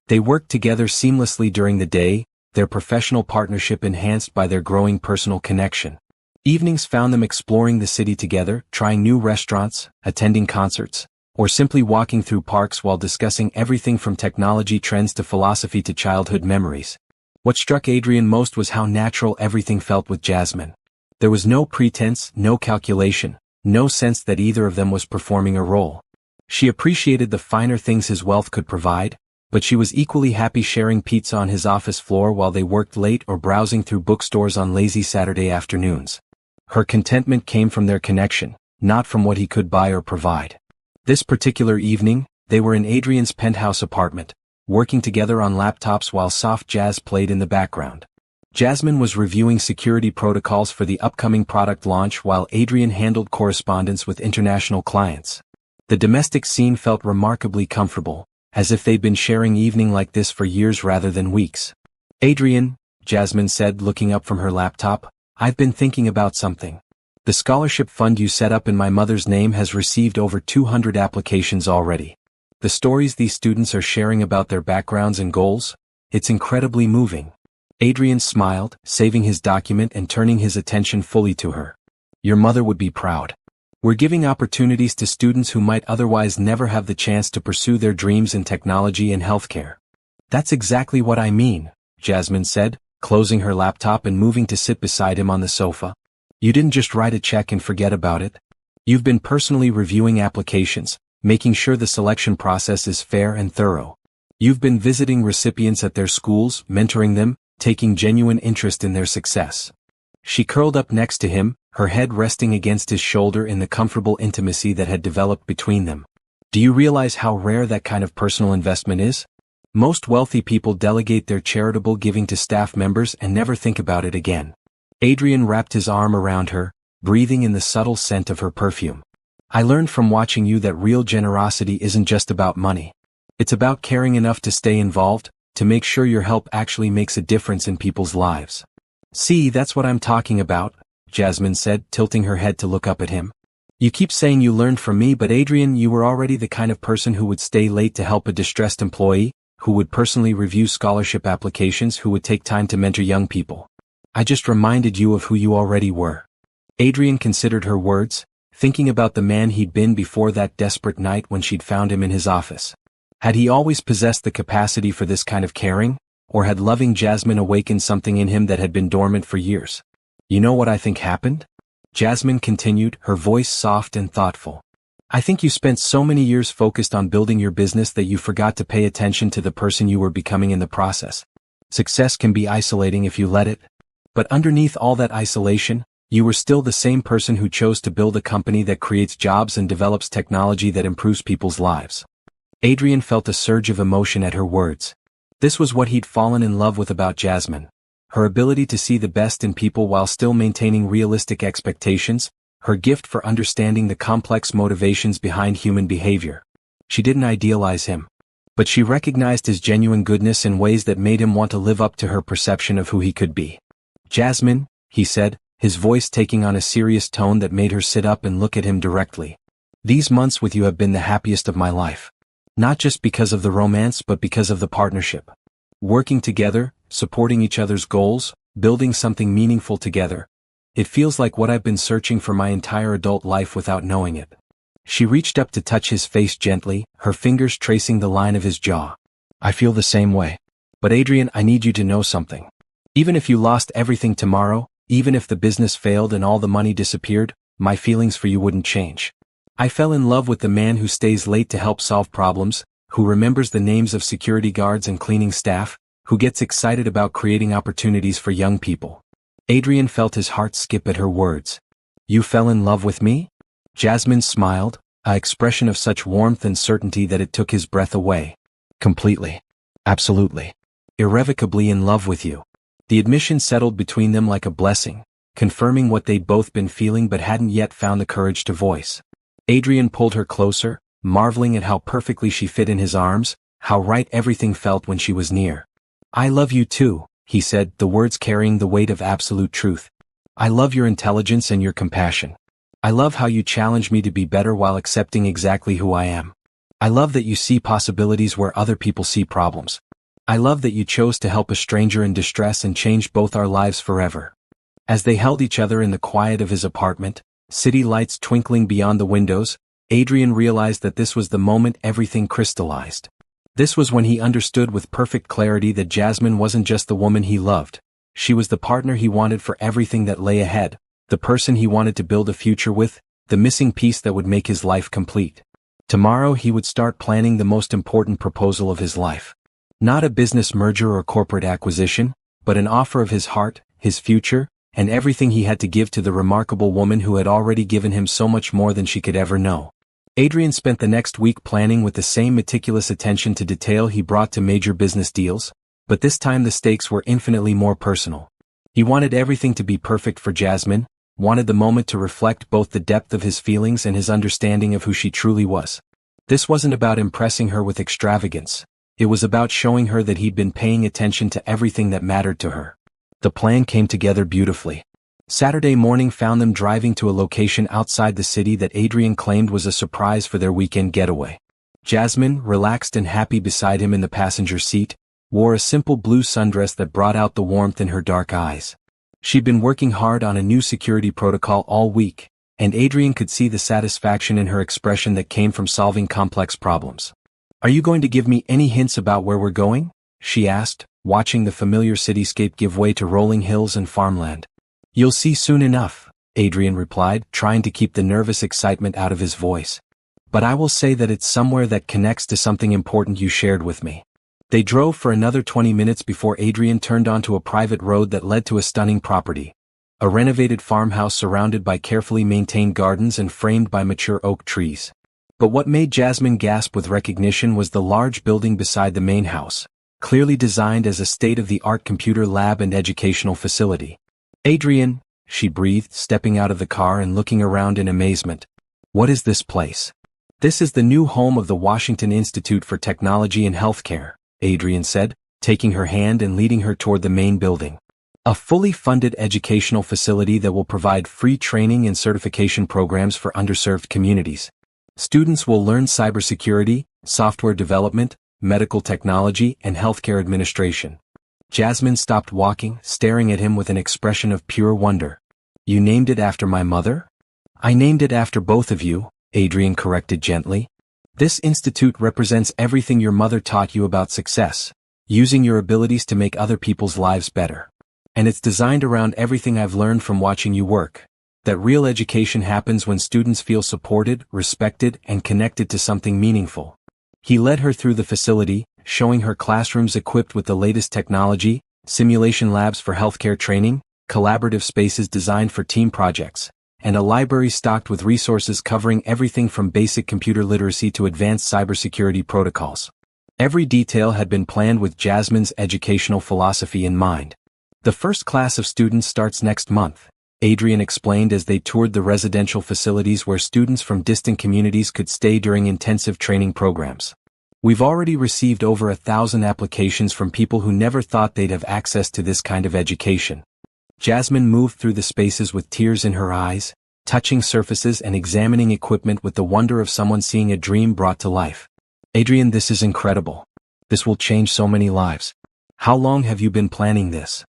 They worked together seamlessly during the day, their professional partnership enhanced by their growing personal connection. Evenings found them exploring the city together, trying new restaurants, attending concerts, or simply walking through parks while discussing everything from technology trends to philosophy to childhood memories. What struck Adrian most was how natural everything felt with Jasmine. There was no pretense, no calculation, no sense that either of them was performing a role. She appreciated the finer things his wealth could provide, but she was equally happy sharing pizza on his office floor while they worked late or browsing through bookstores on lazy Saturday afternoons. Her contentment came from their connection, not from what he could buy or provide. This particular evening, they were in Adrian's penthouse apartment, working together on laptops while soft jazz played in the background. Jasmine was reviewing security protocols for the upcoming product launch while Adrian handled correspondence with international clients. The domestic scene felt remarkably comfortable, as if they'd been sharing evening like this for years rather than weeks. Adrian, Jasmine said looking up from her laptop, I've been thinking about something. The scholarship fund you set up in my mother's name has received over 200 applications already. The stories these students are sharing about their backgrounds and goals, it's incredibly moving. Adrian smiled, saving his document and turning his attention fully to her. Your mother would be proud. We're giving opportunities to students who might otherwise never have the chance to pursue their dreams in technology and healthcare. That's exactly what I mean, Jasmine said, closing her laptop and moving to sit beside him on the sofa. You didn't just write a check and forget about it. You've been personally reviewing applications, making sure the selection process is fair and thorough. You've been visiting recipients at their schools, mentoring them, taking genuine interest in their success. She curled up next to him, her head resting against his shoulder in the comfortable intimacy that had developed between them. Do you realize how rare that kind of personal investment is? Most wealthy people delegate their charitable giving to staff members and never think about it again. Adrian wrapped his arm around her, breathing in the subtle scent of her perfume. I learned from watching you that real generosity isn't just about money. It's about caring enough to stay involved, to make sure your help actually makes a difference in people's lives. See, that's what I'm talking about, Jasmine said, tilting her head to look up at him. You keep saying you learned from me, but Adrian, you were already the kind of person who would stay late to help a distressed employee, who would personally review scholarship applications, who would take time to mentor young people. I just reminded you of who you already were. Adrian considered her words, thinking about the man he'd been before that desperate night when she'd found him in his office. Had he always possessed the capacity for this kind of caring, or had loving Jasmine awakened something in him that had been dormant for years? You know what I think happened? Jasmine continued, her voice soft and thoughtful. I think you spent so many years focused on building your business that you forgot to pay attention to the person you were becoming in the process. Success can be isolating if you let it. But underneath all that isolation, you were still the same person who chose to build a company that creates jobs and develops technology that improves people's lives. Adrian felt a surge of emotion at her words. This was what he'd fallen in love with about Jasmine. Her ability to see the best in people while still maintaining realistic expectations, her gift for understanding the complex motivations behind human behavior. She didn't idealize him, but she recognized his genuine goodness in ways that made him want to live up to her perception of who he could be. "Jasmine," he said, his voice taking on a serious tone that made her sit up and look at him directly. "These months with you have been the happiest of my life. Not just because of the romance but because of the partnership. Working together, supporting each other's goals, building something meaningful together. It feels like what I've been searching for my entire adult life without knowing it." She reached up to touch his face gently, her fingers tracing the line of his jaw. "I feel the same way. But Adrian, I need you to know something. Even if you lost everything tomorrow, even if the business failed and all the money disappeared, my feelings for you wouldn't change. I fell in love with the man who stays late to help solve problems, who remembers the names of security guards and cleaning staff, who gets excited about creating opportunities for young people." Adrian felt his heart skip at her words. "You fell in love with me?" Jasmine smiled, an expression of such warmth and certainty that it took his breath away. "Completely. Absolutely. Irrevocably in love with you." The admission settled between them like a blessing, confirming what they'd both been feeling but hadn't yet found the courage to voice. Adrian pulled her closer, marveling at how perfectly she fit in his arms, how right everything felt when she was near. "I love you too," he said, the words carrying the weight of absolute truth. "I love your intelligence and your compassion. I love how you challenge me to be better while accepting exactly who I am. I love that you see possibilities where other people see problems. I love that you chose to help a stranger in distress and changed both our lives forever." As they held each other in the quiet of his apartment, city lights twinkling beyond the windows, Adrian realized that this was the moment everything crystallized. This was when he understood with perfect clarity that Jasmine wasn't just the woman he loved. She was the partner he wanted for everything that lay ahead, the person he wanted to build a future with, the missing piece that would make his life complete. Tomorrow he would start planning the most important proposal of his life. Not a business merger or corporate acquisition, but an offer of his heart, his future, and everything he had to give to the remarkable woman who had already given him so much more than she could ever know. Adrian spent the next week planning with the same meticulous attention to detail he brought to major business deals, but this time the stakes were infinitely more personal. He wanted everything to be perfect for Jasmine, wanted the moment to reflect both the depth of his feelings and his understanding of who she truly was. This wasn't about impressing her with extravagance. It was about showing her that he'd been paying attention to everything that mattered to her. The plan came together beautifully. Saturday morning found them driving to a location outside the city that Adrian claimed was a surprise for their weekend getaway. Jasmine, relaxed and happy beside him in the passenger seat, wore a simple blue sundress that brought out the warmth in her dark eyes. She'd been working hard on a new security protocol all week, and Adrian could see the satisfaction in her expression that came from solving complex problems. "Are you going to give me any hints about where we're going?" she asked, watching the familiar cityscape give way to rolling hills and farmland. "You'll see soon enough," Adrian replied, trying to keep the nervous excitement out of his voice. "But I will say that it's somewhere that connects to something important you shared with me." They drove for another 20 minutes before Adrian turned onto a private road that led to a stunning property. A renovated farmhouse surrounded by carefully maintained gardens and framed by mature oak trees. But what made Jasmine gasp with recognition was the large building beside the main house, clearly designed as a state-of-the-art computer lab and educational facility. "Adrian," she breathed, stepping out of the car and looking around in amazement. "What is this place?" "This is the new home of the Washington Institute for Technology and Healthcare," Adrian said, taking her hand and leading her toward the main building. "A fully funded educational facility that will provide free training and certification programs for underserved communities. Students will learn cybersecurity, software development, medical technology, and healthcare administration." Jasmine stopped walking, staring at him with an expression of pure wonder. "You named it after my mother?" "I named it after both of you," Adrian corrected gently. "This institute represents everything your mother taught you about success, using your abilities to make other people's lives better. And it's designed around everything I've learned from watching you work. That real education happens when students feel supported, respected, and connected to something meaningful." He led her through the facility, showing her classrooms equipped with the latest technology, simulation labs for healthcare training, collaborative spaces designed for team projects, and a library stocked with resources covering everything from basic computer literacy to advanced cybersecurity protocols. Every detail had been planned with Jasmine's educational philosophy in mind. "The first class of students starts next month," Adrian explained as they toured the residential facilities where students from distant communities could stay during intensive training programs. We've already received over 1,000 applications from people who never thought they'd have access to this kind of education. Jasmine moved through the spaces with tears in her eyes, touching surfaces and examining equipment with the wonder of someone seeing a dream brought to life. Adrian, this is incredible. This will change so many lives. How long have you been planning this?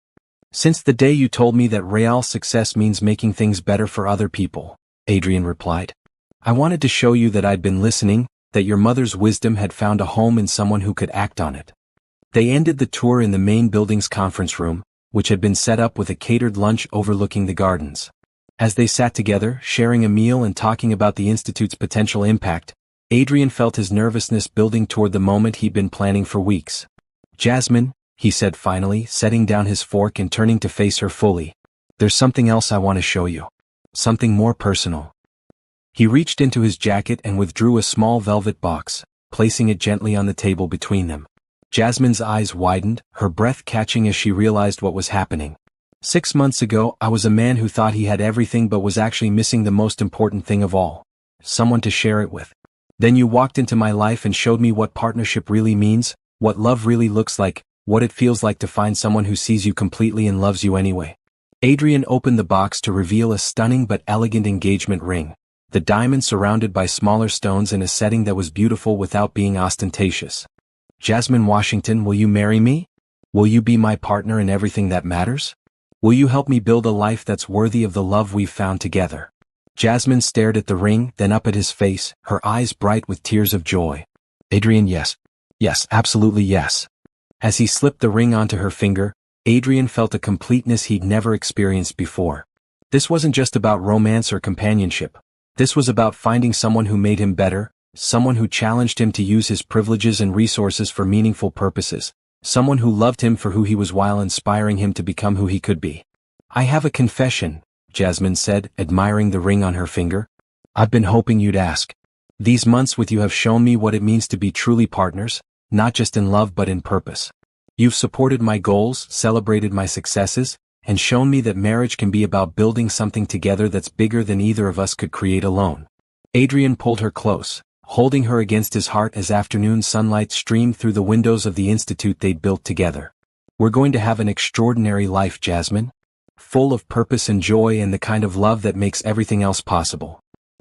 Since the day you told me that real success means making things better for other people, Adrian replied. I wanted to show you that I'd been listening, that your mother's wisdom had found a home in someone who could act on it. They ended the tour in the main building's conference room, which had been set up with a catered lunch overlooking the gardens. As they sat together, sharing a meal and talking about the institute's potential impact, Adrian felt his nervousness building toward the moment he'd been planning for weeks. Jasmine, he said finally, setting down his fork and turning to face her fully. There's something else I want to show you. Something more personal. He reached into his jacket and withdrew a small velvet box, placing it gently on the table between them. Jasmine's eyes widened, her breath catching as she realized what was happening. 6 months ago, I was a man who thought he had everything but was actually missing the most important thing of all. Someone to share it with. Then you walked into my life and showed me what partnership really means, what love really looks like, what it feels like to find someone who sees you completely and loves you anyway. Adrian opened the box to reveal a stunning but elegant engagement ring, the diamond surrounded by smaller stones in a setting that was beautiful without being ostentatious. Jasmine Washington, will you marry me? Will you be my partner in everything that matters? Will you help me build a life that's worthy of the love we've found together? Jasmine stared at the ring, then up at his face, her eyes bright with tears of joy. Adrian, yes. Yes, absolutely yes. As he slipped the ring onto her finger, Adrian felt a completeness he'd never experienced before. This wasn't just about romance or companionship. This was about finding someone who made him better, someone who challenged him to use his privileges and resources for meaningful purposes, someone who loved him for who he was while inspiring him to become who he could be. I have a confession, Jasmine said, admiring the ring on her finger. I've been hoping you'd ask. These months with you have shown me what it means to be truly partners, not just in love but in purpose. You've supported my goals, celebrated my successes, and shown me that marriage can be about building something together that's bigger than either of us could create alone. Adrian pulled her close, holding her against his heart as afternoon sunlight streamed through the windows of the institute they'd built together. We're going to have an extraordinary life, Jasmine. Full of purpose and joy and the kind of love that makes everything else possible.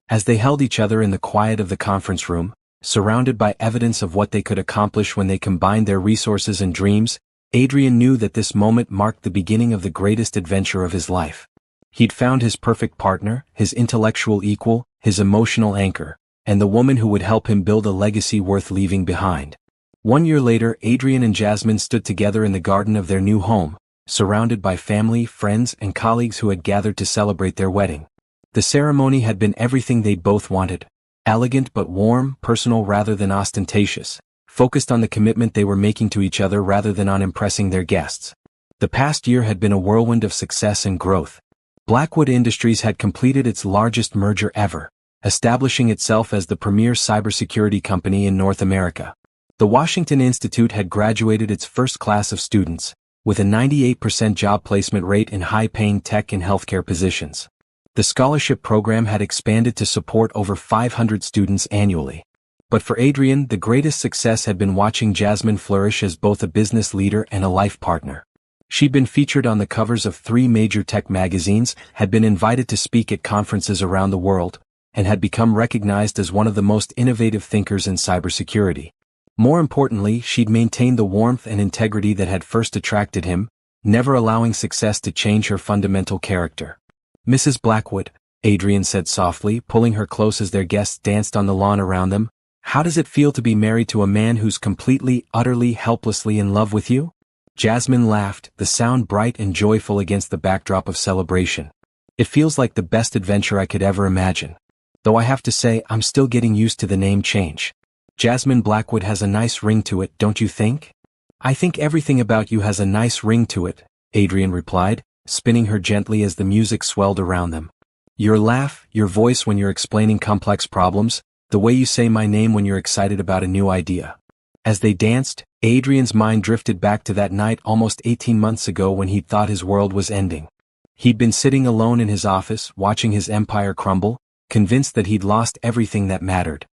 As they held each other in the quiet of the conference room, surrounded by evidence of what they could accomplish when they combined their resources and dreams, Adrian knew that this moment marked the beginning of the greatest adventure of his life. He'd found his perfect partner, his intellectual equal, his emotional anchor, and the woman who would help him build a legacy worth leaving behind. 1 year later, Adrian and Jasmine stood together in the garden of their new home, surrounded by family, friends, and colleagues who had gathered to celebrate their wedding. The ceremony had been everything they'd both wanted. Elegant but warm, personal rather than ostentatious, focused on the commitment they were making to each other rather than on impressing their guests. The past year had been a whirlwind of success and growth. Blackwood Industries had completed its largest merger ever, establishing itself as the premier cybersecurity company in North America. The Washington Institute had graduated its first class of students, with a 98% job placement rate in high-paying tech and healthcare positions. The scholarship program had expanded to support over 500 students annually. But for Adrian, the greatest success had been watching Jasmine flourish as both a business leader and a life partner. She'd been featured on the covers of 3 major tech magazines, had been invited to speak at conferences around the world, and had become recognized as one of the most innovative thinkers in cybersecurity. More importantly, she'd maintained the warmth and integrity that had first attracted him, never allowing success to change her fundamental character. Mrs. Blackwood, Adrian said softly, pulling her close as their guests danced on the lawn around them, how does it feel to be married to a man who's completely, utterly, helplessly in love with you? Jasmine laughed, the sound bright and joyful against the backdrop of celebration. It feels like the best adventure I could ever imagine. Though I have to say, I'm still getting used to the name change. Jasmine Blackwood has a nice ring to it, don't you think? I think everything about you has a nice ring to it, Adrian replied, spinning her gently as the music swelled around them. Your laugh, your voice when you're explaining complex problems, the way you say my name when you're excited about a new idea. As they danced, Adrian's mind drifted back to that night almost 18 months ago when he thought his world was ending. He'd been sitting alone in his office, watching his empire crumble, convinced that he'd lost everything that mattered.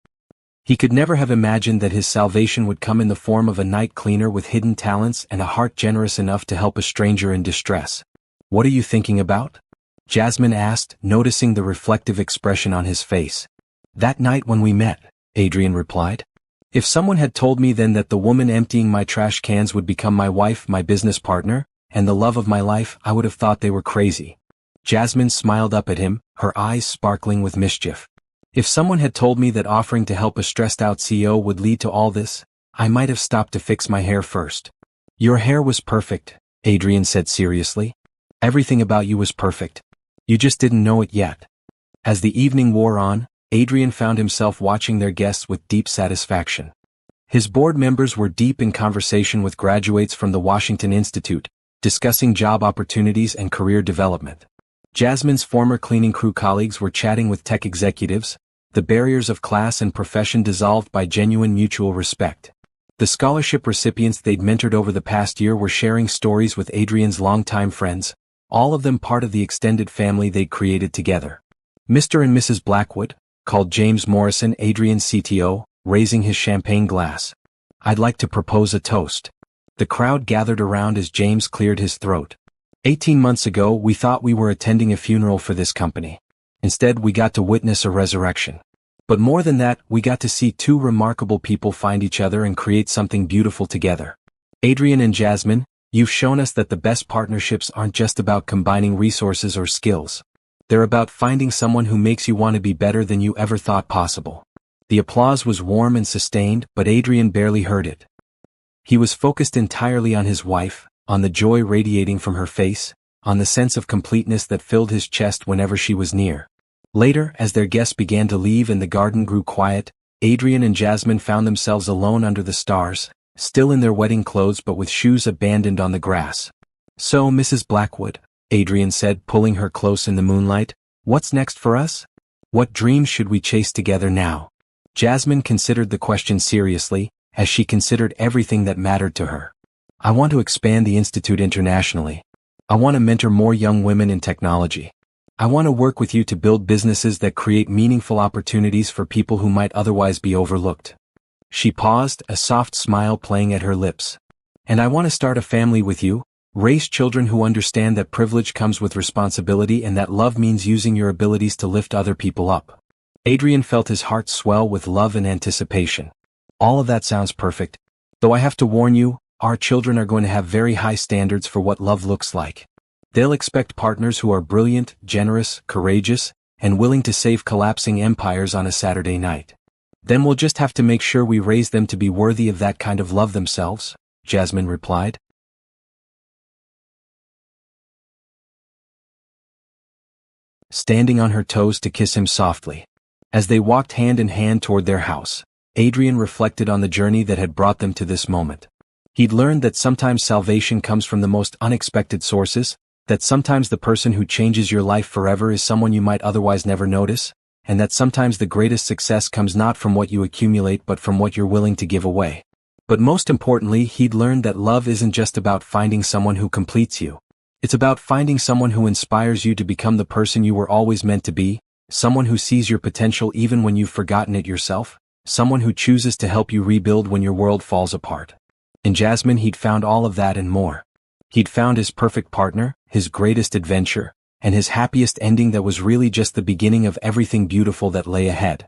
He could never have imagined that his salvation would come in the form of a night cleaner with hidden talents and a heart generous enough to help a stranger in distress. "What are you thinking about?" Jasmine asked, noticing the reflective expression on his face. "That night when we met," Adrian replied. "If someone had told me then that the woman emptying my trash cans would become my wife, my business partner, and the love of my life, I would have thought they were crazy." Jasmine smiled up at him, her eyes sparkling with mischief. "If someone had told me that offering to help a stressed-out CEO would lead to all this, I might have stopped to fix my hair first." "Your hair was perfect," Adrian said seriously. "Everything about you was perfect. You just didn't know it yet." As the evening wore on, Adrian found himself watching their guests with deep satisfaction. His board members were deep in conversation with graduates from the Washington Institute, discussing job opportunities and career development. Jasmine's former cleaning crew colleagues were chatting with tech executives, the barriers of class and profession dissolved by genuine mutual respect. The scholarship recipients they'd mentored over the past year were sharing stories with Adrian's longtime friends, all of them part of the extended family they'd created together. "Mr. and Mrs. Blackwood," called James Morrison, Adrian's CTO, raising his champagne glass. "I'd like to propose a toast." The crowd gathered around as James cleared his throat. 18 months ago, we thought we were attending a funeral for this company. Instead, we got to witness a resurrection. But more than that, we got to see two remarkable people find each other and create something beautiful together. Adrian and Jasmine, you've shown us that the best partnerships aren't just about combining resources or skills. They're about finding someone who makes you want to be better than you ever thought possible. The applause was warm and sustained, but Adrian barely heard it. He was focused entirely on his wife, on the joy radiating from her face, on the sense of completeness that filled his chest whenever she was near. Later, as their guests began to leave and the garden grew quiet, Adrian and Jasmine found themselves alone under the stars, still in their wedding clothes but with shoes abandoned on the grass. "So, Mrs. Blackwood," Adrian said, pulling her close in the moonlight, "what's next for us? What dreams should we chase together now?" Jasmine considered the question seriously, as she considered everything that mattered to her. "I want to expand the Institute internationally. I want to mentor more young women in technology. I want to work with you to build businesses that create meaningful opportunities for people who might otherwise be overlooked." She paused, a soft smile playing at her lips. "And I want to start a family with you, raise children who understand that privilege comes with responsibility and that love means using your abilities to lift other people up." Adrian felt his heart swell with love and anticipation. "All of that sounds perfect. Though I have to warn you, our children are going to have very high standards for what love looks like. They'll expect partners who are brilliant, generous, courageous, and willing to save collapsing empires on a Saturday night. Then we'll just have to make sure we raise them to be worthy of that kind of love themselves," Jasmine replied. Standing on her toes to kiss him softly. As they walked hand in hand toward their house, Adrian reflected on the journey that had brought them to this moment. He'd learned that sometimes salvation comes from the most unexpected sources, that sometimes the person who changes your life forever is someone you might otherwise never notice, and that sometimes the greatest success comes not from what you accumulate but from what you're willing to give away. But most importantly, he'd learned that love isn't just about finding someone who completes you. It's about finding someone who inspires you to become the person you were always meant to be, someone who sees your potential even when you've forgotten it yourself, someone who chooses to help you rebuild when your world falls apart. In Jasmine, he'd found all of that and more. He'd found his perfect partner, his greatest adventure, and his happiest ending that was really just the beginning of everything beautiful that lay ahead.